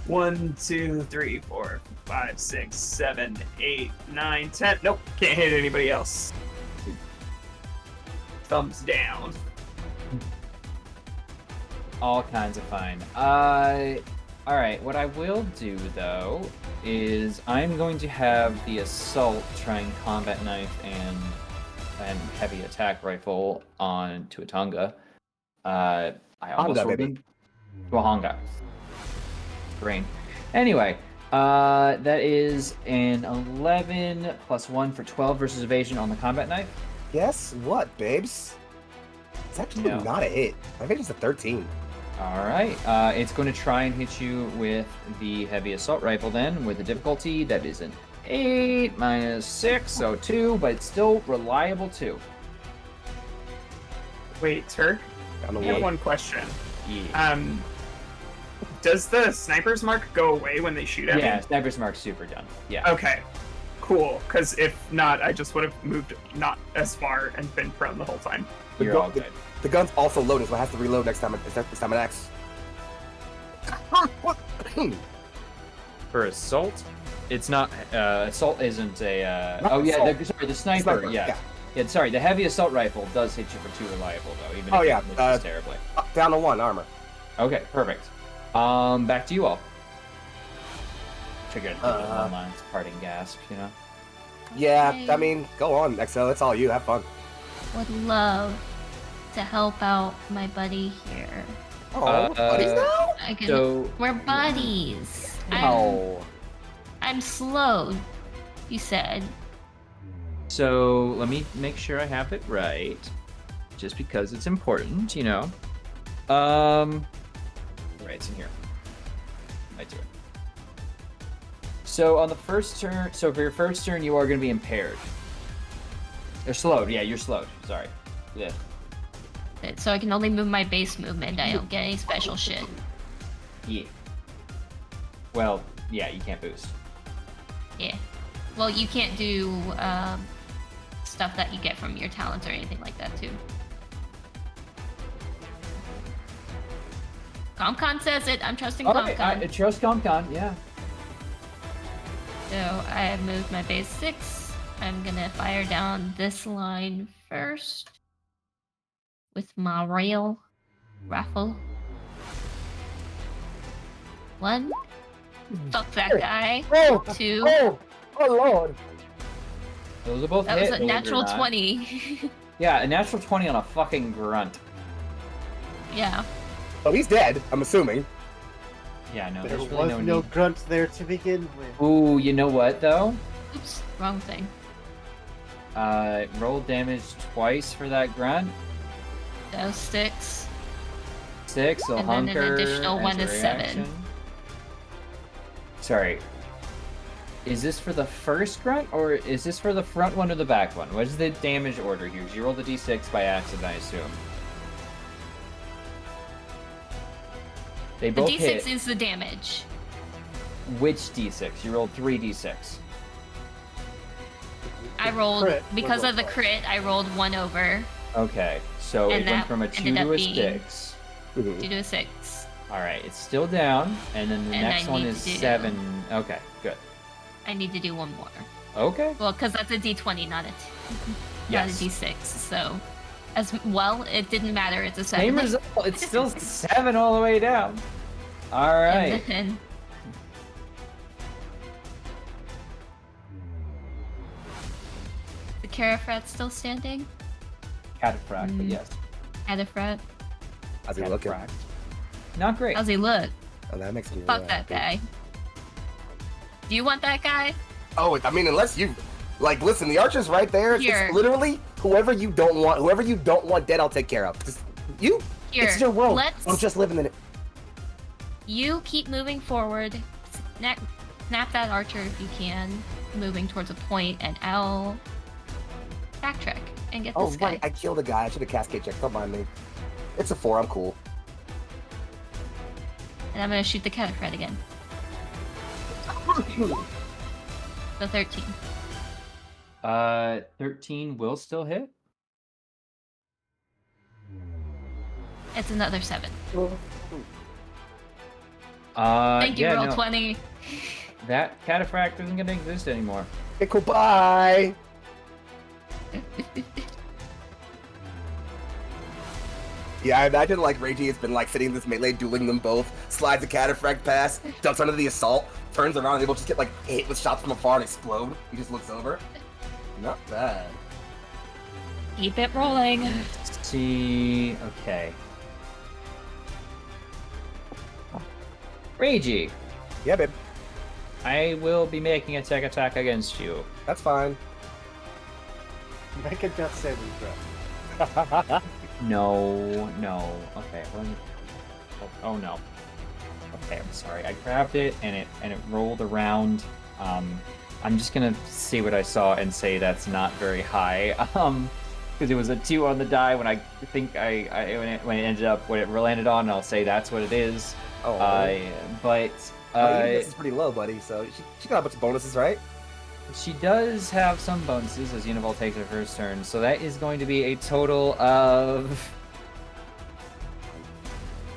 D: 1, 2, 3, 4, 5, 6, 7, 8, 9, 10. Nope, can't hit anybody else. Thumbs down.
A: All kinds of fine. Alright, what I will do, though, is I'm going to have the Assault try and combat knife and heavy attack rifle on Tuatanga. I almost
C: Honda,
A: rolled
C: baby.
A: Tuahanga. Brain. Anyway, that is an 11 plus 1 for 12 versus evasion on the combat knife.
C: Guess what, babes? It's actually
A: No.
C: not a hit. I think it's a 13.
A: Alright, it's going to try and hit you with the heavy assault rifle then, with a difficulty that is an 8 minus 6, so 2, but it's still reliable 2.
D: Wait, Turk,
C: I don't
D: I
C: know
D: have
C: what.
D: one question.
A: Yeah.
D: Does the sniper's mark go away when they shoot at
A: Yeah,
D: me?
A: Sniper's Mark's super done. Yeah.
D: Okay, cool. Because if not, I just would have moved not as far and been prone the whole time.
C: The
A: You're
C: gu-
A: all good.
C: The gun's also loaded, so I have to reload next time. This time an axe.
A: For assault, it's not. Assault isn't a.
C: Not
A: Oh yeah,
C: assault.
A: sorry, the sniper.
C: Sniper,
A: Yeah.
C: yeah.
A: Yeah, sorry, the heavy assault rifle does hit you for 2 reliable though, even
C: Oh,
A: if
C: yeah,
A: it misses terribly.
C: Down to 1 armor.
A: Okay, perfect. Back to you all. Figured I'd give it one last parting gasp, you know.
C: Yeah,
E: Okay.
C: I mean, go on, XL. It's all you. Have fun.
E: Would love to help out my buddy here.
C: Oh, buddies now?
E: I can.
A: So,
E: We're buddies.
A: oh.
E: I'm slowed. You said.
A: So let me make sure I have it right, just because it's important, you know. Right, it's in here. I do it. So on the first turn, so for your first turn, you are going to be impaired. You're slowed. Yeah, you're slowed. Sorry. Yeah.
E: So I can only move my base movement. I don't get any special shit.
A: Yeah. Well, yeah, you can't boost.
E: Yeah. Well, you can't do stuff that you get from your talents or anything like that too. ComCon says it. I'm trusting
A: Okay,
E: ComCon.
A: I trust ComCon. Yeah.
E: So I have moved my base 6. I'm gonna fire down this line first with my rail rifle. 1. Fuck that guy.
C: Oh,
E: 2.
C: oh, oh, Lord.
A: Those are both
E: That
A: hit,
E: was a
A: believe it or
E: natural
A: not.
E: 20.
A: Yeah, a natural 20 on a fucking grunt.
E: Yeah.
C: Oh, he's dead, I'm assuming.
A: Yeah, no,
B: There
A: there's
B: was
A: really
B: no
A: need.
B: grunt there to begin with.
A: Ooh, you know what though?
E: Oops. Wrong thing.
A: Roll damage twice for that grunt.
E: So 6.
A: 6, so
E: And then an
A: hunker.
E: additional
A: as
E: one
A: a
E: is 7.
A: reaction. Sorry. Is this for the first grunt, or is this for the front one or the back one? What is the damage order here? 'Cause you rolled the d6 by accident, I assume. They
E: The
A: both
E: d6
A: hit.
E: is the damage.
A: Which d6? You rolled 3d6.
E: I rolled
B: Crit
E: because
B: was
E: of the
B: on
E: crit. I rolled 1 over
A: Okay, so
E: And
A: it went
E: that
A: from a 2
E: ended
A: to
E: up
A: a
E: being-
A: 6.
C: Mhm.
E: 2 to a 6.
A: All right, it's still down, and then the
E: And I
A: next one
E: need
A: is
E: to do-
A: 7. Okay, good.
E: I need to do 1 more.
A: Okay.
E: Well, because that's a d20, not a
A: Yes.
E: d6. So, as well, it didn't matter. It's a 7.
A: Same result. It's still 7 all the way down. All right.
E: And then, the Carafrat still standing?
A: Cataphract, but
E: Mm.
A: yes.
E: Catafrat?
C: How's he looking?
A: Cataphract. Not great.
E: How's he look?
C: Oh, that makes me
E: Fuck
C: really
E: that
C: happy.
E: guy. Do you want that guy?
C: Oh, I mean, unless you like, listen, the archer's right there.
E: Here.
C: It's literally whoever you don't want dead, I'll take care of. Just, you,
E: Here,
C: it's your world.
E: let's-
C: I'm just living in it.
E: You keep moving forward. Snap that archer if you can, moving towards a point, and I'll backtrack and get
C: Oh
E: this guy.
C: right, I killed a guy. I should have cascade checked. Don't mind me. It's a 4. I'm cool.
E: And I'm gonna shoot the Catafrat again. So 13.
A: 13 will still hit.
E: It's another 7. Thank you,
A: yeah,
E: roll
A: no,
E: 20.
A: that cataphract isn't going to exist anymore.
C: Okay, cool. Bye. Yeah, I imagine like Reiji has been like sitting in this melee, dueling them both, slides a cataphract pass, jumps under the assault, turns around and able to just get like hit with shots from afar and explode. He just looks over. Not bad.
E: Keep it rolling.
A: Let's see. Okay. Reiji,
C: Yeah, babe.
A: I will be making a tech attack against you.
C: That's fine.
B: Make a death saving throw.
A: No, no. Okay. Oh no. Okay, I'm sorry. I grabbed it and it rolled around. I'm just gonna see what I saw and say that's not very high. Because it was a 2 on the die when I think when it ended up when it landed on, I'll say that's what it is.
C: Oh,
A: But
C: this is pretty low, buddy. So she got a bunch of bonuses, right?
A: she does have some bonuses as Unival takes her first turn, so that is going to be a total of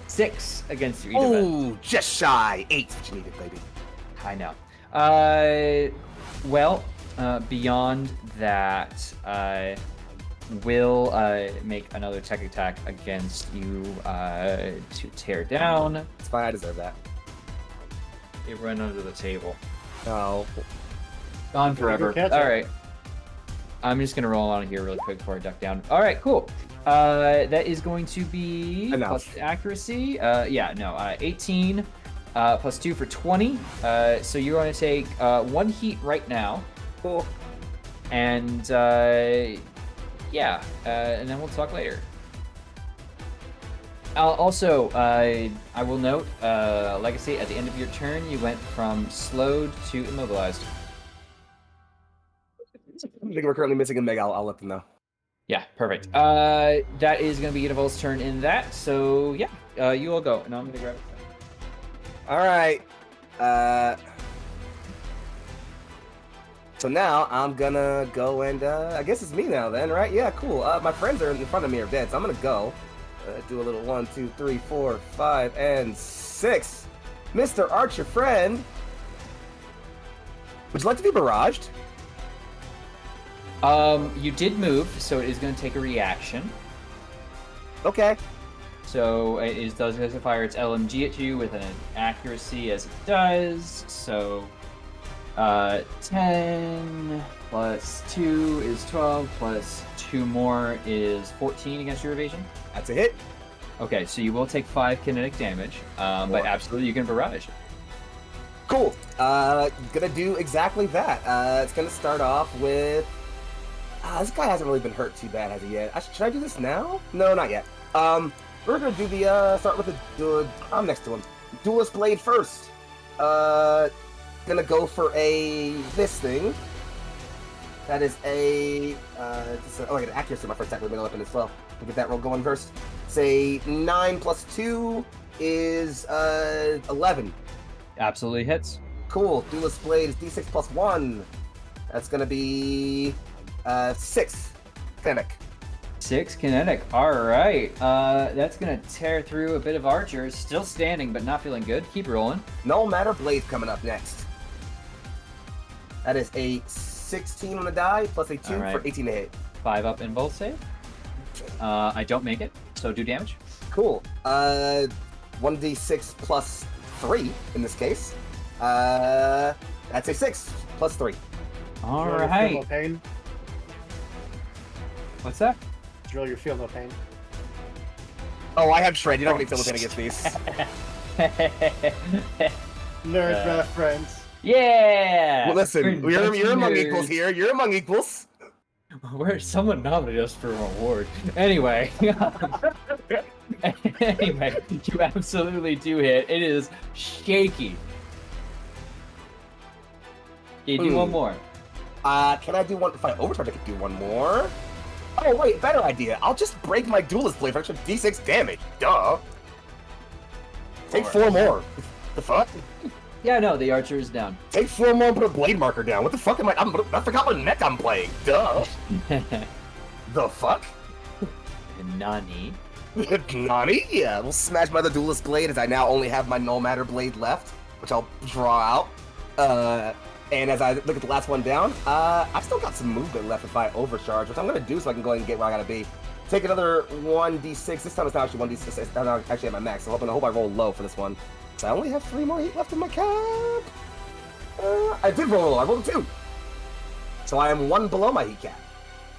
A: 6 against you.
C: Oh, just shy. 8 what you needed, baby.
A: I know. Well, beyond that, will make another tech attack against you to tear down.
C: It's fine. I deserve that.
A: It ran under the table.
C: No.
A: Gone forever.
B: catch
A: All
B: it.
A: right. I'm just gonna roll on here really quick before I duck down. All right, cool. That is going to be
C: Enough.
A: plus accuracy. 18 plus 2 for 20. So you're going to take 1 heat right now,
C: Cool.
A: and and then we'll talk later. Also, I will note, Legacy, at the end of your turn, you went from slowed to immobilized.
C: I think we're currently missing a Meg. I'll let them know.
A: Yeah, perfect. That is going to be Unival's turn in that. So yeah, you all go, and I'm going to grab it.
C: All right. So now I'm gonna go and I guess it's me now then, right? Yeah, cool. My friends are in front of me are dead, so I'm gonna go do a little 1, 2, 3, 4, 5, and 6. Mr. Archer friend, would you like to be barraged?
A: You did move, so it is going to take a reaction.
C: Okay.
A: So it does fire its LMG at you with an accuracy as it does. So 10 plus 2 is 12, plus 2 more is 14 against your evasion.
C: That's a hit.
A: Okay, so you will take 5 kinetic damage, but absolutely you can barrage.
C: Cool. Gonna do exactly that. It's gonna start off with. This guy hasn't really been hurt too bad, has he yet? Should I do this now? No, not yet. We're gonna do the start with the. I'm next to him. Duelist blade first. Gonna go for this thing. That is I get accuracy on my first attack with middle weapon as well. We'll get that roll going first. Say 9 plus 2 is 11.
A: Absolutely hits.
C: Cool. Duelist Blade is D6 plus 1. That's gonna be 6. Kinetic.
A: 6 kinetic. All right. That's gonna tear through a bit of archers. Still standing, but not feeling good. Keep rolling.
C: No Matter Blade coming up next. That is a 16 on the die plus a 2
A: All right.
C: for 18 to hit.
A: 5 up in both save. I don't make it, so do damage.
C: Cool. 1d6 plus 3 in this case. That's a 6 plus 3.
A: All
B: Drill, you feel no
A: right.
B: pain.
A: What's that?
B: Drill, you feel no pain.
C: Oh, I have Shred. You're not gonna feel the pain against these.
B: Nerd reference.
A: Yeah.
C: Well, listen,
A: We're
C: you're among
A: nerds.
C: equals here. You're among equals.
A: Where someone nominated us for an award. Anyway. Anyway, you absolutely do hit. It is shaky. You do one more.
C: Can I do one? If I overcharge, I can do one more. Oh wait, better idea. I'll just break my Duelist Blade for extra D6 damage. Duh. Take 4 more. The fuck?
A: Yeah, no, the archer is down.
C: Take 4 more and put a blade marker down. What the fuck am I? I forgot what mech I'm playing. Duh. The fuck?
A: Nani?
C: Nani? Yeah, we'll smash my other Duelist Blade as I now only have my No Matter Blade left, which I'll draw out. And as I look at the last one down, I've still got some movement left if I overcharge, which I'm gonna do so I can go ahead and get where I gotta be. Take another 1d6. This time it's not actually 1d6. I'm not actually at my max. So I hope I roll low for this one. So I only have 3 more heat left in my cap. I did roll low. I rolled a 2. So I am 1 below my heat cap.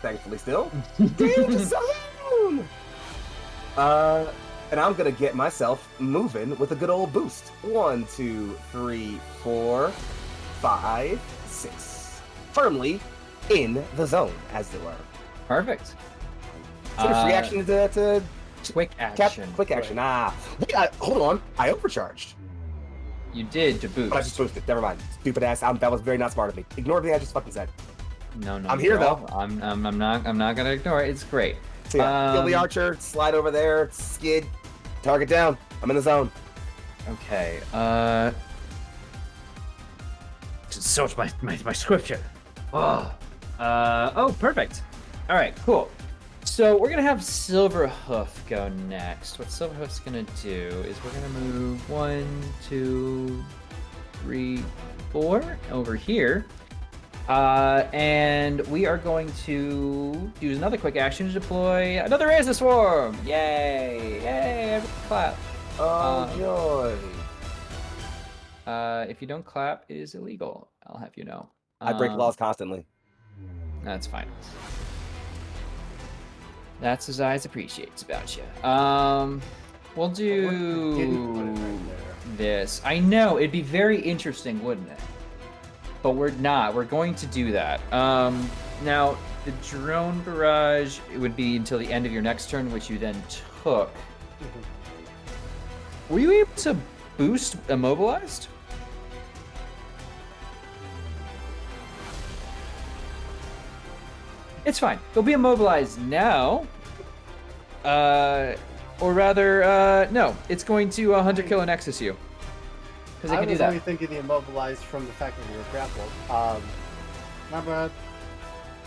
C: Thankfully still. Danger zone! And I'm gonna get myself moving with a good old boost. 1, 2, 3, 4, 5, 6. Firmly in the zone, as it were.
A: Perfect.
C: So it's reaction to
A: Quick action.
C: quick action. Wait, hold on. I overcharged.
A: You did to boot.
C: But I just boosted. Never mind. Stupid ass. That was very not smart of me. Ignore everything I just fucking said.
A: No,
C: I'm here,
A: girl. I'm not gonna ignore it. It's great.
C: So yeah, kill the archer. Slide over there. Skid. Target down. I'm in the zone.
A: Okay. So it's my scripture. Oh, perfect. All right, cool. So we're gonna have Silverhoof go next. What Silverhoof's gonna do is we're gonna move 1, 2, 3, 4 over here. And we are going to use another quick action to deploy another Razor Swarm. Yay! Yay! Everyone clap.
C: Oh, joy.
A: If you don't clap, it is illegal. I'll have you know.
C: I break laws constantly.
A: That's fine. That's what Zayas appreciates about you. We'll
B: Didn't put it
A: do
B: right there.
A: this. I know, it'd be very interesting, wouldn't it? But we're not. We're going to do that. Now, the drone barrage, it would be until the end of your next turn, which you then took. Were you able to boost immobilized? It's fine. You'll be immobilized now. Or rather, no. It's going to Hunter Killer Nexus you. Because it
B: I
A: can do
B: was
A: that.
B: only thinking the immobilized from the fact that we were grappled. Not bad.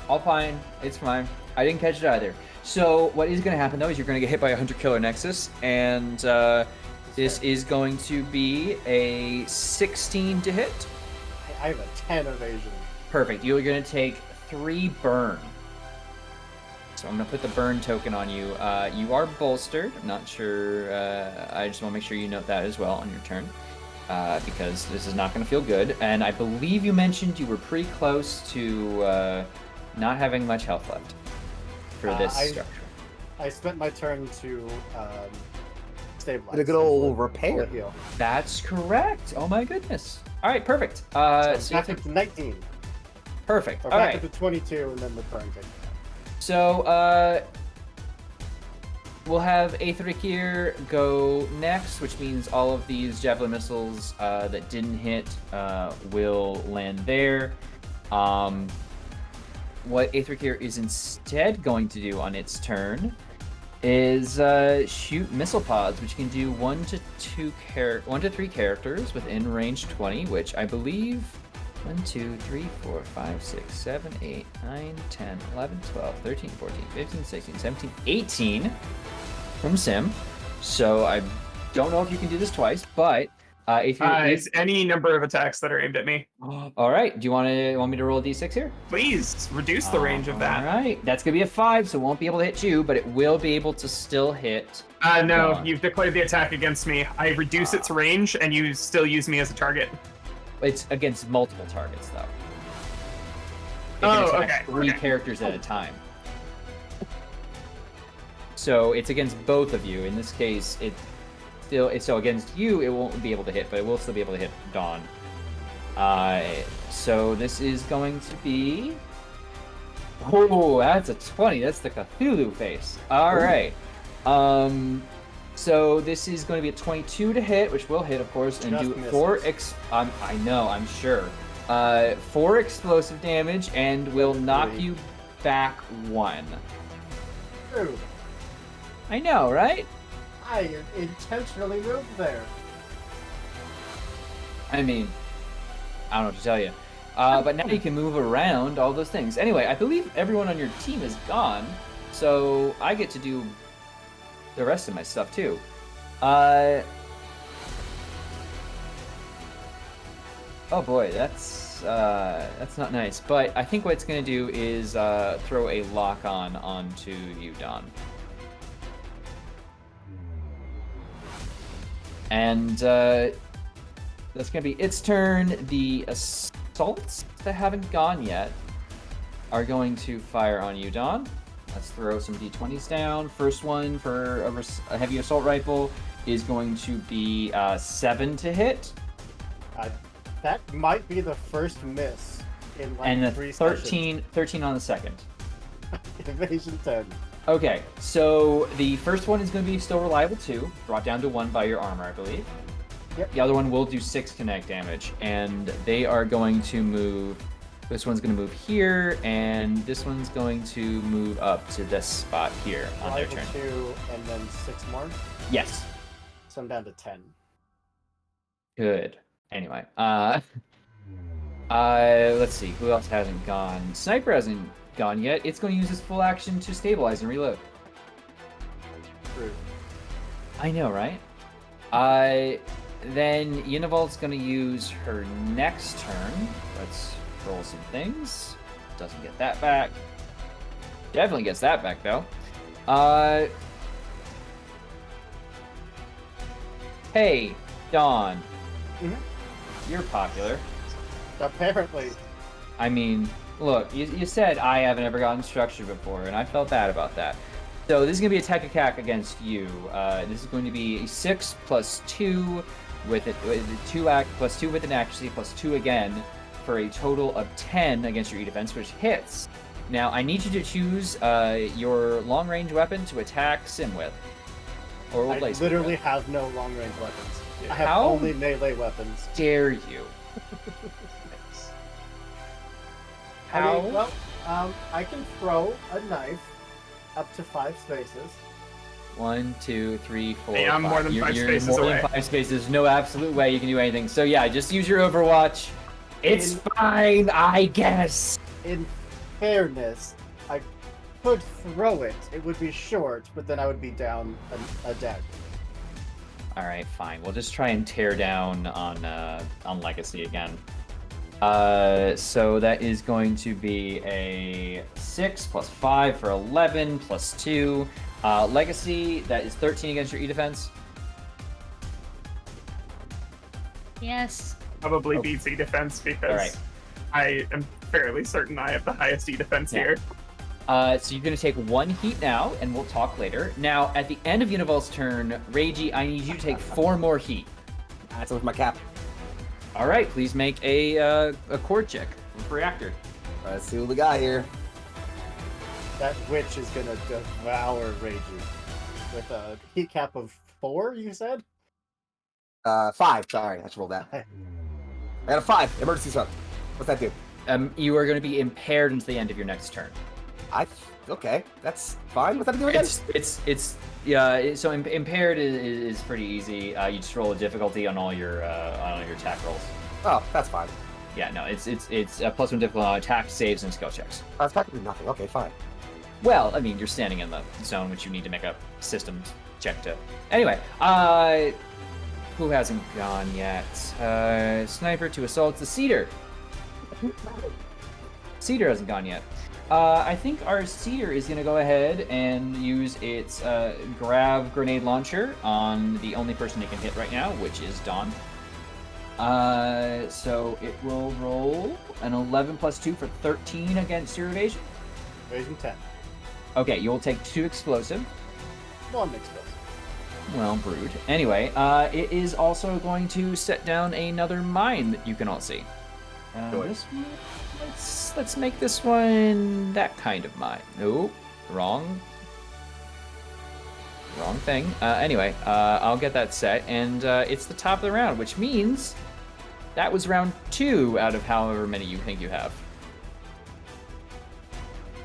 A: All fine. It's fine. I didn't catch it either. So what is going to happen, though, is you're going to get hit by a Hunter Killer Nexus. And this is going to be a 16 to hit.
B: I have a 10 evasion.
A: Perfect. You're going to take 3 burn. So I'm going to put the burn token on you. You are bolstered. I'm not sure. I just want to make sure you note that as well on your turn. Because this is not going to feel good. And I believe you mentioned you were pretty close to not having much health left for this structure.
B: I spent my turn to stabilize.
C: Did a good old
B: Full
C: repair.
B: heal.
A: That's correct. Oh my goodness. All right, perfect.
B: So
A: So you
B: back
A: take...
B: up to 19.
A: Perfect.
B: Or
A: All
B: back
A: right.
B: up to 22, and then the burn takes it.
A: So, we'll have Aetherikir go next, which means all of these Javelin missiles that didn't hit will land there. What Aetherikir is instead going to do on its turn is shoot missile pods, which can do 1 to 3 characters within range 20, which I believe 1, 2, 3, 4, 5, 6, 7, 8, 9, 10, 11, 12, 13, 14, 15, 16, 17, 18 from Sim. So I don't know if you can do this twice, but if you're
D: It's any number of attacks that are aimed at me.
A: all right, do you want me to roll a d6 here?
D: Please reduce the range of that.
A: All right, that's gonna be a 5, so it won't be able to hit you, but it will be able to still hit.
D: No,
A: Dawn.
D: you've declared the attack against me. I reduce its range, and you still use me as a target.
A: It's against multiple targets, though. It
D: Oh,
A: can attack
D: okay,
A: 3
D: okay.
A: characters at a time. So it's against both of you. In this case, so against you, it won't be able to hit, but it will still be able to hit Dawn. So this is going to be. Oh, that's a 20. That's the Cthulhu face. All right. So this is going to be a 22 to hit, which will hit, of course, and
B: Just
A: do
B: misses.
A: 4. I know, I'm sure. 4 explosive damage and will knock
B: Really?
A: you back 1.
B: True.
A: I know, right?
B: I intentionally moved there.
A: I mean, I don't know what to tell you. But now you can move around, all those things. Anyway, I believe everyone on your team is gone, so I get to do the rest of my stuff too. Oh boy, that's not nice. But I think what it's gonna do is throw a lock onto you, Don. And that's gonna be its turn. The assaults that haven't gone yet are going to fire on you, Don. Let's throw some d20s down. First one for a heavy assault rifle is going to be 7 to hit,
B: That might be the first miss in like
A: and a
B: 3
A: 13 on the second.
B: sessions. Evasion 10.
A: Okay, so the first one is going to be still reliable too, brought down to 1 by your armor, I believe.
B: Yep.
A: The other one will do 6 kinetic damage, and they are going to move. This one's going to move here, and this one's going to move up to this spot here on their
B: Rival
A: turn.
B: 2 and then 6 more.
A: Yes.
B: So I'm down to 10.
A: Good. Anyway, let's see. Who else hasn't gone? Sniper hasn't gone yet. It's going to use its full action to stabilize and reload.
B: True.
A: I know, right? Then Univolt's going to use her next turn. Let's roll some things. Doesn't get that back. Definitely gets that back, though. Hey, Dawn.
B: Mhm.
A: You're popular.
B: Apparently.
A: I mean, look, you said I haven't ever gotten structured before, and I felt bad about that. So this is going to be a tech attack against you. This is going to be a 6 plus 2 with a 2 plus 2 with an accuracy plus 2 again for a total of 10 against your E defense, which hits. Now, I need you to choose your long-range weapon to attack Sim with. Or
B: I
A: Lace
B: literally
A: with.
B: have no long-range weapons. I have
A: How
B: only melee weapons.
A: dare you?
B: I mean, well, I can throw a knife up to 5 spaces.
A: 1, 2, 3, 4.
D: Hey, I'm more
A: 5.
D: than
A: You're
D: 5
A: more
D: spaces
A: than
D: away.
A: 5 spaces. No absolute way you can do anything. So yeah, just use your Overwatch. It's fine, I guess.
B: In fairness, I could throw it. It would be short, but then I would be down a dagger.
A: All right, fine. We'll just try and tear down on Legacy again. So that is going to be a 6 plus 5 for 11 plus 2. Legacy, that is 13 against your E defense.
E: Yes.
D: Probably beats E defense because
A: Alright.
D: I am fairly certain I have the highest E defense
A: Yeah.
D: here.
A: So you're going to take 1 heat now, and we'll talk later. Now, at the end of Univol's turn, Reiji, I need you to take 4 more heat.
C: That's with my cap.
A: All right, please make a core check for reactor.
C: Let's see what we got here.
B: That witch is gonna devour Reiji. With a heat cap of 4, you said?
C: 5. Sorry, I should roll that. I got a 5. Emergency sub. What's that do?
A: You are going to be impaired until the end of your next turn.
C: Okay, that's fine. What's that do again?
A: It's yeah. So impaired is pretty easy. You just roll a difficulty on all your attack rolls.
C: Oh, that's fine.
A: Yeah, no, it's a +1 difficulty on attack, saves, and skill checks.
C: That's practically nothing. Okay, fine.
A: Well, I mean, you're standing in the zone, which you need to make a systems check to. Anyway, who hasn't gone yet? Sniper to assault the Cedar. Cedar hasn't gone yet. I think our Cedar is going to go ahead and use its grab grenade launcher on the only person it can hit right now, which is Dawn. So it will roll an 11 plus 2 for 13 against your evasion.
B: Evasion 10.
A: Okay, you'll take 2 explosive.
B: 1 explosive.
A: Well, brood. Anyway, it is also going to set down another mine that you can all see. This one, let's make this one that kind of mine. Nope, wrong thing. Anyway, I'll get that set, and it's the top of the round, which means that was round 2 out of however many you think you have.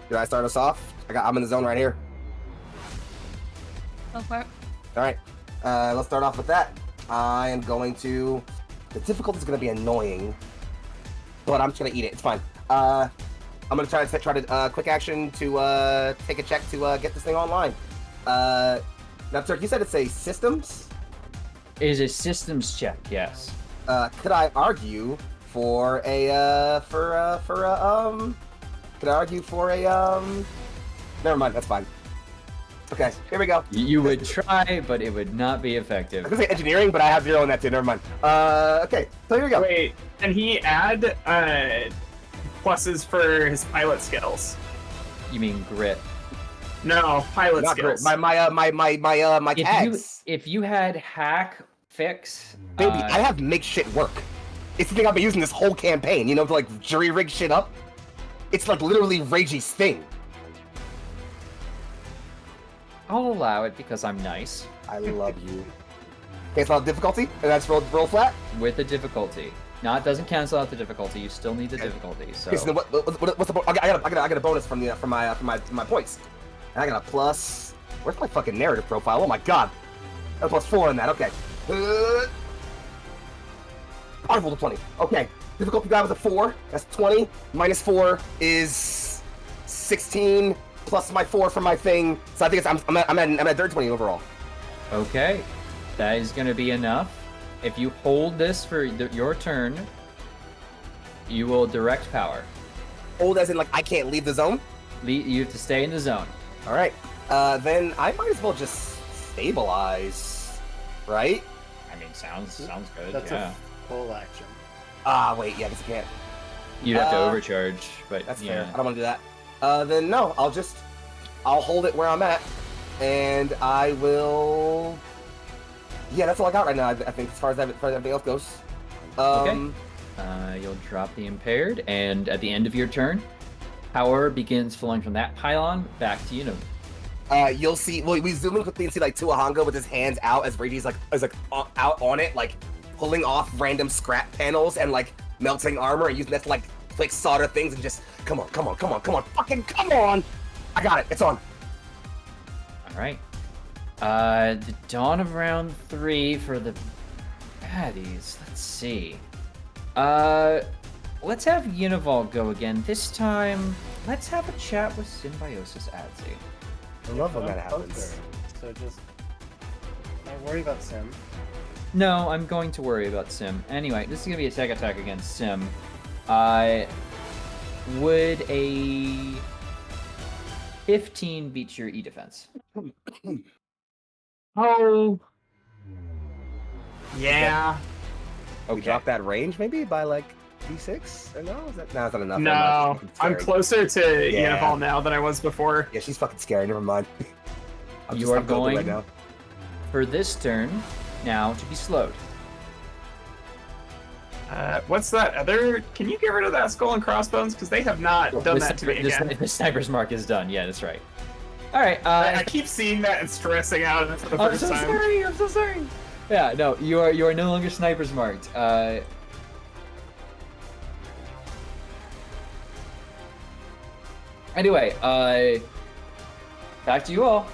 C: Did I start us off? I'm in the zone right here.
E: Go for it.
C: All right, let's start off with that. I am going to. The difficulty is going to be annoying, but I'm just going to eat it. It's fine. I'm going to try to quick action to take a check to get this thing online. Now, Turk, you said it's a systems.
A: It is a systems check, yes.
C: Could I argue for a Could I argue for a Never mind, that's fine. Okay, here we go.
A: You would try, but it would not be
C: I
A: effective.
C: was gonna say engineering, but I have 0 in that too. Never mind. Okay, so here we go.
D: Wait, can he add pluses for his pilot skills?
A: You mean grit?
D: No, pilot
C: Not
D: skills.
C: great. My tags.
A: If you had hack, fix,
C: Baby, I have make shit work. It's the thing I've been using this whole campaign, you know, to like jury rig shit up. It's like literally Reggie's thing.
A: I'll allow it because I'm nice.
C: I love you. Okay, so difficulty, and that's roll flat.
A: With the difficulty. It doesn't cancel out the difficulty. You still need the difficulty. So
C: Okay, so then what's the bonus? I got a bonus from my points. And I got a plus. Where's my fucking narrative profile? Oh my god. I got a +4 in that. Okay. I rolled a 20. Okay. Difficulty guy was a 4. That's 20. Minus 4 is 16. Plus my 4 from my thing. So I think I'm at 20 overall.
A: okay, that is going to be enough. If you hold this for your turn, you will direct power.
C: Hold as in like I can't leave the zone.
A: You have to stay in the zone.
C: All right. Then I might as well just stabilize, right?
A: I mean, sounds good.
B: That's
A: yeah.
B: a full action.
C: Wait, yeah, I guess I can't.
A: You'd have to overcharge, but
C: That's
A: yeah.
C: fair. I don't want to do that. Then no, I'll hold it where I'm at, and I will. Yeah, that's all I got right now. I think as far as everything else goes.
A: Okay. You'll drop the impaired, and at the end of your turn, power begins flowing from that pylon back to you.
C: You'll see. Well, we zoom in quickly and see like Tuahanga with his hands out as Reggie's like out on it, like pulling off random scrap panels and like melting armor and using that to like quick solder things and just come on, fucking come on! I got it. It's on.
A: All right. The dawn of round 3 for the baddies. Let's see. Let's have Unival go again. This time, let's have a chat with Symbiosis Adzi.
C: I love when that
B: I'm
C: happens.
B: closer, so just don't worry about Sim.
A: No, I'm going to worry about Sim. Anyway, this is going to be a tech attack against Sim. Would a 15 beat your E defense?
D: Oh. Yeah.
C: We
A: Okay.
C: drop that range maybe by like D6? Or no? Is that no? It's not enough. Never mind.
D: No,
C: She's fucking
D: I'm
C: scary.
D: closer to
C: Yeah.
D: Unival now than I was before.
C: Yeah, she's fucking scary. Never mind.
A: You are
C: I'm golden
A: going
C: right now.
A: for this turn now to be slowed.
D: What's that other? Can you get rid of that skull and crossbones? Because they have not done that to me again.
A: The sniper's mark is done. Yeah, that's right. All right.
D: I keep seeing that and stressing out for the
A: I'm
D: first
A: so
D: time.
A: sorry. I'm so sorry. Yeah, no, you are no longer sniper's marked. Anyway, back to you all.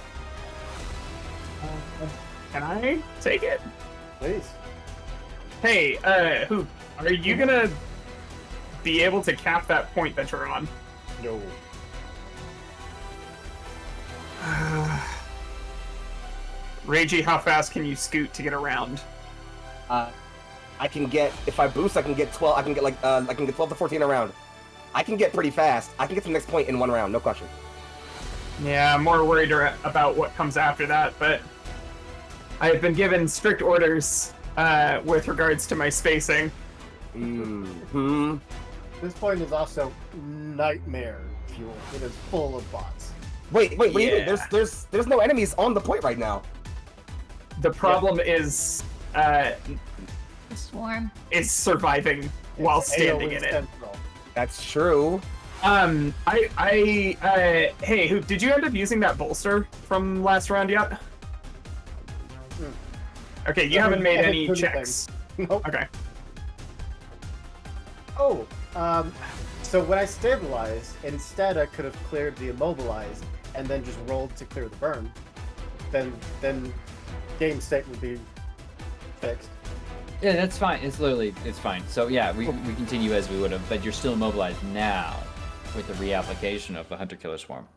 D: Can I take it?
B: Please.
D: Hey, Hoop, are you gonna be able to cap that point that you're on?
B: No.
D: Reiji, how fast can you scoot to get around?
C: I can get, if I boost, I can get 12. I can get I can get 12 to 14 a round. I can get pretty fast. I can get to the next point in 1 round, no question.
D: Yeah, I'm more worried about what comes after that, but I've been given strict orders with regards to my spacing.
C: Mm-hmm.
B: This point is also nightmare fuel. It is full of bots.
C: Wait, what do you mean?
D: Yeah.
C: There's no enemies on the point right now.
D: The problem is
E: The swarm.
D: surviving while
B: It's
D: standing
B: AoE
D: in it.
B: central.
C: That's true.
D: Hey, Hoop, did you end up using that bolster from last round yet? Okay, you haven't made any checks.
B: Nope.
D: Okay.
B: Oh, so when I stabilized, instead I could have cleared the immobilized and then just rolled to clear the burn. Then game state would be fixed.
A: Yeah, that's fine. It's fine. So yeah, we continue as we would have, but you're still immobilized now with the reapplication of the Hunter-Killer Swarm.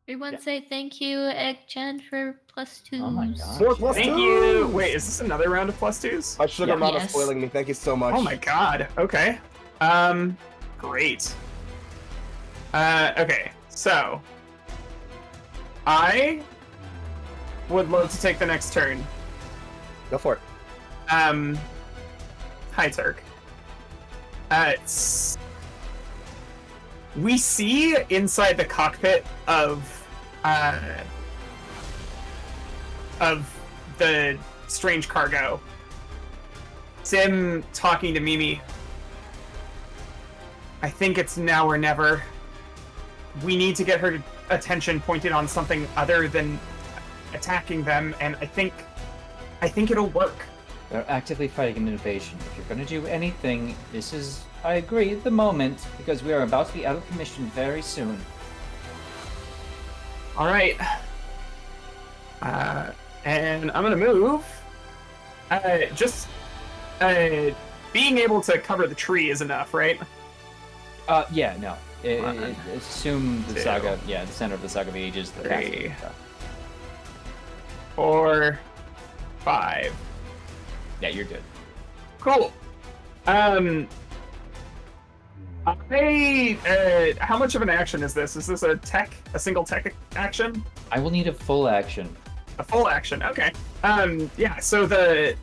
E: Everyone say thank you, Egg-chan, for +2s.
A: Oh my god.
C: 4 plus
D: Thank
C: 2s.
D: you. Wait, is this another round of +2s?
C: My sugar
A: Yeah.
C: mama's
E: Yes.
C: spoiling me. Thank you so much.
D: Oh my god. Okay. Great. Okay. So, I would love to take the next turn.
C: Go for it.
D: Hi, Turk. We see inside the cockpit of the strange cargo, Sim talking to Mimi. I think it's now or never. We need to get her attention pointed on something other than attacking them, and I think it'll work.
A: They're actively fighting an invasion. If you're going to do anything, this is, I agree, the moment, because we are about to be out of commission very soon.
D: All right. And I'm gonna move. Being able to cover the tree is enough, right?
A: Yeah, no.
D: One,
A: Assume the
D: two,
A: saga, the center of the Saga of Ages. The
D: 3, 4, 5.
A: Yeah, you're good.
D: Cool. How much of an action is this? Is this a single tech action?
A: I will need a full action.
D: A full action, okay. Yeah, so the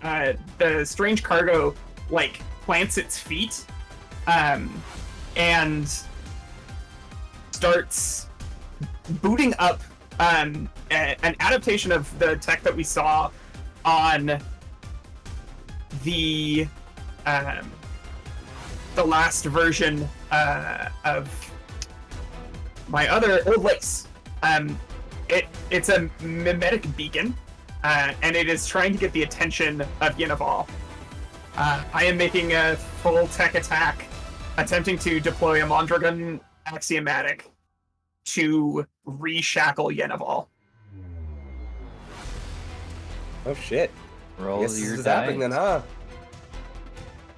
D: strange cargo, like, plants its feet, and starts booting up an adaptation of the tech that we saw on the last version of my other old lace. It's a mimetic beacon, and it is trying to get the attention of Yenneval. I am making a full tech attack, attempting to deploy a Mondragon axiomatic to reshackle Yenneval.
C: Oh shit.
A: Roll
C: Yes,
A: your
C: this is
A: die.
C: happening then, huh?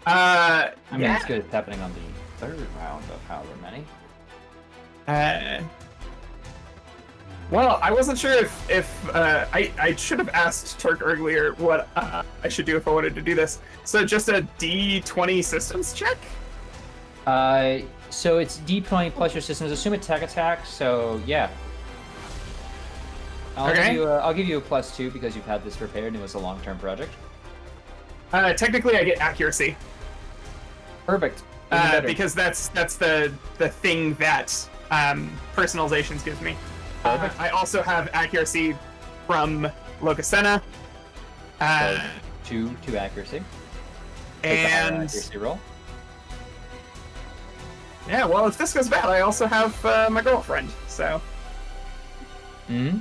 A: I mean,
D: Yeah.
A: it's good. It's happening on the third round of however many.
D: Well, I wasn't sure if I should have asked Turk earlier what I should do if I wanted to do this. So just a D20 systems check?
A: So it's D20 plus your systems. Assume attack. So yeah.
D: Okay.
A: I'll give you a +2 because you've had this prepared and it was a long-term project.
D: Technically, I get accuracy.
A: Perfect. Even better.
D: Because that's the thing that personalizations gives me.
A: Perfect.
D: I also have accuracy from Locusena.
A: So two accuracy. Take the higher
D: And
A: accuracy roll.
D: yeah, well, if this goes bad, I also have my girlfriend. So
A: Hmm.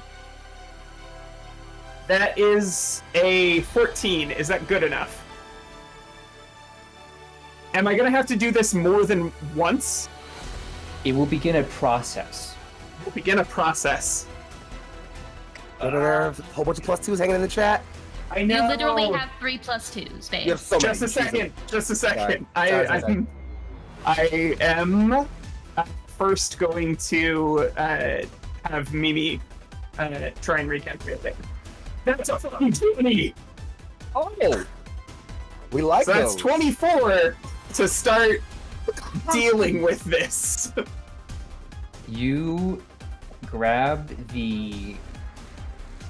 D: that is a 14. Is that good enough? Am I gonna have to do this more than once?
A: It will begin a process.
D: We'll begin a process.
C: A whole bunch of +2s hanging in the chat.
D: I know.
E: You literally have 3 +2s, babe.
C: You have so many.
D: Just a second. Just a second.
C: Sorry.
D: I am first going to have Mimi try and recalculate it. That's a fucking 20.
C: Oh, we like
D: So that's
C: those.
D: 24 to start dealing with this.
A: You grab the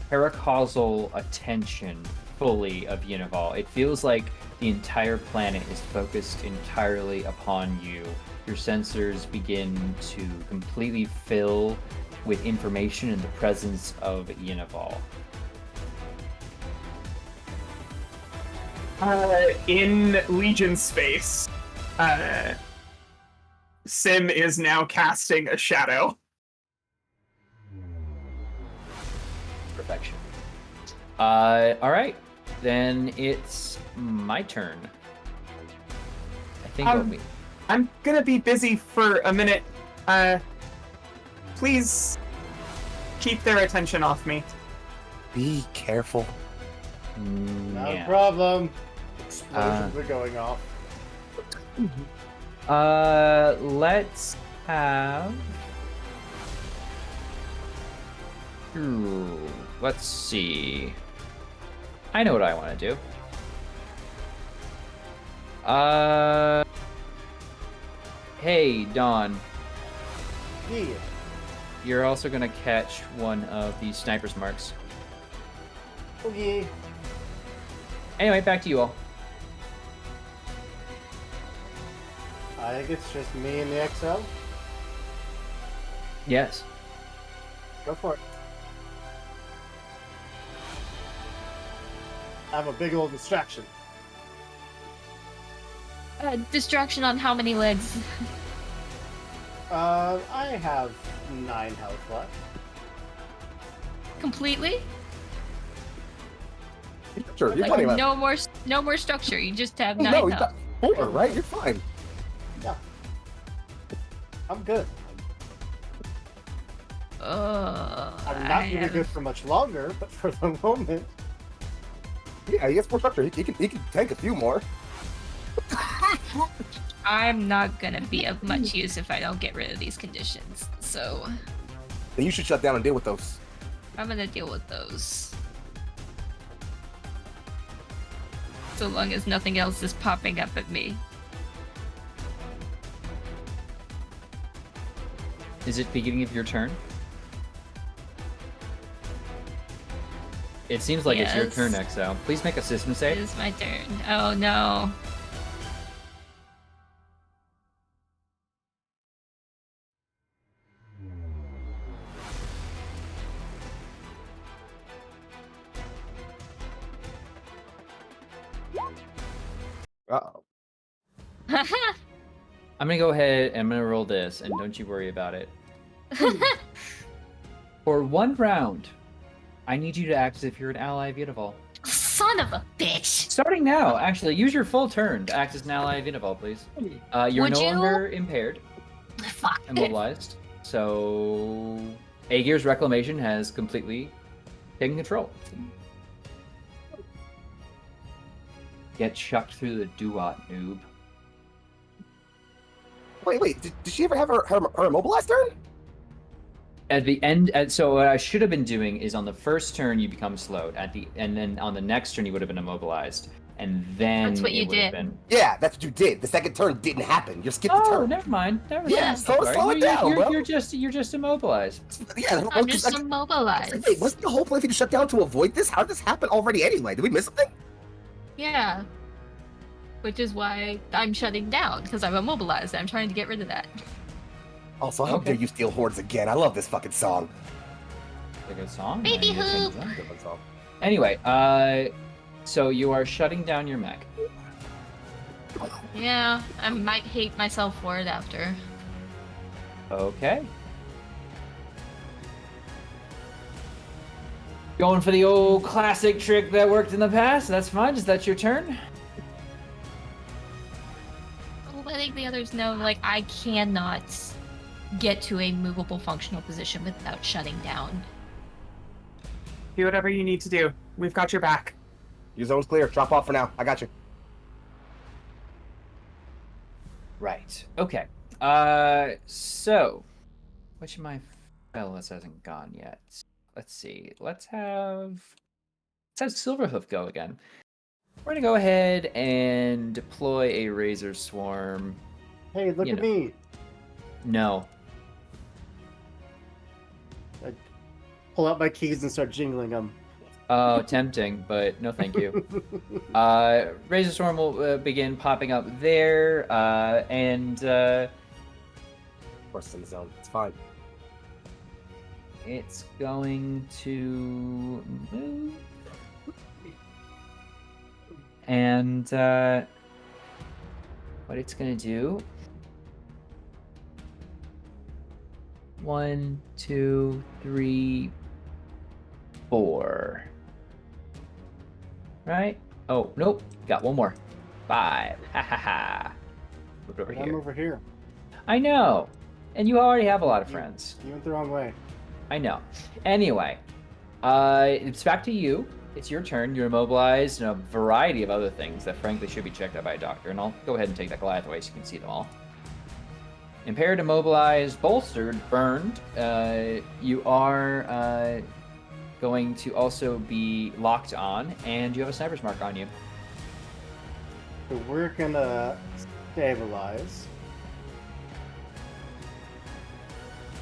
A: paracausal attention fully of Unival. It feels like the entire planet is focused entirely upon you. Your sensors begin to completely fill with information in the presence of Unival.
D: In Legion space, Sim is now casting a shadow.
A: Perfection. Alright. Then it's my turn. I think what we...
D: I'm gonna be busy for a minute. Please keep their attention off me.
C: Be careful.
B: Not
A: yeah.
B: a problem. Explosions are going off.
A: Let's have... Ooh, let's see. I know what I want to do. Hey, Dawn.
B: Yeah.
A: You're also gonna catch one of these sniper's marks.
B: Okay.
A: Anyway, back to you all.
B: I think it's just me and the XL.
A: Yes.
B: Go for it. I have a big old distraction.
E: Distraction on how many legs?
B: I have 9 health left.
E: Completely?
C: Sure, you're
E: Like,
C: plenty left.
E: no more structure. You just have 9
C: No, you
E: health.
C: got 4, right? You're fine.
B: Yeah. I'm good. I'm not gonna be good for much longer, but for the moment.
C: Yeah, he gets more structure. He can tank a few more.
E: I'm not gonna be of much use if I don't get rid of these conditions. So
C: Then you should shut down and deal with those.
E: I'm gonna deal with those. So long as nothing else is popping up at me.
A: Is it beginning of your turn? It seems like it's your
E: Yes.
A: turn, XO. Please make a system
E: It
A: save.
E: is my turn. Oh no.
C: Uh-oh.
A: I'm gonna go ahead and I'm gonna roll this, and don't you worry about it. For 1 round, I need you to act as if you're an ally of Unival.
E: Son of a bitch!
A: Starting now, actually, use your full turn to act as an ally of Unival, please. You're
E: Would
A: no
E: you?
A: longer impaired,
E: Fuck.
A: immobilized. So, Aegir's Reclamation has completely taken control. Get chucked through the duat, noob.
C: Wait. Did she ever have her immobilized turn?
A: At the end, so what I should have been doing is on the first turn you become slowed. And then on the next turn you would have been immobilized, and then
E: That's what you
A: it would have
E: did.
A: been.
C: Yeah, that's what you did. The second turn didn't happen. You skipped the
A: Oh,
C: turn.
A: never mind.
C: Yeah, slow it
A: Sorry.
C: down, bro.
A: You're just immobilized.
C: Yeah,
E: I'm just immobilized.
C: Wait, wasn't the whole plan for you to shut down to avoid this? How did this happen already anyway? Did we miss something?
E: Yeah. Which is why I'm shutting down, because I'm immobilized. I'm trying to get rid of that.
C: Also, how
A: Okay.
C: dare you steal hordes again? I love this fucking song.
A: It's a good song.
E: Baby
A: man. You
E: hoop.
A: think so?
C: Good one, song.
A: Anyway, so you are shutting down your mech.
E: Yeah, I might hate myself for it after.
A: Okay. Going for the old classic trick that worked in the past. That's fine. Is that your turn?
E: Letting the others know, like, I cannot get to a movable functional position without shutting down.
D: Do whatever you need to do. We've got your back.
C: Your zone's clear. Drop off for now. I got you.
A: Right. Okay. So, which of my fellas hasn't gone yet? Let's see. Let's have Silverhoof go again. We're gonna go ahead and deploy a Razor Swarm.
B: Hey, look
A: You
B: at
A: know.
B: me.
A: No.
B: I pull out my keys and start jingling them.
A: Oh, tempting, but no thank you. Razor Storm will begin popping up there, and
C: Of course, it's in the zone. It's fine.
A: it's going to move. And what it's going to do... 1, 2, 3, 4. Right? Oh, nope. Got one more. 5. Ha ha ha. Moved over
B: I'm
A: here.
B: over here.
A: I know. And you already have a lot of friends.
B: You went the wrong way.
A: I know. Anyway, it's back to you. It's your turn. You're immobilized and a variety of other things that frankly should be checked out by a doctor. And I'll go ahead and take that Goliath away so you can see them all. Impaired, immobilized, bolstered, burned. You are going to also be locked on, and you have a sniper's mark on you.
B: So we're gonna stabilize.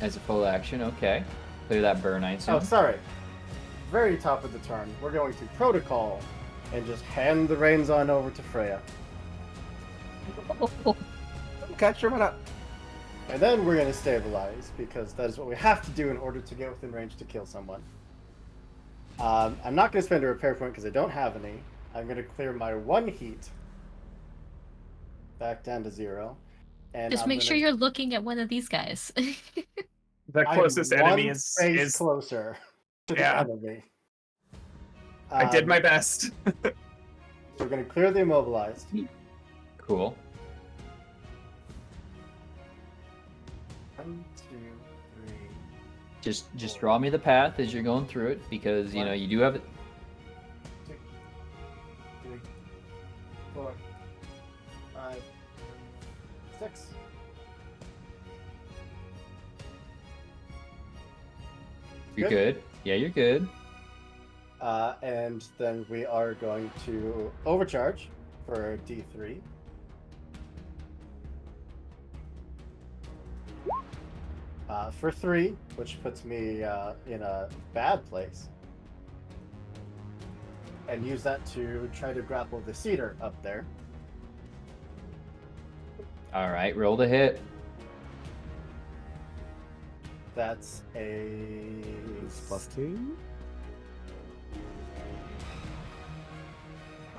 A: As a full action, okay. Clear that burn, I assume.
B: Oh, sorry. Very top of the turn, we're going to protocol and just hand the reins on over to Freya.
C: Okay, sure, why not?
B: And then we're going to stabilize, because that is what we have to do in order to get within range to kill someone. I'm not going to spend a repair point because I don't have any. I'm going to clear my 1 heat back down to 0. And
E: Just make sure you're looking at one of these guys.
D: The closest enemy
B: one
D: is
B: space closer to the
D: Yeah.
B: enemy.
D: I did my best.
B: So we're going to clear the immobilized.
A: Cool.
B: 1, 2, 3.
A: Just draw me the path as you're going through it, because, you know, you do have it.
B: 2, 3, 4, 5, 6.
A: You're good. Yeah, you're good.
B: And then we are going to overcharge for D3. For 3, which puts me in a bad place. And use that to try to grapple the cedar up there.
A: All right, roll the hit.
B: That's a
C: +2.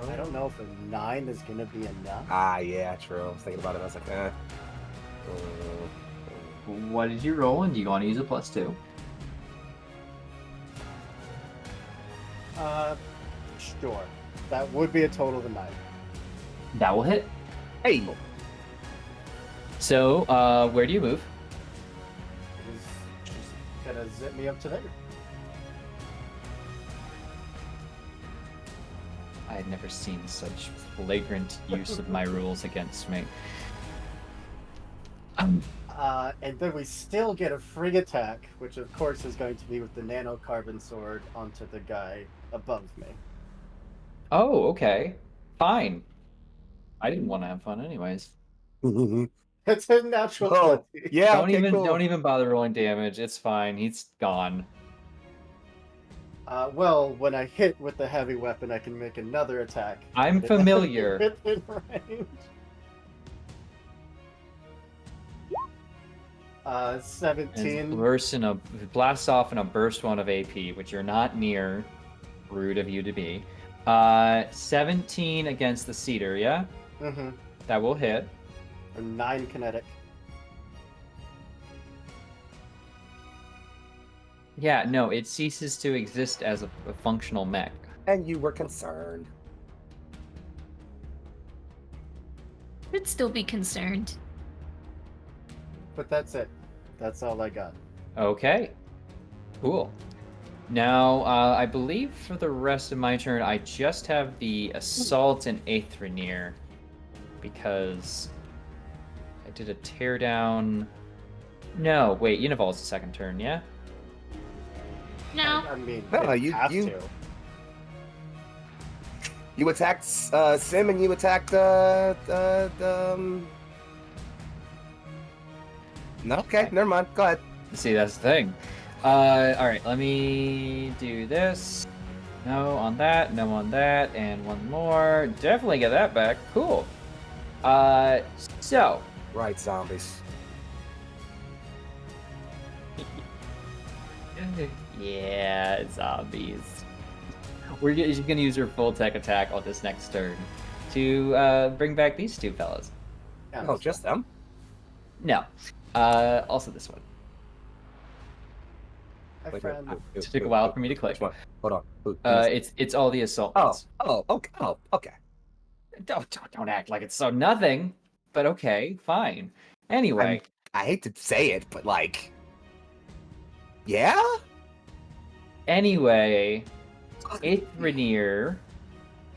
B: I don't know if a 9 is gonna be enough.
C: Ah, yeah, true. I was thinking about it. I was like, eh.
A: What did you roll, and do you want to use a +2?
B: Sure. That would be a total of 9.
A: That will hit.
C: Hey!
A: So, where do you move?
B: He's just gonna zip me up to there.
A: I had never seen such flagrant use of my rules against me.
B: And then we still get a free attack, which of course is going to be with the nanocarbon sword onto the guy above me.
A: Oh, okay. Fine. I didn't want to have fun anyways.
B: It's a natural
C: Oh,
B: 20.
C: yeah,
A: don't
C: okay,
A: even
C: cool.
A: don't even bother rolling damage. It's fine. He's gone.
B: Well, when I hit with the heavy weapon, I can make another attack.
A: I'm familiar.
B: Within range. 17.
A: And blasts off in a burst 1 of AP, which you're not near. Rude of you to be. 17 against the cedar, yeah?
B: Mm-hmm.
A: That will hit.
B: Or 9 kinetic.
A: Yeah, no, it ceases to exist as a functional mech.
C: And you were concerned.
E: I'd still be concerned.
B: But that's it. That's all I got.
A: Okay. Cool. Now, I believe for the rest of my turn, I just have the Assault and Aethranir because I did a teardown. No, wait, Unival's the second turn, yeah?
E: No.
B: I mean,
C: No,
B: you have
C: you-
B: to.
C: You attacked Sim and you attacked No, okay, never mind. Go ahead.
A: See, that's the thing. Alright, let me do this. No on that, no on that, and one more. Definitely get that back. Cool. So,
C: Right, zombies.
A: yeah, zombies. We're just gonna use her full tech attack on this next turn to bring back these two fellas.
B: Yeah,
C: Oh, just them?
A: No, also this one.
B: my
C: Wait,
B: friend.
A: It took a while for me to click.
C: Which one? Hold on.
A: It's all the assault
C: Oh,
A: ones.
C: okay. Oh, okay.
A: Don't act like it's so nothing. But okay, fine. Anyway,
C: I hate to say it, but like, yeah.
A: anyway, Aethranir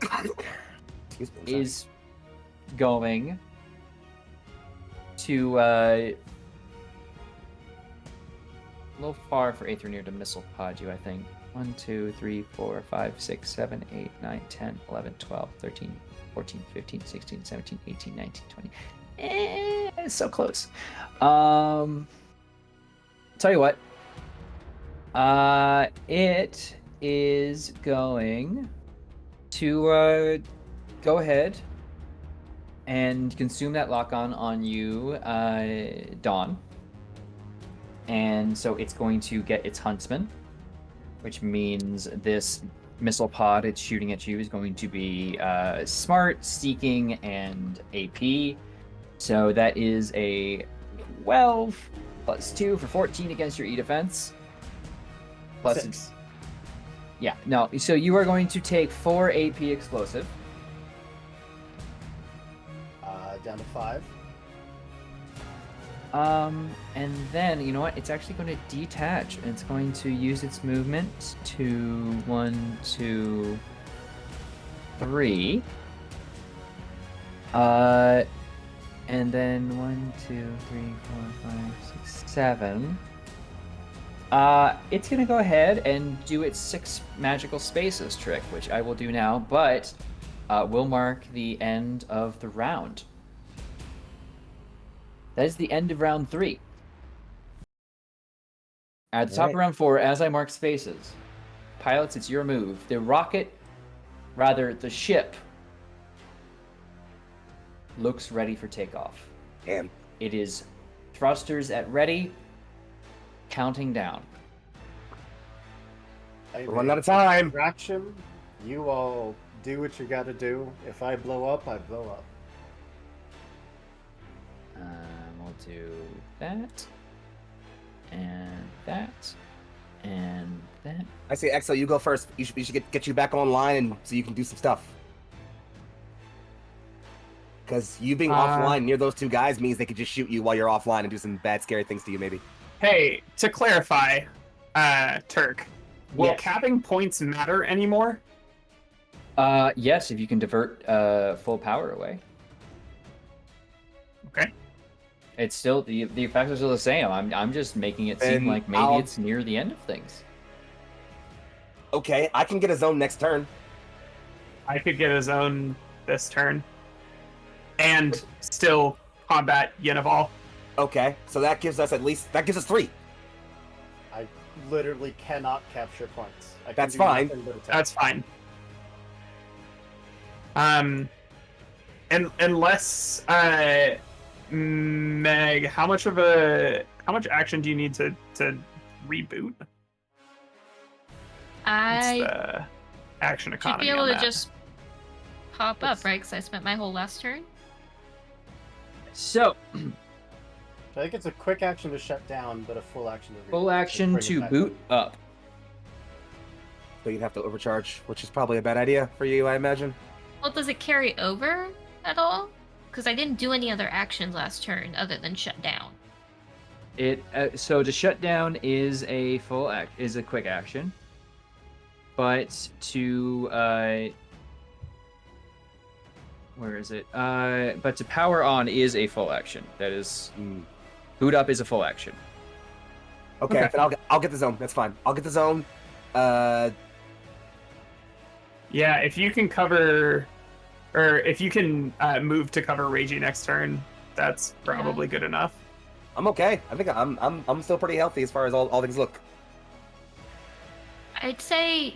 C: Excuse me. I'm sorry.
A: is going to a little far for Aethranir to missile pod you, I think. 1, 2, 3, 4, 5, 6, 7, 8, 9, 10, 11, 12, 13, 14, 15, 16, 17, 18, 19, 20. So close. Tell you what. It is going to go ahead and consume that lock-on on you, Dawn. And so it's going to get its huntsman, which means this missile pod it's shooting at you is going to be smart, seeking, and AP. So that is a 12 plus 2 for 14 against your E defense. Plus
B: 6.
A: it's yeah, no. So you are going to take 4 AP explosive.
B: Down to 5.
A: And then, you know what? It's actually going to detach, and it's going to use its movement to 1, 2, 3. And then 1, 2, 3, 4, 5, 6, 7. It's gonna go ahead and do its 6 magical spaces trick, which I will do now, but will mark the end of the round. That is the end of round 3. At the top of
C: Alright.
A: round 4, as I mark spaces, pilots, it's your move. The ship looks ready for takeoff.
C: Damn.
A: It is thrusters at ready, counting down.
B: I
C: We're running out of time.
B: Distraction. You all do what you gotta do. If I blow up, I blow up.
A: We'll do that, and that, and that.
C: I say, Exo, you go first. You should get you back online, and so you can do some stuff. Because you being offline near those two guys means they could just shoot you while you're offline and do some bad, scary things to you, maybe.
D: Hey, to clarify, Turk, will
A: Yes.
D: capping points matter anymore?
A: Yes, if you can divert full power away.
D: Okay.
A: It's still the effects are still the same. I'm just making it seem
C: Then
A: like maybe
C: I'll-
A: it's near the end of things.
C: Okay, I can get a zone next turn.
D: I could get a zone this turn. And still combat Yenneval.
C: Okay, so that gives us 3.
B: I literally cannot capture points. I can
C: That's
B: do
C: fine.
B: nothing but attack.
D: That's fine. And unless Meg, how much action do you need to reboot? What's
E: I
D: the action
E: should
D: economy
E: be able
D: on
E: to
D: that?
E: just pop up, right? Because I spent my whole last turn.
A: So
B: I think it's a quick action to shut down, but a full action to
A: full action
B: bring it
A: to
B: back
A: boot up.
C: So you'd have to overcharge, which is probably a bad idea for you, I imagine.
E: Well, does it carry over at all? Because I didn't do any other actions last turn other than shut down.
A: So to shut down is a quick action, but to where is it? But to power on is a full action. That is, boot up is a full action.
C: Okay, then I'll get the zone. That's fine. I'll get the zone.
D: Yeah, if you can cover, or if you can move to cover Raging next turn, that's probably good enough.
C: I'm okay. I think I'm still pretty healthy as far as all things look.
E: I'd say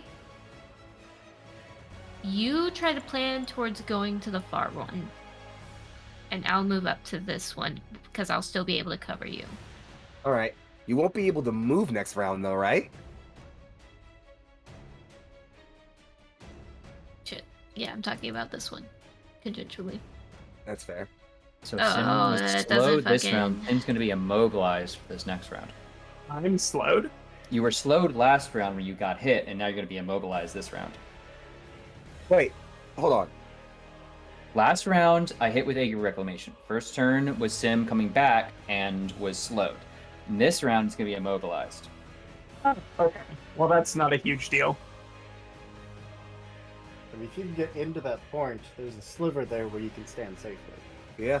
E: you try to plan towards going to the far one, and I'll move up to this one because I'll still be able to cover you.
C: All right. You won't be able to move next round though, right?
E: Shit. Yeah, I'm talking about this one. Conjecturally.
C: That's fair.
A: So
E: Oh,
A: Sim was
E: that
A: slowed
E: doesn't
A: this round.
E: fucking-
A: Sim's going to be immobilized for this next round.
D: I'm slowed.
A: You were slowed last round when you got hit, and now you're going to be immobilized this round.
C: Wait, hold on.
A: Last round, I hit with Aegir Reclamation. First turn was Sim coming back and was slowed. In this round, it's going to be immobilized.
D: Oh, okay. Well, that's not a huge deal.
B: I mean, if you can get into that point, there's a sliver there where you can stand safely.
C: Yeah.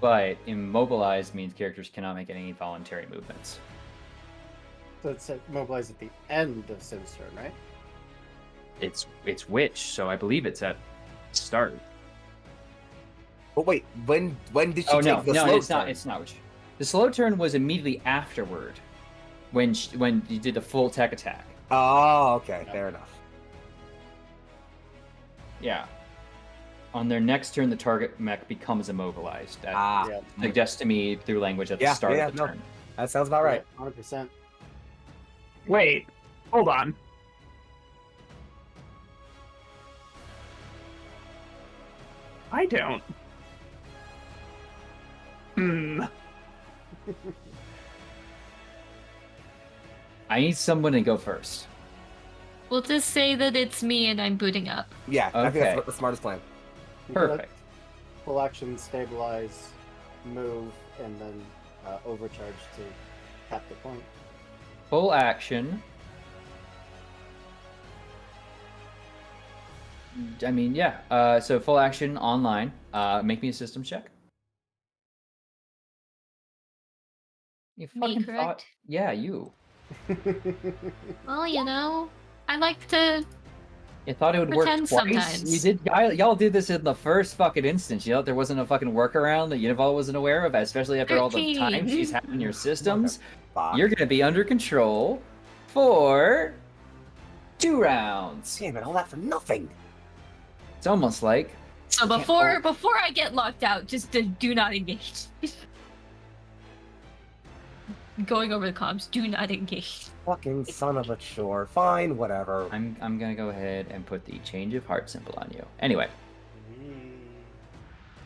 A: But immobilized means characters cannot make any voluntary movements.
B: So it's mobilized at the end of Sim's turn, right?
A: It's which, so I believe it's at start.
C: But wait, when did she
A: Oh
C: take
A: no,
C: the
A: no,
C: slow
A: it's not.
C: turn?
A: It's not which. The slow turn was immediately afterward, when you did the full tech attack.
C: Oh, okay, fair enough.
A: Yeah. On their next turn, the target mech becomes immobilized. That
B: Yeah,
A: suggests to me through language at the
C: Yeah,
A: start
C: yeah,
A: of the
C: no.
A: turn.
C: That sounds about right.
B: 100%.
D: Wait, hold on. I don't.
A: I need someone to go first.
E: We'll just say that it's me and I'm booting up.
C: Yeah, I think
A: Okay.
C: that's the smartest plan.
B: You can let
A: Perfect.
B: Full action, stabilize, move, and then overcharge to tap the point.
A: Full action. I mean, yeah. So full action online. Make me a system check. You
E: Me,
A: fucking
E: correct?
A: thought. Yeah, you.
E: Well, you know, I like to.
A: You thought it would work
E: Pretend
A: twice?
E: sometimes.
A: You did. Y'all did this in the first fucking instance. You know there wasn't a fucking workaround that Unival wasn't aware of, especially after all the time
E: 13.
A: she's had in your systems.
C: Fuck.
A: You're gonna be under control for 2 rounds.
C: Damn it, all that for nothing.
A: It's almost like
E: So before I get locked out, just do not engage. Going over the comms, do not engage.
C: Fucking son of a chore. Fine, whatever.
A: I'm gonna go ahead and put the change of heart symbol on you. Anyway,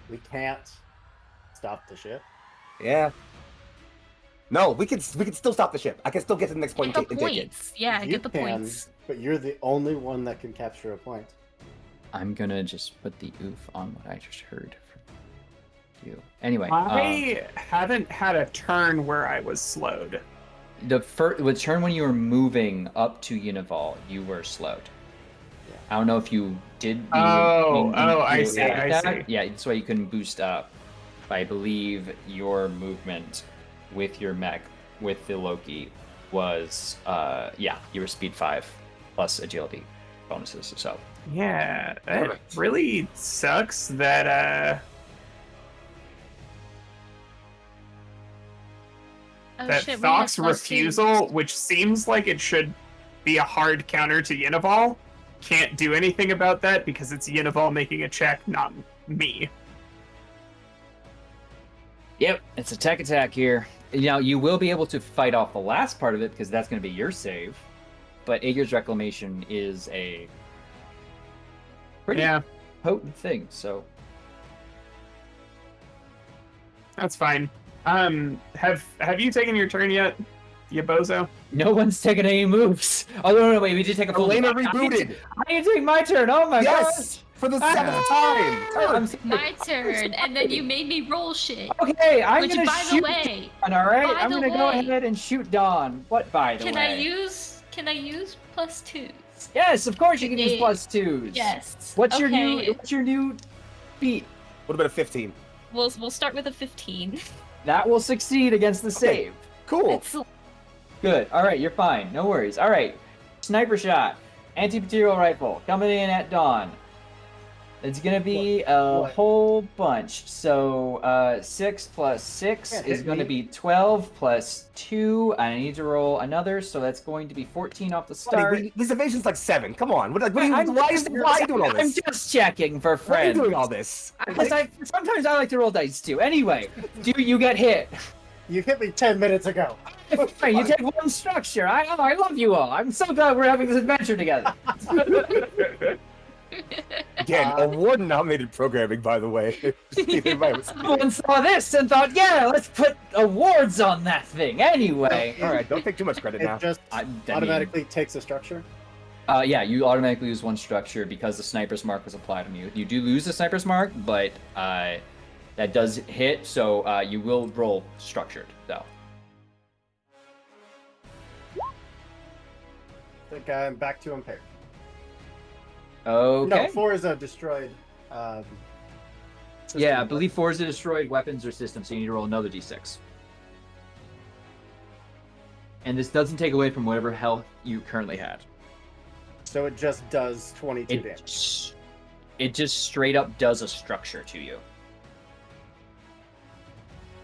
B: We can't stop the ship.
C: Yeah. No, we can still stop the ship. I can still get to the next point
E: Get the
C: and take it.
E: points. Yeah,
B: You
E: get the
B: can,
E: points.
B: But you're the only one that can capture a point.
A: I'm gonna just put the oof on what I just heard from you. Anyway,
D: I haven't had a turn where I was slowed.
A: the turn when you were moving up to Unival, you were slowed.
B: Yeah.
A: I don't know if you did.
D: I see,
A: did
D: I
A: that.
D: see.
A: Yeah, that's why you couldn't boost up. I believe your movement with your mech with the Loki was you were speed 5 plus agility bonuses. So
D: Yeah, it
C: Perfect.
D: really sucks that
E: Oh
D: that
E: shit, we have
D: Thaw's
E: +2.
D: refusal, which seems like it should be a hard counter to Unival, can't do anything about that because it's Unival making a check, not me.
A: yep, it's a tech attack here. Now you will be able to fight off the last part of it because that's going to be your save. But Aegir's Reclamation is a pretty
D: Yeah,
A: potent thing. So
D: that's fine. Have you taken your turn yet, you bozo?
A: no one's taken any moves. Oh no, wait, we did take a full.
C: Elena
A: I need to-
C: rebooted.
A: I need to take my turn. Oh my
C: Yes!
A: gosh!
C: For the 7th time!
A: I'm sorry.
E: My turn, and then you made me roll shit.
A: Okay, I'm
E: Which,
A: gonna
E: by the
A: shoot
E: way,
A: Dawn, all right?
E: by
A: I'm
E: the
A: gonna go
E: way-
A: ahead and shoot Dawn. What, by the
E: Can
A: way?
E: I use +2s?
A: Yes, of course you can use
E: It-
A: +2s.
E: Yes.
A: What's your
E: Okay,
A: new feat?
C: What about a 15?
E: We'll start with a 15.
A: That will succeed against the save.
C: Cool.
E: Excellent.
A: Good. All right, you're fine. No worries. All right. Sniper shot. Anti-material rifle coming in at Dawn. It's gonna be a
B: What?
A: whole bunch. So 6 plus 6
B: Can't
A: is
B: hit
A: going to
B: me.
A: be 12 plus 2. I need to roll another, so that's going to be 14 off the
C: Buddy,
A: start.
C: this evasion's like 7. Come on. What are you, why are you doing all
A: I'm
C: this?
A: just checking for
C: Why are you
A: friends.
C: doing all this?
A: Because sometimes I like to roll dice too. Anyway, do you get hit?
B: You hit me 10 minutes ago.
A: Fine, you take one structure. I love you all. I'm so glad we're having this adventure together.
C: Again, award-nominated programming, by the way.
A: Someone saw this and thought, yeah, let's put awards on that thing. Anyway.
C: All right, don't take too much credit now.
B: It just
A: I mean-
B: automatically takes a structure.
A: Yeah, you automatically lose one structure because the sniper's mark was applied on you. You do lose the sniper's mark, but that does hit, so you will roll structured, though.
B: I think I'm back to impaired.
A: Okay.
B: No, 4 is a destroyed. System.
A: Yeah, I believe 4 is a destroyed weapons or system, so you need to roll another d6. And this doesn't take away from whatever health you currently had.
B: So it just does 22 damage.
A: It just straight up does a structure to you.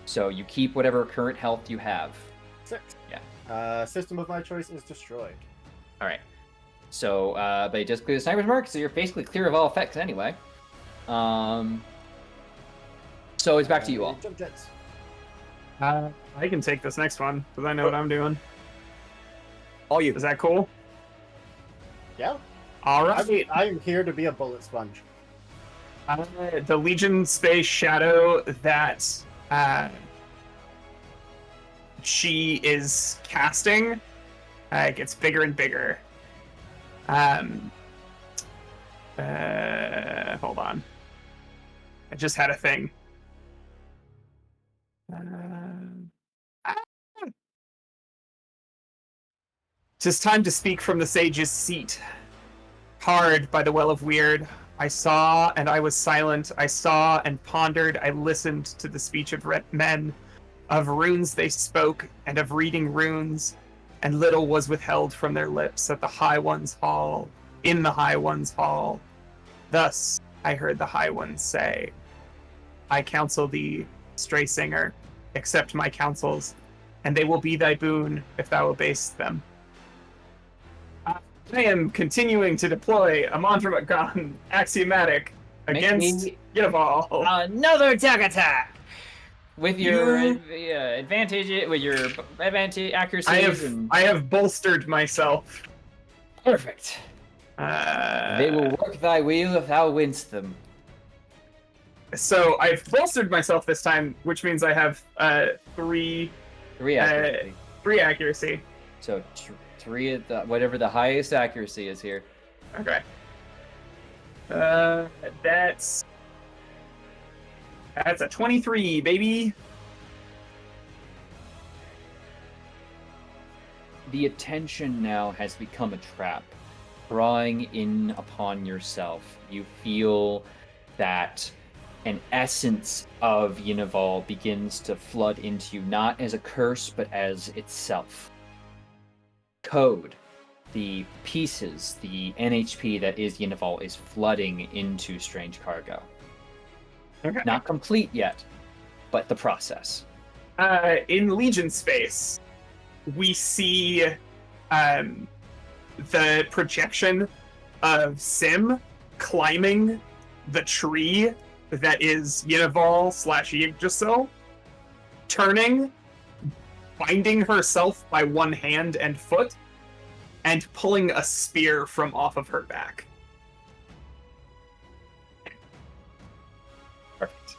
A: So you keep whatever current health you have.
B: 6.
A: Yeah.
B: System of my choice is destroyed.
A: All right. So, but it does clear the sniper's mark, so you're basically clear of all effects anyway. So it's back to you all.
B: Jump jets.
D: I can take this next one because I know what I'm doing.
C: All you.
D: Is that cool?
B: Yeah.
D: All right.
B: I'm here to be a bullet sponge.
D: The Legion Space Shadow that she is casting gets bigger and bigger. Hold on. I just had a thing. Tis time to speak from the sage's seat. Hard by the well of weird, I saw and I was silent. I saw and pondered. I listened to the speech of men. Of runes they spoke, and of reading runes. And little was withheld from their lips at the High One's hall, in the High One's hall. Thus I heard the High Ones say, I counsel thee, stray singer, accept my counsels, and they will be thy boon if thou obey'st them. I am continuing to deploy a Mandramagon axiomatic against Yinaval.
A: Another attack! With your advantage, with your advantage accuracy.
D: I have bolstered myself.
A: Perfect. They will work thy wheel if thou winst them.
D: So I've bolstered myself this time, which means I have 3
A: accuracy.
D: 3 accuracy.
A: So 3 at the whatever the highest accuracy is here.
D: Okay. That's a 23, baby.
A: The attention now has become a trap, drawing in upon yourself. You feel that an essence of Yinaval begins to flood into you, not as a curse, but as itself. Code, the pieces, the NHP that is Yinaval is flooding into Strange Cargo.
D: Okay.
A: Not complete yet, but the process.
D: In Legion space, we see the projection of Sim climbing the tree that is Yinaval/Yggdrasil, turning, binding herself by one hand and foot, and pulling a spear from off of her back.
A: Perfect.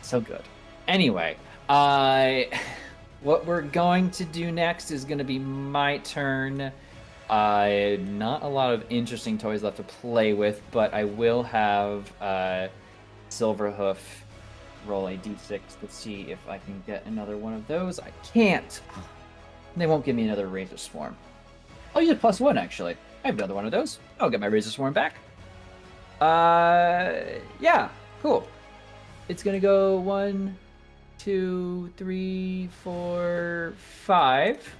A: So good. Anyway, what we're going to do next is going to be my turn. Not a lot of interesting toys left to play with, but I will have Silverhoof roll a d6 to see if I can get another one of those. I can't. They won't give me another Razor Swarm. I'll use a +1, actually. I have another one of those. I'll get my Razor Swarm back. Yeah, cool. It's gonna go 1, 2, 3, 4, 5.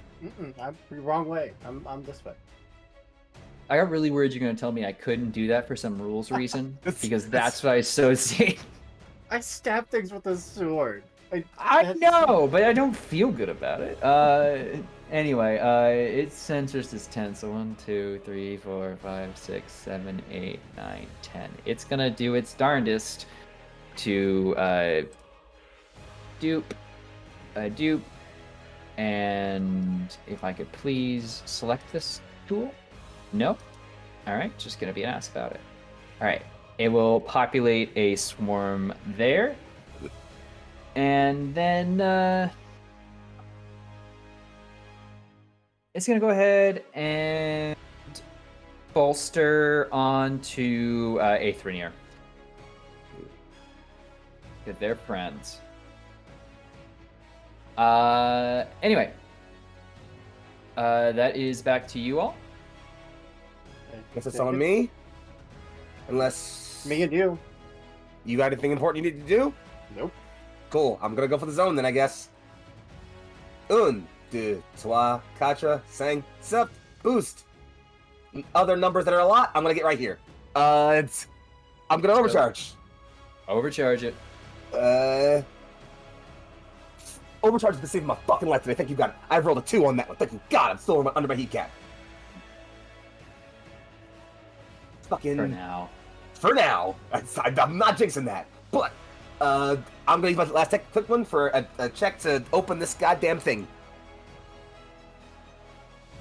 B: I'm the wrong way. I'm this way.
A: I got really worried you're gonna tell me I couldn't do that for some rules reason, because
C: It's-
A: that's what I associate.
B: I stab things with a sword.
A: I know, but I don't feel good about it. Anyway, its sensors is 10, so 1, 2, 3, 4, 5, 6, 7, 8, 9, 10. It's gonna do its darndest to dupe, and if I could please select this tool. No? Alright, just gonna be an ass about it. Alright, it will populate a swarm there. And then it's gonna go ahead and bolster onto Aethrinier. Because they're friends. Anyway. That is back to you all.
C: Guess it's on me. Unless
B: Me and you.
C: you got anything important you need to do?
B: Nope.
C: Cool. I'm gonna go for the zone then, I guess. 1, 2, 3, 4, 5, 6, boost. Other numbers that are a lot, I'm gonna get right here. I'm gonna overcharge.
A: Overcharge it.
C: Overcharge is the saving my fucking life today. Thank you, God. I've rolled a 2 on that one. Thank you, God. I'm still under my heat cap. Fucking.
A: For now.
C: For now. I'm not jinxing that. But, I'm gonna use my last quick one for a check to open this goddamn thing.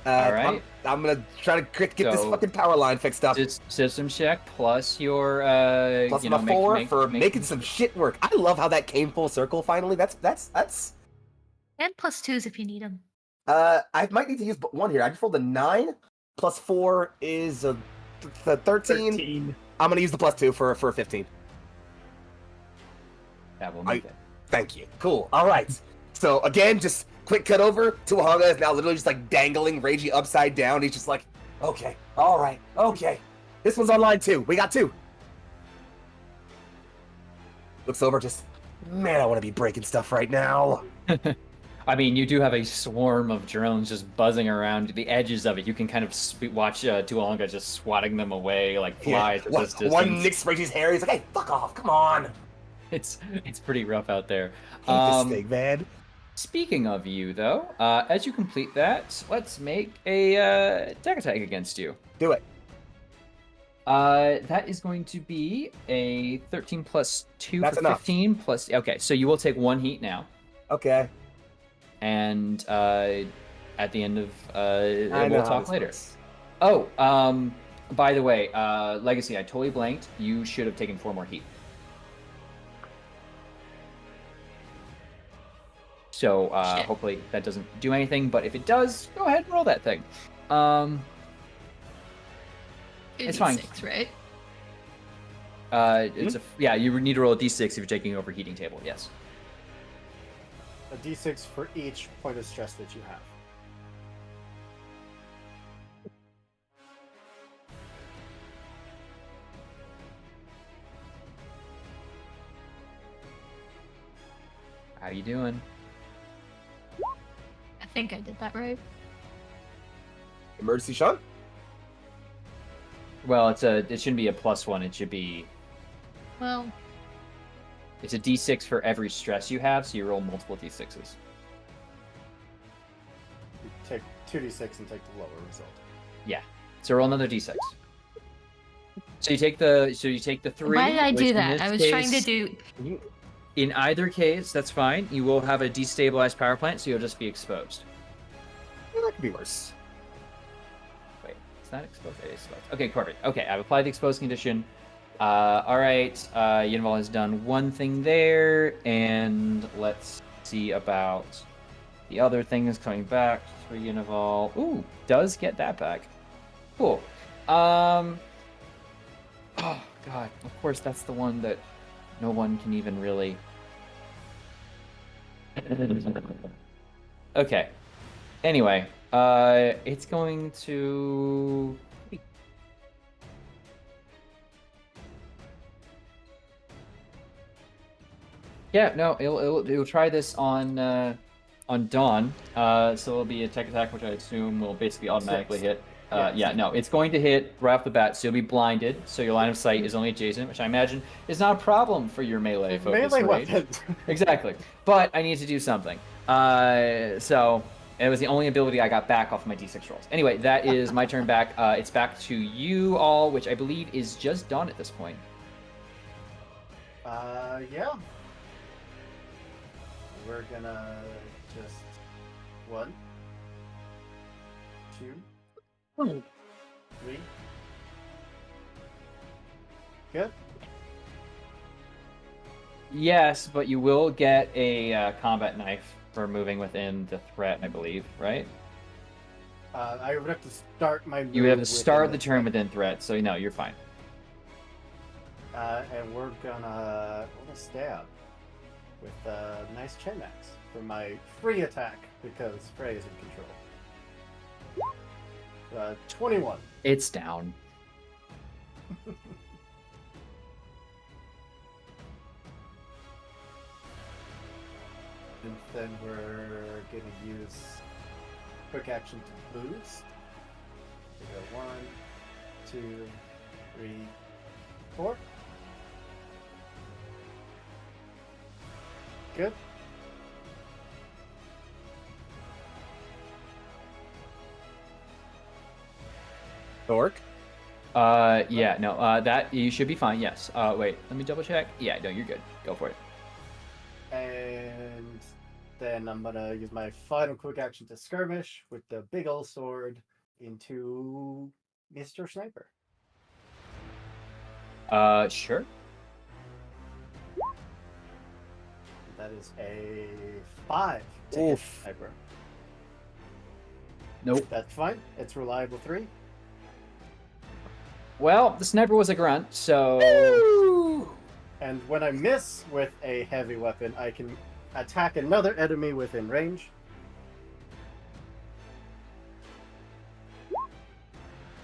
A: Alright.
C: I'm gonna try to get this
A: So-
C: fucking power line fixed up.
A: System check plus your
C: Plus
A: you
C: my
A: know,
C: 4 for making some shit work. I love how that came full circle finally. That's
E: And +2s if you need them.
C: I might need to use one here. I just rolled a 9. Plus 4 is a 13.
D: 13.
C: I'm gonna use the +2 for a 15.
A: That will make it.
C: Thank you. Cool. All right. So again, just quick cut over. Tuahanga is now literally just like dangling Reiji upside down. He's just like, okay, all right, okay. This one's on line 2. We got 2. Looks over, just, man, I want to be breaking stuff right now.
A: I mean, you do have a swarm of drones just buzzing around the edges of it. You can kind of watch Tualanga just swatting them away like flies at this distance.
C: One nicks Reiji's hair. He's like, hey, fuck off, come on.
A: It's pretty rough out there.
C: Hate this thing, man.
A: Speaking of you, though, as you complete that, let's make a attack against you.
C: Do it.
A: That is going to be a 13 plus 2
C: That's
A: for
C: enough.
A: 15 plus. Okay, so you will take 1 heat now,
C: Okay.
A: and at the end of
C: I know
A: we'll
C: how
A: talk
C: this
A: later.
C: works.
A: Oh, by the way, Legacy, I totally blanked. You should have taken 4 more heat. So
E: Shit.
A: hopefully that doesn't do anything, but if it does, go ahead and roll that thing. It's fine.
E: 6, right?
A: It's yeah, you need to roll a d6 if you're taking over heating table. Yes.
B: A d6 for each point of stress that you have.
A: How you doing?
E: I think I did that right.
C: Emergency shot?
A: Well, it shouldn't be a +1. It should be.
E: Well,
A: It's a d6 for every stress you have, so you roll multiple d6s.
B: You take 2d6 and take the lower result.
A: Yeah. So roll another d6. So you take the 3.
E: why did I
A: which
E: do
A: in
E: that?
A: this
E: I was trying to
A: case-
E: do.
A: In either case, that's fine. You will have a destabilized power plant, so you'll just be exposed.
C: Yeah, that could be worse.
A: Wait, it's not exposed. It is exposed. Okay, perfect. Okay, I've applied the exposed condition. All right, Yinval has done one thing there, and let's see about the other things coming back for Yinval. Ooh, does get that back. Cool. Oh god, of course that's the one that no one can even really. Okay. Anyway, it's going to. Yeah, no, it'll try this on Dawn. So it'll be a tech attack, which I assume will basically automatically
B: 6.
A: hit.
B: Yes.
A: Yeah, no, it's going to hit right off the bat, so you'll be blinded, so your line of sight is only adjacent, which I imagine is not a problem for your melee focus
B: Melee
A: range.
B: weapons.
A: Exactly. But I need to do something. So it was the only ability I got back off my d6 rolls. Anyway, that is my turn back. It's back to you all, which I believe is just done at this point.
B: Yeah. We're gonna just 1, 2, 3. Good.
A: Yes, but you will get a combat knife for moving within the threat, I believe, right?
B: I would have to start my move
A: You would have to
B: within
A: start the turn
B: threat.
A: within threat, so no, you're fine.
B: And we're gonna stab with a nice chain axe for my free attack because Frey is in control. 21.
A: It's down.
B: And then we're gonna use quick action to boost. We go 1, 2, 3, 4. Good.
C: Torque?
A: Yeah, no, that you should be fine. Yes. Wait, let me double check. Yeah, no, you're good. Go for it.
B: And then I'm gonna use my final quick action to skirmish with the big old sword into Mr. Sniper.
A: Sure.
B: That is a 5 to hit
C: Oof.
B: Sniper.
A: Nope.
B: That's fine. It's reliable 3.
A: Well, the sniper was a grunt, so.
B: And when I miss with a heavy weapon, I can attack another enemy within range.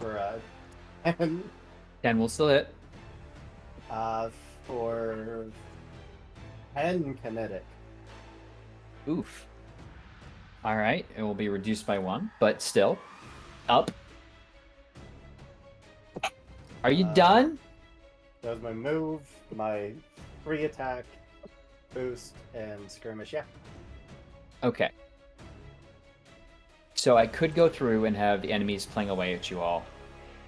B: For 10.
A: 10 will still hit.
B: For 10 kinetic.
A: Oof. All right, it will be reduced by 1, but still up. Are you done?
B: That was my move, my free attack, boost, and skirmish. Yeah.
A: Okay. So I could go through and have the enemies playing away at you all,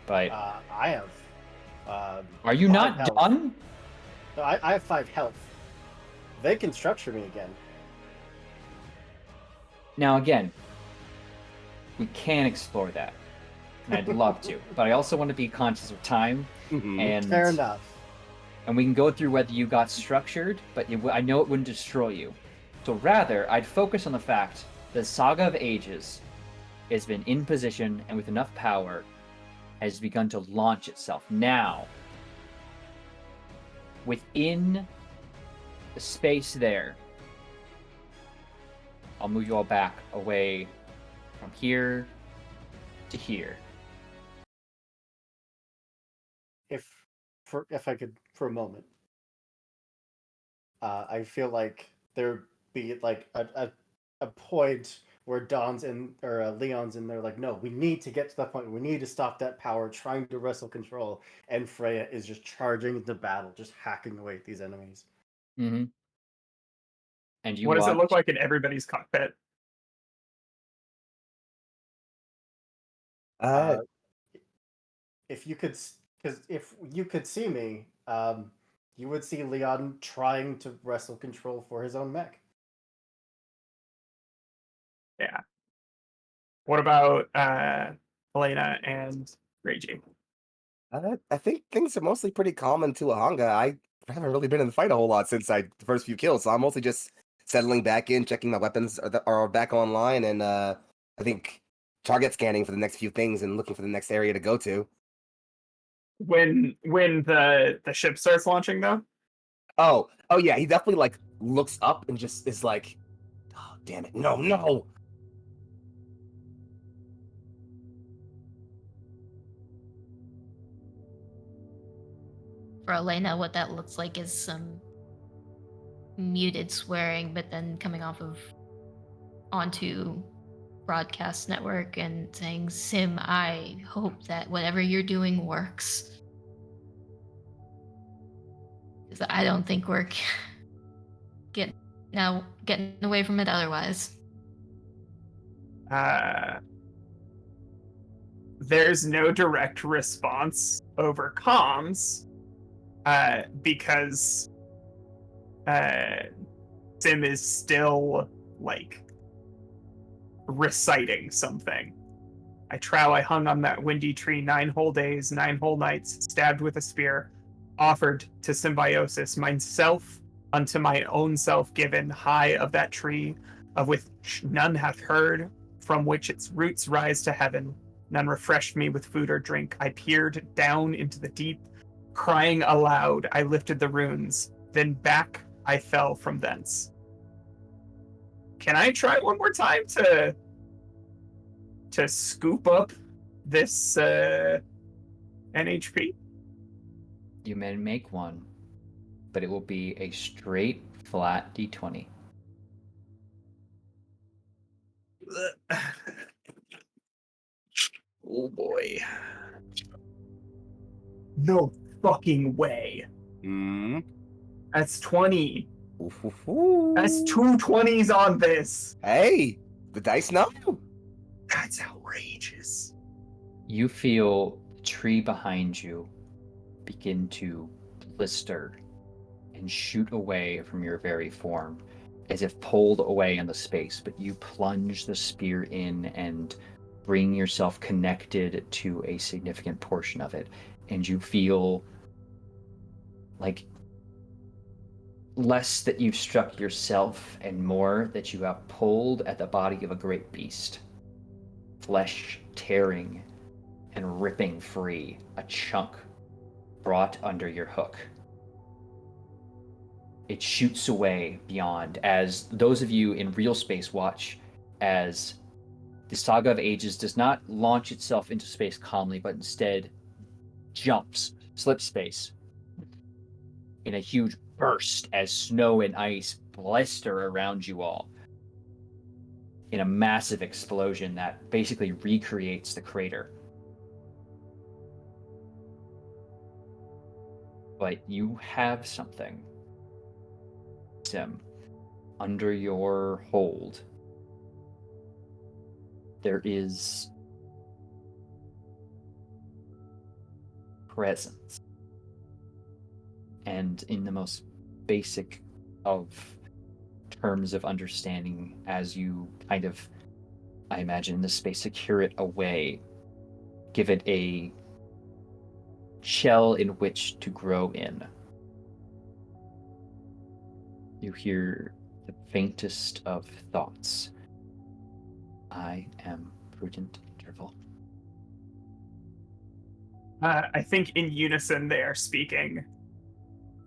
A: but
B: I have.
A: are you
B: 5
A: not
B: health.
A: done?
B: No, I have 5 health. They can structure me again.
A: Now again, we can explore that, and I'd love to, but I also want to be conscious of time,
C: Mhm.
A: and
B: Fair enough.
A: and we can go through whether you got structured, but I know it wouldn't destroy you. So rather, I'd focus on the fact the Saga of Ages has been in position and with enough power has begun to launch itself. Now, within the space there, I'll move you all back away from here to here.
B: If I could for a moment, I feel like there'd be like a point where Don's in or Leon's in there, like, no, we need to get to that point. We need to stop that power, trying to wrestle control, and Freya is just charging into battle, just hacking away at these enemies.
A: Mm-hmm. And you
D: What does it
A: watch.
D: look like in everybody's cockpit?
B: If you could, because if you could see me, you would see Leon trying to wrestle control for his own mech.
D: Yeah. What about Elena and Reiji?
C: I think things are mostly pretty calm in Tuahanga. I haven't really been in the fight a whole lot since the first few kills, so I'm mostly just settling back in, checking my weapons are back online, and I think target scanning for the next few things and looking for the next area to go to.
D: When the ship starts launching, though.
C: Oh yeah, he definitely like looks up and just is like, oh, damn it, no.
E: For Elena, what that looks like is some muted swearing, but then coming onto broadcast network and saying, Sim, I hope that whatever you're doing works. Because I don't think we're getting away from it otherwise.
D: There's no direct response over comms, because Sim is still like reciting something. I trow I hung on that windy tree 9 whole days, 9 whole nights, stabbed with a spear, offered to symbiosis myself unto my own self given, high of that tree, of which none hath heard, from which its roots rise to heaven. None refreshed me with food or drink. I peered down into the deep, crying aloud, I lifted the runes, then back I fell from thence. Can I try one more time to scoop up this NHP?
A: You may make one, but it will be a straight, flat d20.
D: Oh boy. No fucking way.
C: Hmm.
D: That's 20.
C: Ooh.
D: That's 2 20s on this.
C: Hey, the dice know.
D: That's outrageous.
A: You feel the tree behind you begin to blister and shoot away from your very form, as if pulled away in the space, but you plunge the spear in and bring yourself connected to a significant portion of it, and you feel like less that you've struck yourself and more that you have pulled at the body of a great beast, flesh tearing and ripping free, a chunk brought under your hook. It shoots away beyond, as those of you in real space watch as the Saga of Ages does not launch itself into space calmly, but instead jumps, slips space in a huge burst as snow and ice blister around you all in a massive explosion that basically recreates the crater. But you have something, Sim, under your hold. There is presence. And in the most basic of terms of understanding, as you kind of, I imagine, the space secure it away, give it a shell in which to grow in. You hear the faintest of thoughts. I am prudent interval.
D: I think in unison they are speaking.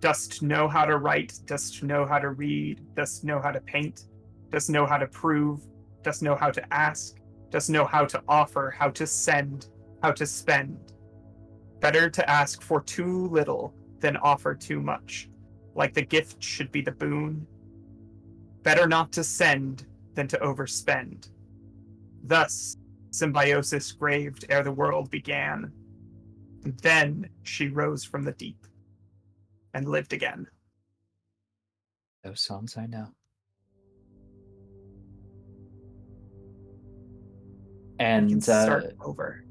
D: Dost know how to write, dost know how to read, dost know how to paint, dost know how to prove, dost know how to ask, dost know how to offer, how to send, how to spend. Better to ask for too little than offer too much, like the gift should be the boon. Better not to send than to overspend. Thus, symbiosis graved ere the world began. Then she rose from the deep and lived again.
A: Those songs I know.
D: You can
A: And
D: start over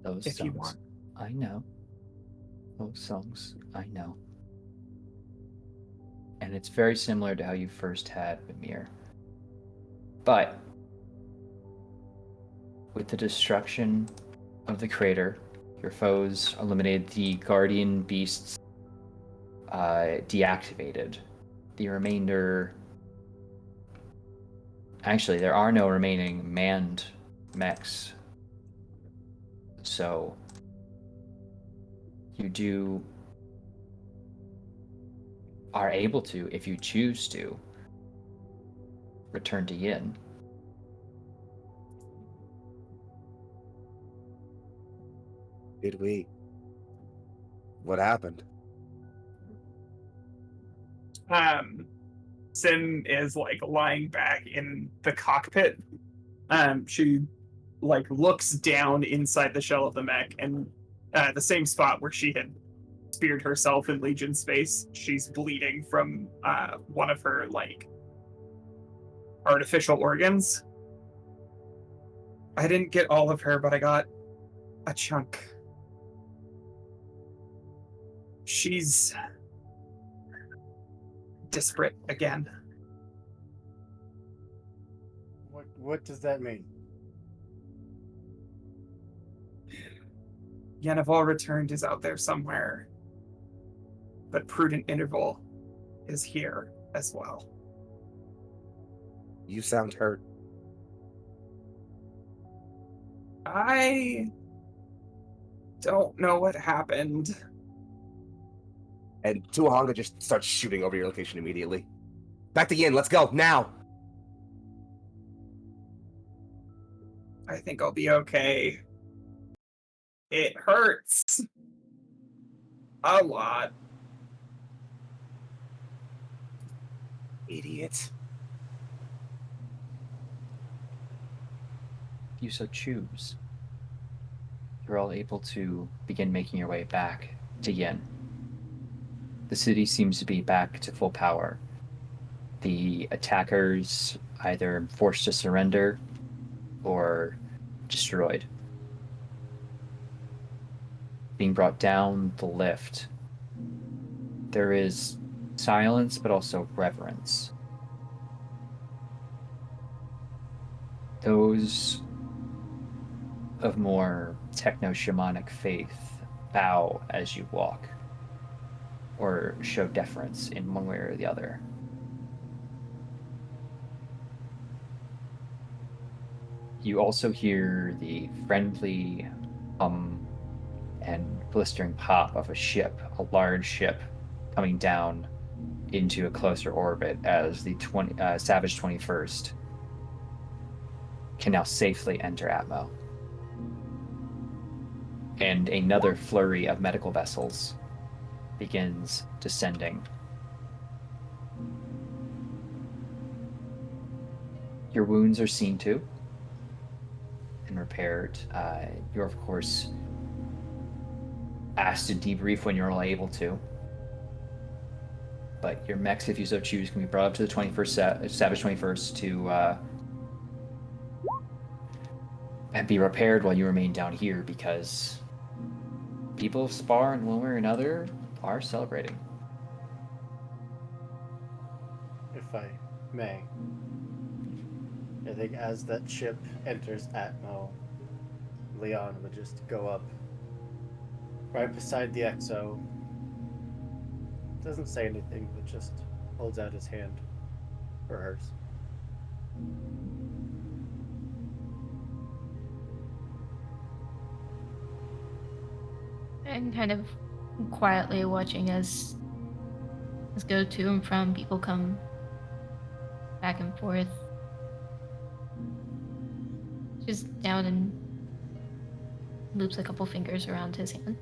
A: those
D: if you
A: songs
D: want.
A: I know. Those songs I know. And it's very similar to how you first had Mimir. But with the destruction of the crater, your foes eliminated, the guardian beasts deactivated. The remainder Actually, there are no remaining manned mechs. So you are able to, if you choose to, return to Yin.
C: Did we? What happened?
D: Sin is like lying back in the cockpit. She like looks down inside the shell of the mech, and the same spot where she had speared herself in Legion space, she's bleeding from one of her like artificial organs. I didn't get all of her, but I got a chunk. She's disparate again.
B: What does that mean?
D: Yenneval Returned is out there somewhere, but Prudent Interval is here as well.
C: You sound hurt.
D: I don't know what happened.
C: And Tuahanga just starts shooting over your location immediately. Back to Yin, let's go, now!
D: I think I'll be okay. It hurts a lot.
C: Idiot.
A: If you so choose, you're all able to begin making your way back to Yin. The city seems to be back to full power. The attackers either forced to surrender or destroyed. Being brought down the lift, there is silence but also reverence. Those of more techno-shamanic faith bow as you walk, or show deference in one way or the other. You also hear the friendly hum and blistering pop of a ship, a large ship, coming down into a closer orbit as the Savage 21st can now safely enter Atmo. And another flurry of medical vessels begins descending. Your wounds are seen to and repaired. You're, of course, asked to debrief when you're all able to. But your mechs, if you so choose, can be brought up to the 21st Savage 21st to and be repaired while you remain down here, because people of Sparr in one way or another are celebrating.
B: If I may. I think as that ship enters Atmo, Leon would just go up right beside the Exo. Doesn't say anything, but just holds out his hand for hers.
E: And kind of quietly watching as go to and from, people come back and forth. Just down and loops a couple fingers around his hand.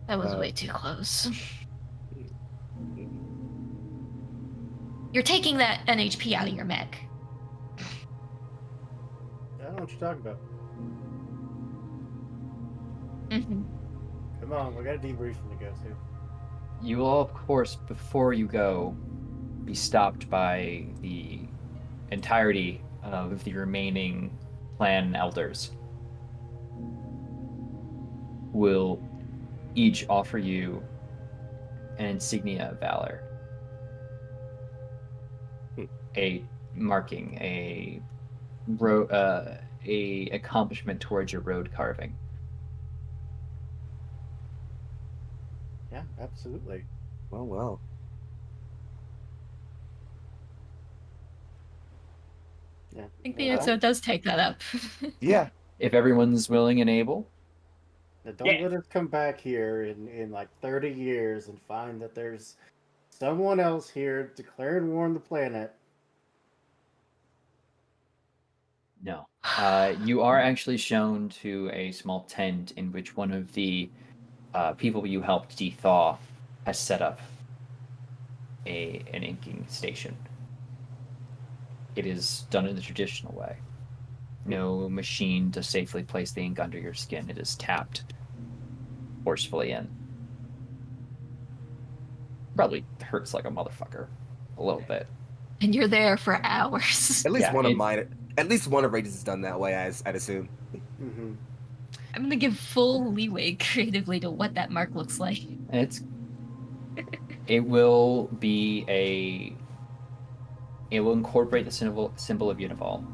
E: That was way too close. You're taking that NHP out of your mech.
B: I don't know what you're talking about.
E: Mm-hmm.
B: Come on, we got a debriefing to go to.
A: You will, of course, before you go, be stopped by the entirety of the remaining clan elders. Will each offer you an insignia of valor. A marking, a accomplishment towards your road carving.
B: Yeah, absolutely.
C: Well, well.
B: Yeah.
E: I think the
B: Don't-
E: episode does take that up.
C: Yeah.
A: If everyone's willing and able,
B: Don't
D: Yeah.
B: let us come back here in like 30 years and find that there's someone else here declaring war on the planet.
A: no. You are actually shown to a small tent in which one of the people you helped de-thaw has set up an inking station. It is done in the traditional way. No machine to safely place the ink under your skin. It is tapped forcefully in. Probably hurts like a motherfucker. A little bit.
E: And you're there for hours.
C: At least
A: Yeah,
C: one of
A: it-
C: mine. At least one of Rage's is done that way, I'd assume.
B: Mm-hmm.
E: I'm gonna give full leeway creatively to what that mark looks like.
A: It will be it will incorporate the symbol of Unival,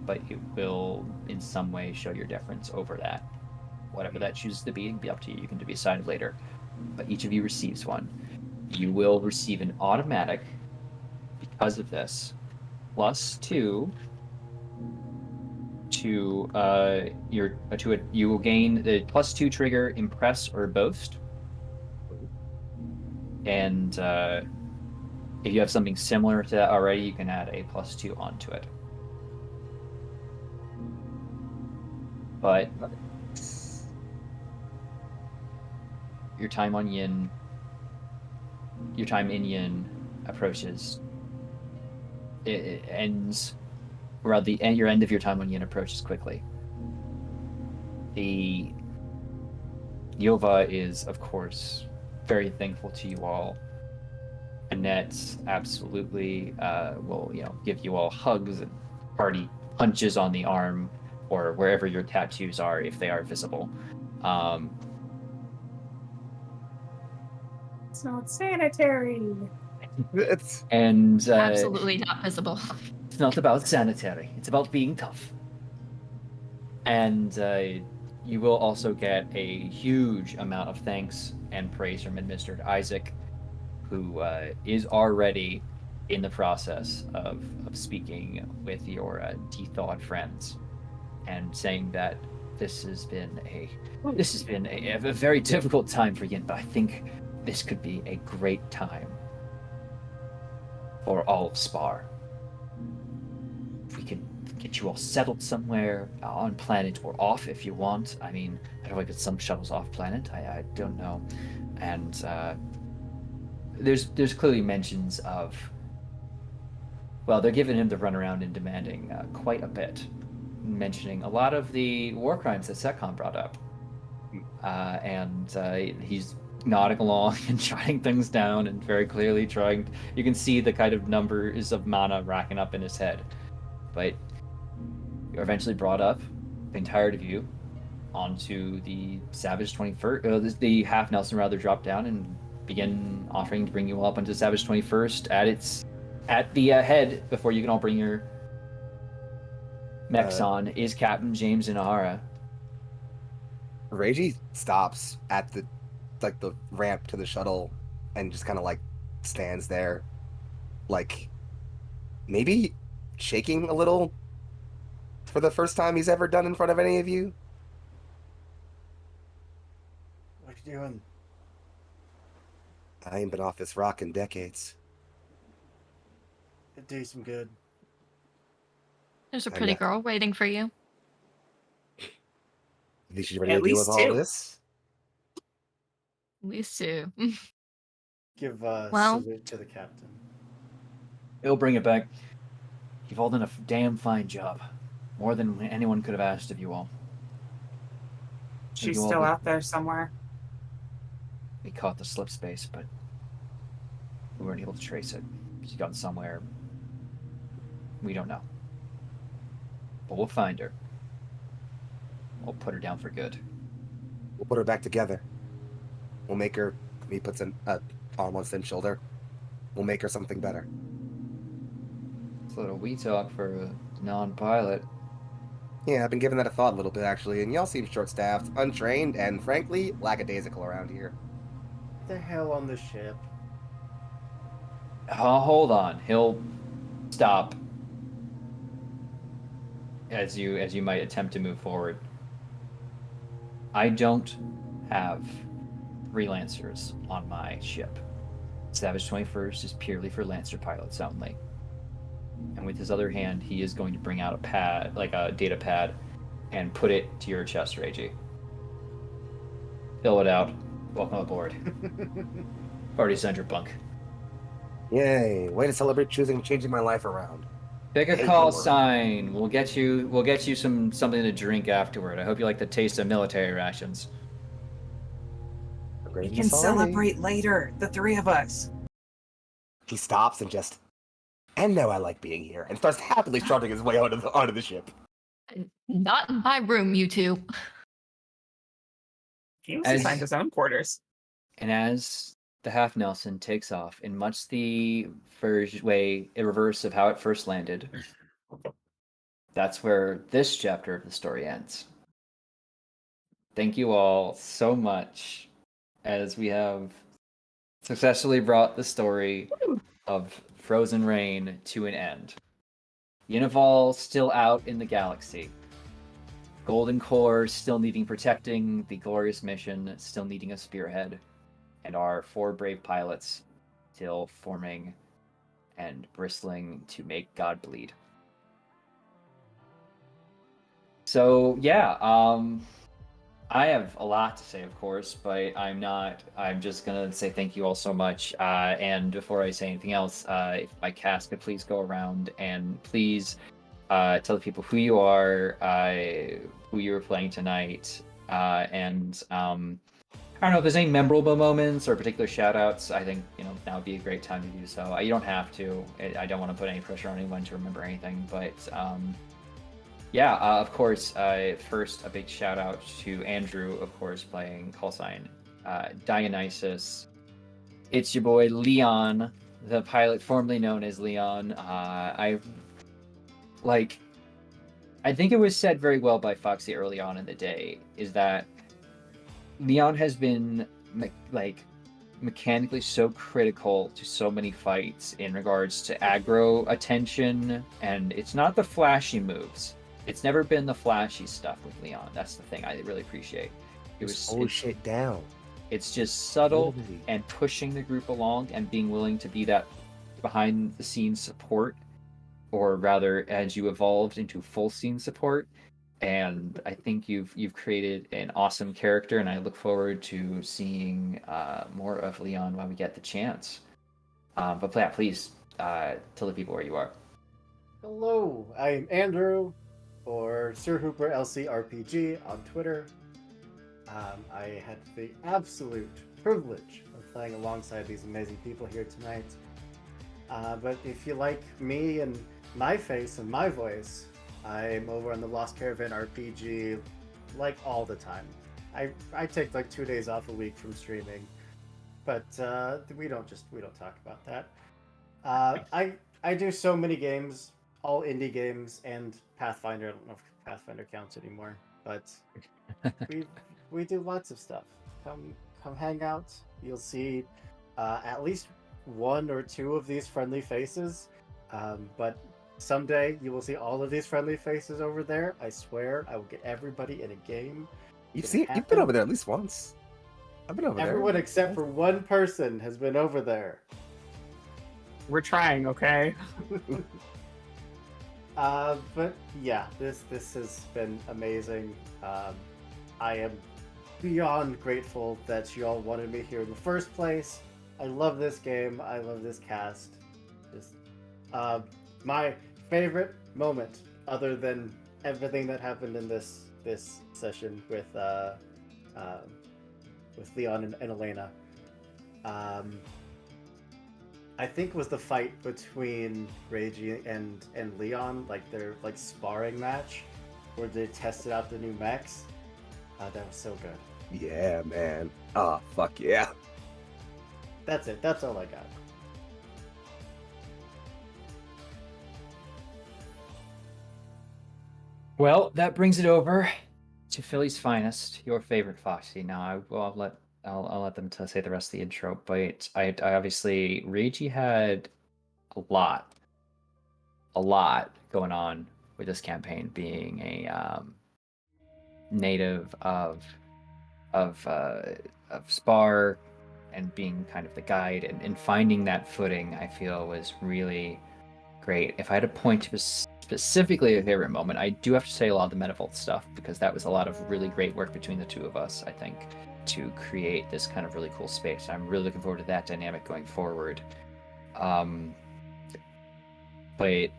A: but it will in some way show your difference over that. Whatever that chooses to be, it'll be up to you. You can decide later. But each of you receives one. You will receive an automatic, because of this, +2 to you will gain the +2 trigger Impress or Boast. And if you have something similar to that already, you can add a +2 onto it. But your time in Yin approaches. It ends, or your end of your time on Yin approaches quickly. The Yova is, of course, very thankful to you all. Annette absolutely will, give you all hugs and party punches on the arm or wherever your tattoos are, if they are visible.
D: It's not sanitary.
C: It's
A: And
E: Absolutely not visible.
A: it's not about sanitary; it's about being tough. And you will also get a huge amount of thanks and praise from Administrator Isaac, who is already in the process of speaking with your de-thawed friends and saying that this has been a very difficult time for Yin, but I think this could be a great time for all of Sparr. If we can get you all settled somewhere on planet or off if you want. I mean, I don't know if it's some shuttles off planet. I don't know. And there's clearly mentions of, well, they're giving him the runaround and demanding quite a bit, mentioning a lot of the war crimes that Sekon brought up. And he's nodding along and jotting things down and very clearly trying. You can see the kind of numbers of mana racking up in his head. But you're eventually brought up, the entirety of you, onto the Savage 21st, the half Nelson rather drop down and begin offering to bring you all up onto Savage 21st at the head before you can all bring your mechs on is Captain James Inahara.
C: Reiji stops at the ramp to the shuttle and just kind of like stands there, like maybe shaking a little for the first time he's ever done in front of any of you.
B: What are you doing?
C: I ain't been off this rock in decades.
B: It'd do you some good.
E: There's a
C: I
E: pretty
C: know.
E: girl waiting for you.
C: You think she's ready
D: At
C: to deal
D: least
C: with all
D: two.
C: this?
E: We Sue.
B: Give
E: Well-
B: salute to the captain.
A: He'll bring it back. You've all done a damn fine job. More than anyone could have asked of you all.
D: She's
A: You all
D: still
A: be-
D: out there somewhere.
A: We caught the slip space, but we weren't able to trace it. She's gone somewhere. We don't know. But we'll find her. We'll put her down for good.
C: We'll put her back together. We'll make her. He puts an arm on Sim's shoulder. We'll make her something better.
A: It's a little we talk for a non-pilot.
C: Yeah, I've been giving that a thought a little bit actually, and y'all seem short-staffed, untrained, and frankly lackadaisical around here.
B: the hell on the ship.
A: Hold on. He'll stop as you might attempt to move forward. I don't have freelancers on my ship. Savage 21st is purely for Lancer pilots only. And with his other hand, he is going to bring out a pad, like a data pad, and put it to your chest, Reiji. Fill it out. Welcome aboard. Already signed your bunk.
C: Yay! Way to celebrate choosing and changing my life around.
A: Pick a
C: Hate
A: call
C: the word.
A: sign. We'll get you something to drink afterward. I hope you like the taste of military rations.
C: Great
G: We can
C: Miss Army.
G: celebrate later, the three of us.
C: He stops and just. And now I like being here, and starts happily trotting his way onto the ship.
E: Not in my room, you two.
D: He was
A: As-
D: assigned his own quarters.
A: And as the Half Nelson takes off in much the reverse of how it first landed, that's where this chapter of the story ends. Thank you all so much as we have successfully brought the story of Frozen Rain to an end. Unival still out in the galaxy. Golden Core still needing protecting, the glorious mission still needing a spearhead, and our 4 brave pilots still forming and bristling to make God bleed. So yeah, I have a lot to say, of course, but I'm just gonna say thank you all so much. And before I say anything else, if my cast could please go around and please tell the people who you are, who you were playing tonight, and I don't know if there's any memorable moments or particular shout-outs. I think, now would be a great time to do so. You don't have to. I don't want to put any pressure on anyone to remember anything, but yeah, of course, first a big shout-out to Andrew, of course, playing callsign Dionysus. It's your boy Leon, the pilot formerly known as Leon. I think it was said very well by Foxy early on in the day, is that Leon has been mechanically so critical to so many fights in regards to aggro attention, and it's not the flashy moves. It's never been the flashy stuff with Leon. That's the thing I really appreciate.
C: Slow shit down.
A: It's just subtle
C: Literally.
A: and pushing the group along and being willing to be that behind the scenes support, or rather, as you evolved into full scene support. And I think you've created an awesome character, and I look forward to seeing more of Leon when we get the chance. But yeah, please tell the people where you are.
B: Hello, I'm Andrew, or Sir Hooper LC RPG on Twitter. I had the absolute privilege of playing alongside these amazing people here tonight. But if you like me and my face and my voice, I'm over on the Lost Caravan RPG like all the time. I take like 2 days off a week from streaming, but we don't talk about that. I do so many games, all indie games and Pathfinder. I don't know if Pathfinder counts anymore, but we do lots of stuff. Come hang out. You'll see at least 1 or 2 of these friendly faces, but someday you will see all of these friendly faces over there. I swear, I will get everybody in a game.
C: You've been over there at least once. I've been over there.
B: Everyone except for 1 person has been over there.
D: We're trying, okay?
B: But yeah, this has been amazing. I am beyond grateful that y'all wanted me here in the first place. I love this game. I love this cast. Just my favorite moment, other than everything that happened in this session with Leon and Elena, I think was the fight between Reiji and Leon, like their sparring match, where they tested out the new mechs. That was so good.
C: Yeah, man. Oh, fuck yeah.
B: That's it. That's all I got.
A: Well, that brings it over to Philly's finest, your favorite Foxy. Now, I'll let I'll let them say the rest of the intro. But I obviously Reiji had a lot going on with this campaign, being a native of Sparr and being kind of the guide and finding that footing. I feel was really great. If I had to point to specifically a favorite moment, I do have to say a lot of the Metavolt stuff, because that was a lot of really great work between the two of us, I think, to create this kind of really cool space. I'm really looking forward to that dynamic going forward. But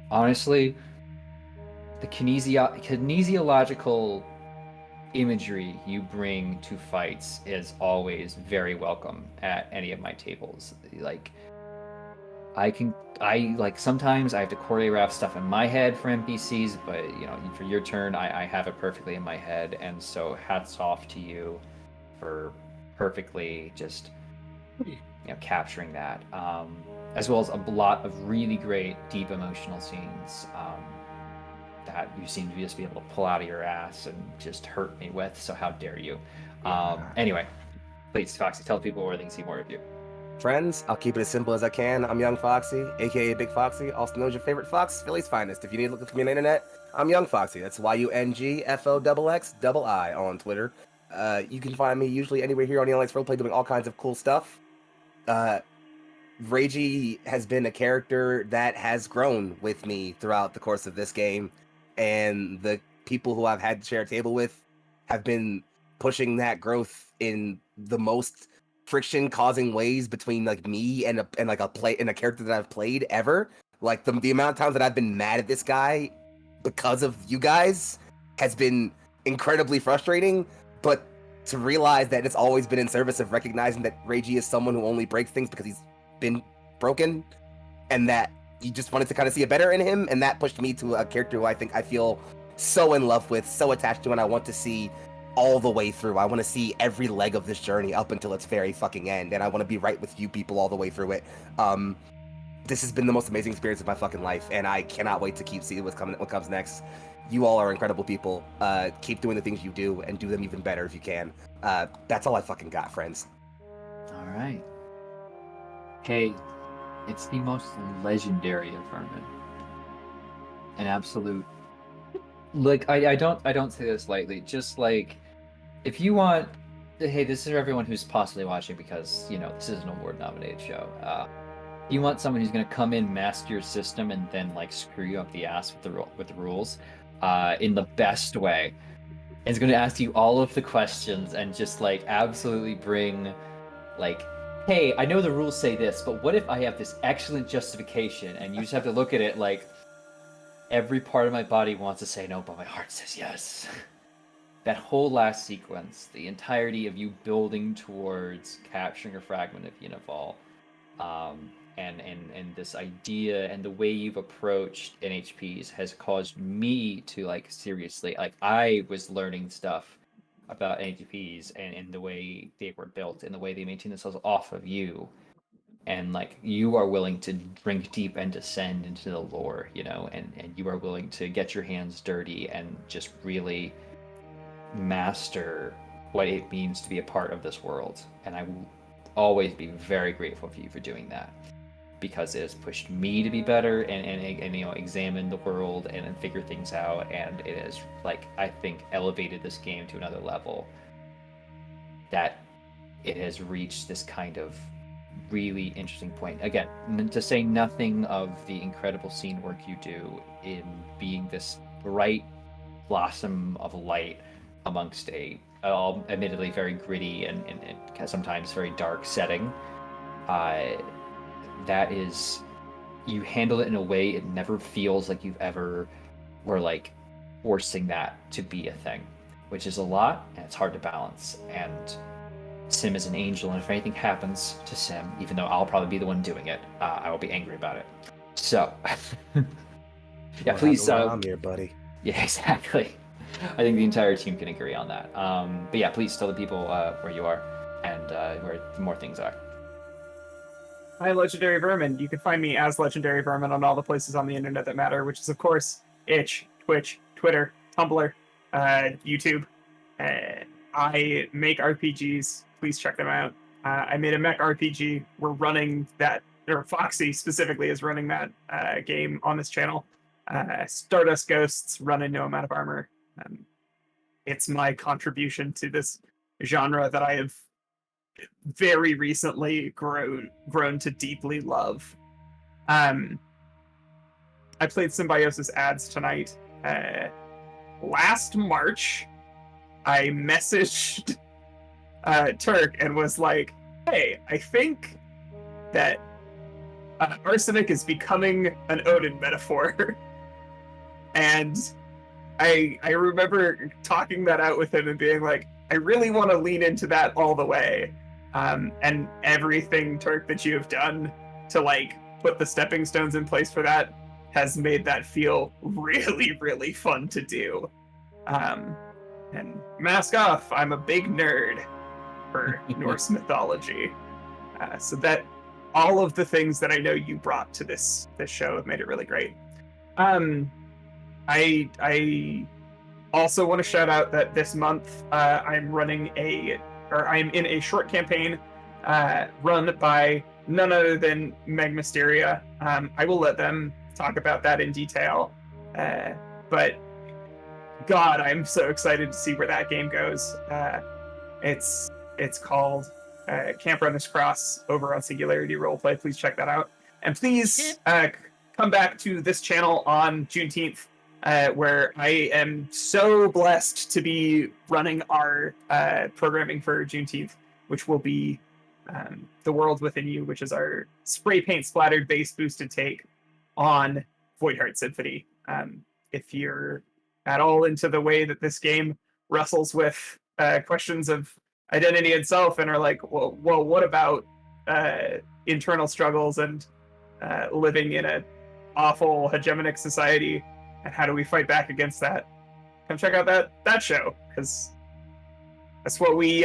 A: honestly, the kinesiological imagery you bring to fights is always very welcome at any of my tables. Like, sometimes I have to choreograph stuff in my head for NPCs, but for your turn, I have it perfectly in my head, and so hats off to you for perfectly just capturing that, as well as a lot of really great deep emotional scenes that you seem to just be able to pull out of your ass and just hurt me with. So how dare you? Anyway, please, Foxy, tell people where they can see more of you.
C: Friends, I'll keep it as simple as I can. I'm Young Foxy, aka Big Foxy, also known as your favorite fox, Philly's finest. If you need to look for me on the internet, I'm Young Foxy. That's YUNGFOXXI on Twitter. You can find me usually anywhere here on the Lights Roleplay doing all kinds of cool stuff. Reiji has been a character that has grown with me throughout the course of this game, and the people who I've had to share a table with have been pushing that growth in the most friction-causing ways between like me and a character that I've played ever. Like the amount of times that I've been mad at this guy because of you guys has been incredibly frustrating, but to realize that it's always been in service of recognizing that Reiji is someone who only breaks things because he's been broken, and that you just wanted to kind of see a better in him, and that pushed me to a character who I feel so in love with, so attached to, and I want to see all the way through. I want to see every leg of this journey up until its very fucking end, and I want to be right with you people all the way through it. This has been the most amazing experience of my fucking life, and I cannot wait to keep seeing what comes next. You all are incredible people. Keep doing the things you do, and do them even better if you can. That's all I fucking got, friends.
A: All right. Hey, it's the most legendary of vermin. An absolute. Like, I don't say this lightly. Just like, if you want, hey, this is for everyone who's possibly watching, because this is an award-nominated show. You want someone who's gonna come in, master your system, and then like screw you up the ass with the rules, in the best way. And is gonna ask you all of the questions and just like absolutely bring, like, hey, I know the rules say this, but what if I have this excellent justification? And you just have to look at it like, every part of my body wants to say no, but my heart says yes. That whole last sequence, the entirety of you building towards capturing a fragment of Unival, and this idea and the way you've approached NHPs has caused me to like seriously, like, I was learning stuff about NHPs and the way they were built and the way they maintain themselves off of you. And like, you are willing to drink deep and descend into the lore, and you are willing to get your hands dirty and just really master what it means to be a part of this world. And I will always be very grateful for you for doing that, because it has pushed me to be better and examine the world and figure things out, and it has, like, I think, elevated this game to another level, that it has reached this kind of really interesting point. Again, to say nothing of the incredible scene work you do in being this bright blossom of light amongst a admittedly very gritty and sometimes very dark setting. That is, you handle it in a way it never feels like you've ever were like forcing that to be a thing, which is a lot, and it's hard to balance. And Sim is an angel, and if anything happens to Sim, even though I'll probably be the one doing it, I will be angry about it. So, yeah, please.
C: I'm here, buddy.
A: Yeah, exactly. I think the entire team can agree on that. But yeah, please tell the people where you are and where more things are.
D: Hi, Legendary Vermin. You can find me as Legendary Vermin on all the places on the internet that matter, which is, of course, Itch, Twitch, Twitter, Tumblr, YouTube, I make RPGs. Please check them out. I made a mech RPG. We're running that, or Foxy specifically is running that game on this channel. Stardust Ghosts run in no amount of armor. It's my contribution to this genre that I have very recently grown to deeply love. I played Symbiosis ads tonight. Last March, I messaged Turk and was like, hey, I think that arsenic is becoming an Odin metaphor. And I remember talking that out with him and being like, I really want to lean into that all the way. And everything, Turk, that you have done to like put the stepping stones in place for that has made that feel really, really fun to do. And mask off, I'm a big nerd for Norse mythology. So that all of the things that I know you brought to this show have made it really great. I also want to shout out that this month I'm in a short campaign run by none other than Meg Mysteria. I will let them talk about that in detail. But God, I'm so excited to see where that game goes. It's called Camp Runners Cross over on Singularity Roleplay. Please check that out. And please come back to this channel on Juneteenth, where I am so blessed to be running our programming for Juneteenth, which will be The World Within You, which is our spray paint splattered bass boosted take on Voidheart Symphony. If you're at all into the way that this game wrestles with questions of identity and self and are like, well, what about internal struggles and living in an awful hegemonic society, and how do we fight back against that? Come check out that show, because that's what we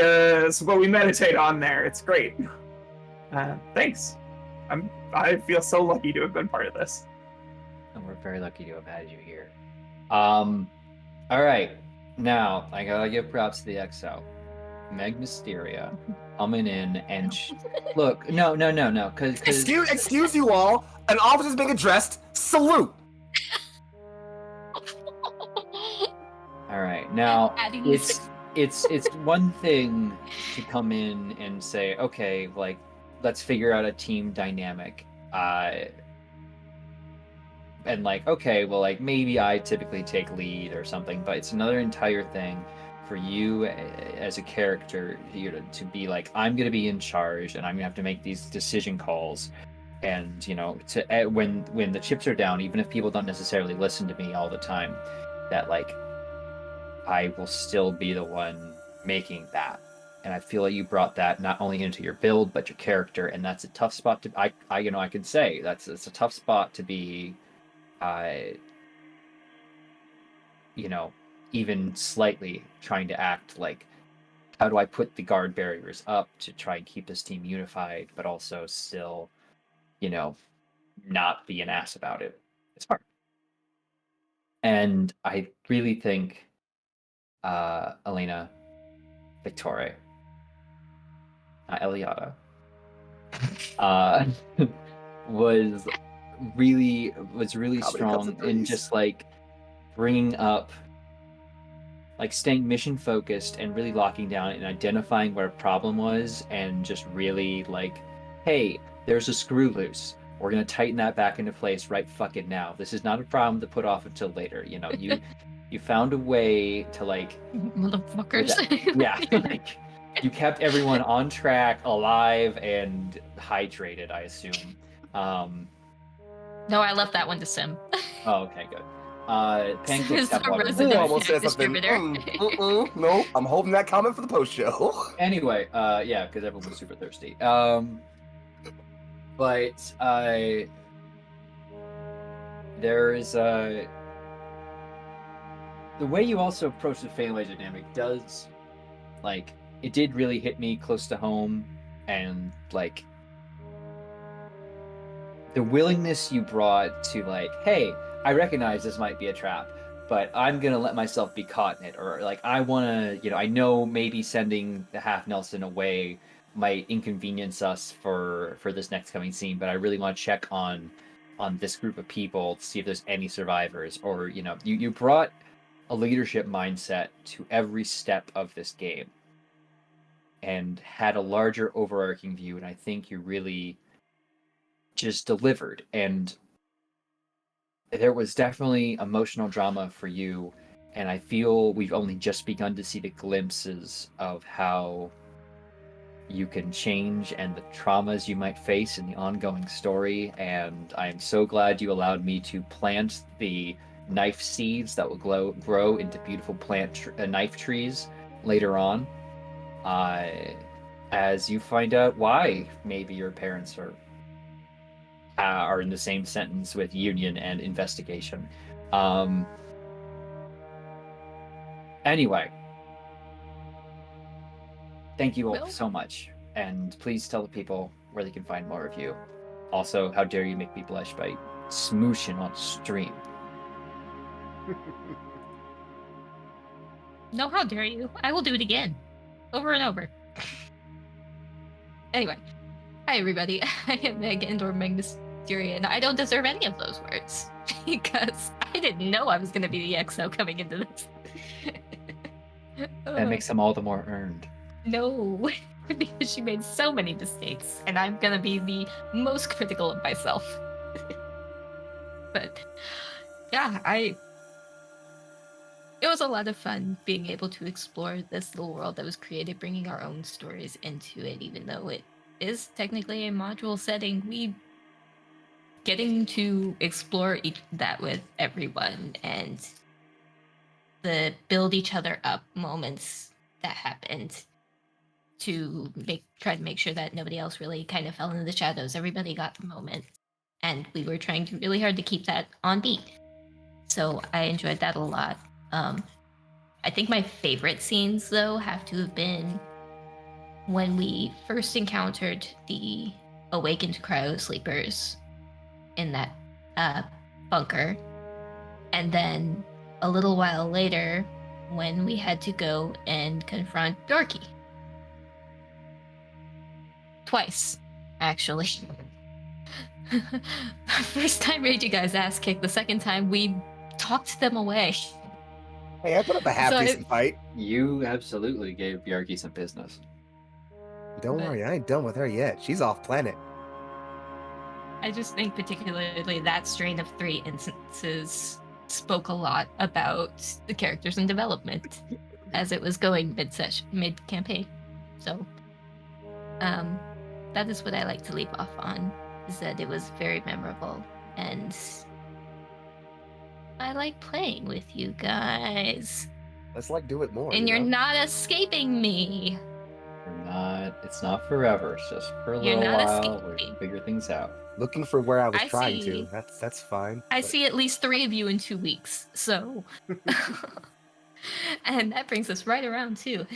D: meditate on there. It's great. Thanks. I feel so lucky to have been part of this.
A: And we're very lucky to have had you here. All right. Now, I gotta give props to the XO. Meg Mysteria coming in and look, no, because
C: Excuse you all. An officer's being addressed. Salute.
A: All right, now
E: Adding
A: it's one thing to come in and say, okay, like let's figure out a team dynamic, and like, okay, well, like maybe I typically take lead or something, but it's another entire thing for you as a character to be like, I'm gonna be in charge and I'm gonna have to make these decision calls, and when the chips are down, even if people don't necessarily listen to me all the time, that like I will still be the one making that. And I feel like you brought that not only into your build but your character, and that's a tough spot to I can say it's a tough spot to be even slightly trying to act like, how do I put the guard barriers up to try and keep this team unified, but also still, not be an ass about it. It's hard. And I really think Elena Victoria, not Eliada, was really strong in just like bringing up, like staying mission focused and really locking down and identifying where a problem was, and just really like, hey, there's a screw loose. We're gonna tighten that back into place right fucking now. This is not a problem to put off until later. You found a way to like,
E: motherfuckers.
A: yeah, like you kept everyone on track, alive, and hydrated, I assume.
E: No, I left that one to Sim.
A: Oh, okay, good. Pancakes
E: It's
A: have
E: a
A: water.
E: resident
C: Almost said something.
E: distributor.
C: No, I'm holding that comment for the post show.
A: Anyway, yeah, because everyone was super thirsty. But there is the way you also approach the family dynamic does, like, it did really hit me close to home, and like the willingness you brought to like, hey, I recognize this might be a trap, but I'm gonna let myself be caught in it, or like I wanna, I know maybe sending the half Nelson away might inconvenience us for this next coming scene, but I really want to check on this group of people to see if there's any survivors, or you brought a leadership mindset to every step of this game and had a larger overarching view, and I think you really just delivered. And there was definitely emotional drama for you, and I feel we've only just begun to see the glimpses of how you can change and the traumas you might face in the ongoing story. And I'm so glad you allowed me to plant the knife seeds that will grow into beautiful knife trees later on, as you find out why maybe your parents are in the same sentence with union and investigation. Anyway, thank you all
E: Well-
A: so much, and please tell the people where they can find more of you. Also, how dare you make me blush by smooshing on stream?
E: No, how dare you? I will do it again. Over and over. Anyway. Hi, everybody. I am Megan, or Meg Mysteria, and I don't deserve any of those words. Because I didn't know I was going to be the EXO coming into this.
A: That makes them all the more earned.
E: No. Because she made so many mistakes, and I'm going to be the most critical of myself. But, yeah, it was a lot of fun being able to explore this little world that was created, bringing our own stories into it, even though it is technically a module setting. We getting to explore that with everyone, and the build each other up moments that happened to try to make sure that nobody else really kind of fell into the shadows. Everybody got the moment, and we were trying really hard to keep that on beat. So I enjoyed that a lot. I think my favorite scenes, though, have to have been when we first encountered the awakened cryo sleepers in that bunker, and then a little while later when we had to go and confront Yorkie. Twice, actually. First time made you guys ass kick. The second time we talked them away.
C: Hey, I put up a half
E: So
C: decent fight.
A: You absolutely gave Bjarki some business.
C: Don't
E: But-
C: worry, I ain't done with her yet. She's off planet.
E: I just think particularly that strain of 3 instances spoke a lot about the characters and development as it was going mid-campaign. So, that is what I like to leave off on, is that it was very memorable, and I like playing with you guys.
C: Let's do it more.
E: And
C: you
E: you're
C: know?
E: not escaping me.
A: It's not forever. It's just for a
E: You're
A: little
E: not
A: while.
E: escaping.
A: We'll figure things out.
C: Looking for where I was
E: I
C: trying
E: see.
C: to. That's fine.
E: I
C: but-
E: see at least 3 of you in 2 weeks, so. And that brings us right around too.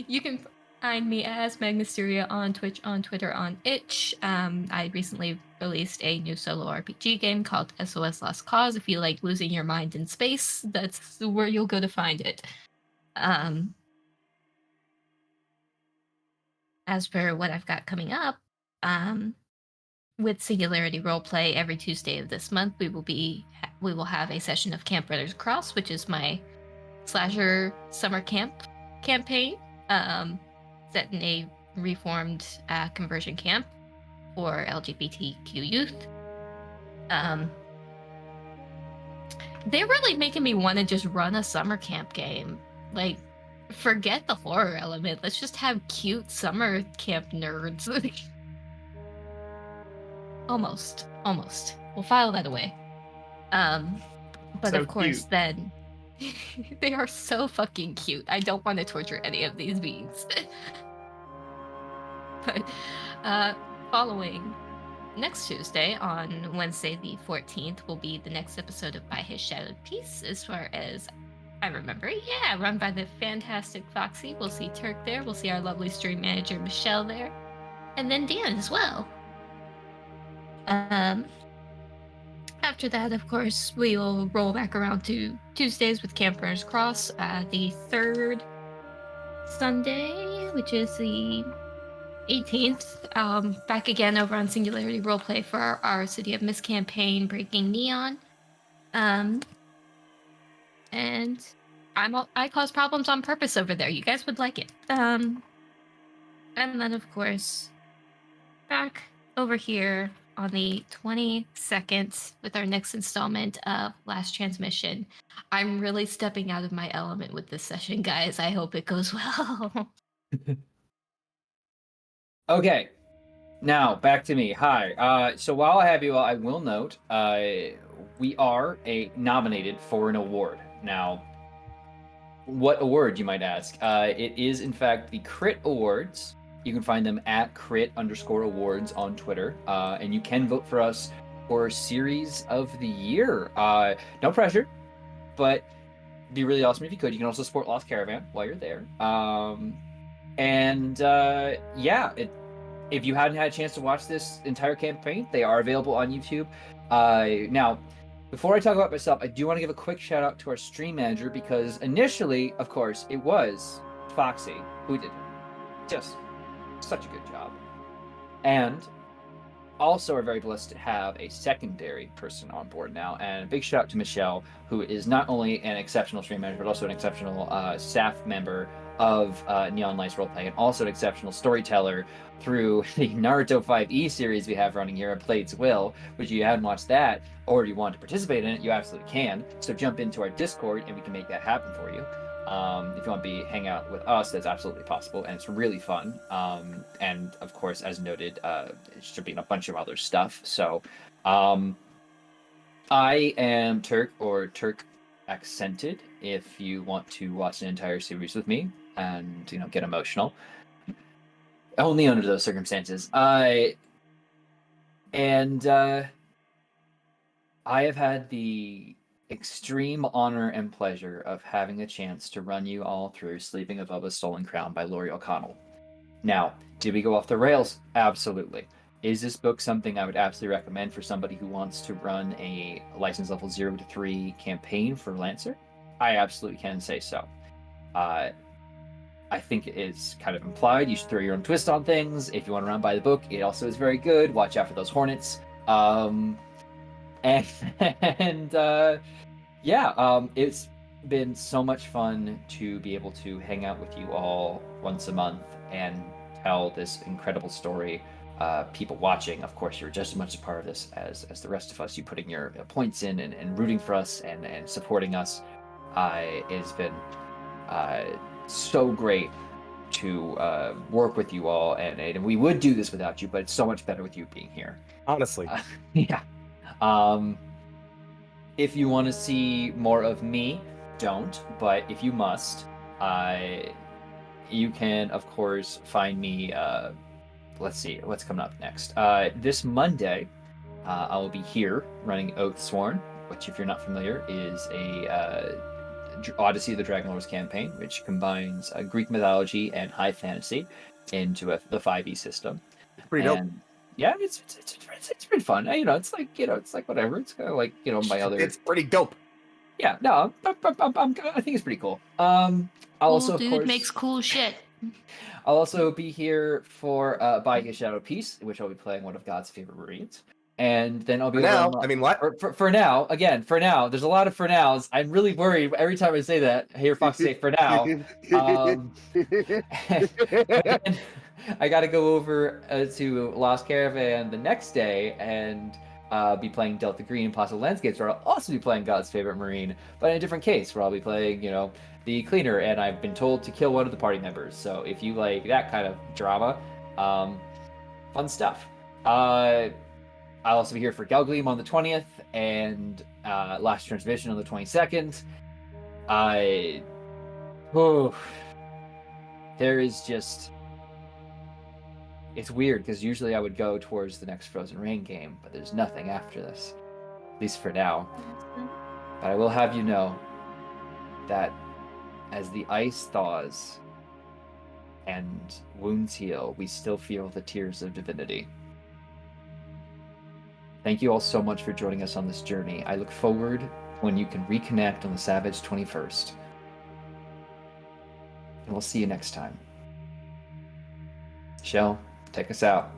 E: You can find me as Meg Mysteria on Twitch, on Twitter, on Itch. I recently released a new solo RPG game called SOS Lost Cause. If you like losing your mind in space, that's where you'll go to find it. As for what I've got coming up, with Singularity Roleplay every Tuesday of this month, we will have a session of Camp Brothers Cross, which is my slasher summer camp campaign, set in a reformed conversion camp for LGBTQ youth. They're really making me want to just run a summer camp game. Like, forget the horror element. Let's just have cute summer camp nerds. Almost. We'll file that away. But
D: So
E: of course,
D: cute.
E: then they are so fucking cute. I don't want to torture any of these beings. But following next Tuesday, on Wednesday the 14th, will be the next episode of By His Shadowed Peace, as far as I remember. Yeah, run by the fantastic Foxy. We'll see Turk there. We'll see our lovely stream manager Michelle there, and then Dan as well. After after that, of course, we will roll back around to Tuesdays with Campers Cross, the third Sunday, which is the 18th. Back again over on Singularity Roleplay for our City of Mist campaign, Breaking Neon. And I cause problems on purpose over there. You guys would like it. And then, of course, back over here on the 22nd with our next installment of Last Transmission. I'm really stepping out of my element with this session, guys. I hope it goes well.
A: Okay, now back to me. Hi. So while I have you, I will note we are nominated for an award. Now, what award, you might ask? It is, in fact, the Crit Awards. You can find them at crit_awards on Twitter, and you can vote for us for Series of the Year. No pressure, but it'd be really awesome if you could. You can also support Lost Caravan while you're there. If you hadn't had a chance to watch this entire campaign, they are available on YouTube. Now, before I talk about myself, I do want to give a quick shout out to our stream manager because initially, of course, it was Foxy who did just such a good job. And also are very blessed to have a secondary person on board now. And a big shout out to Michelle, who is not only an exceptional stream manager, but also an exceptional staff member of Neon Lights Roleplay, and also an exceptional storyteller through the Naruto 5e series we have running here at Blades Will, which you haven't watched that, or you want to participate in it, you absolutely can. So jump into our Discord and we can make that happen for you. If you want to hang out with us, that's absolutely possible, and it's really fun. And of course, as noted, it should be in a bunch of other stuff. So I am Turk, or TurkAccented, if you want to watch an entire series with me and get emotional. Only under those circumstances. I have had the extreme honor and pleasure of having a chance to run you all through Sleeping Above a Stolen Crown by Laurie O'Connell. Now, did we go off the rails? Absolutely. Is this book something I would absolutely recommend for somebody who wants to run a license level 0 to 3 campaign for Lancer? I absolutely can say so. I think it is kind of implied. You should throw your own twist on things. If you want to run by the book, it also is very good. Watch out for those hornets. It's been so much fun to be able to hang out with you all once a month and tell this incredible story. People watching, of course, you're just as much a part of this as the rest of us. You putting your points in and rooting for us and supporting us. It's been so great to work with you all, and we would do this without you, but it's so much better with you being here.
C: Honestly.
A: Yeah. If you want to see more of me, don't, but if you must, you can, of course, find me. Let's see what's coming up next. This Monday, I will be here running Oathsworn, which, if you're not familiar, is a Odyssey of the Dragonlords campaign, which combines Greek mythology and high fantasy into the 5e system.
C: Pretty dope.
A: Yeah, it's pretty fun. It's like whatever. It's kind of like my other.
C: It's pretty dope.
A: Yeah, no, I think it's pretty cool. I'll also,
E: Cool
A: of
E: dude
A: course,
E: makes cool shit.
A: I'll also be here for Buying a Shadow Piece, which I'll be playing one of God's favorite Marines. And then I'll be
C: For now,
A: over on-
C: I mean, what?
A: For now, again, for now. There's a lot of for nows. I'm really worried every time I say that. I hear Fox say for now. But then I got to go over to Lost Caravan the next day and be playing Delta Green Impossible Landscapes, where I'll also be playing God's favorite Marine, but in a different case, where I'll be playing, the Cleaner, and I've been told to kill one of the party members. So if you like that kind of drama, fun stuff. I'll also be here for Galgleam on the 20th and Last Transmission on the 22nd. There is just... It's weird, because usually I would go towards the next Frozen Rain game, but there's nothing after this. At least for now. But I will have you know that as the ice thaws and wounds heal, we still feel the tears of divinity. Thank you all so much for joining us on this journey. I look forward when you can reconnect on the Savage 21st. And we'll see you next time. Shell, take us out.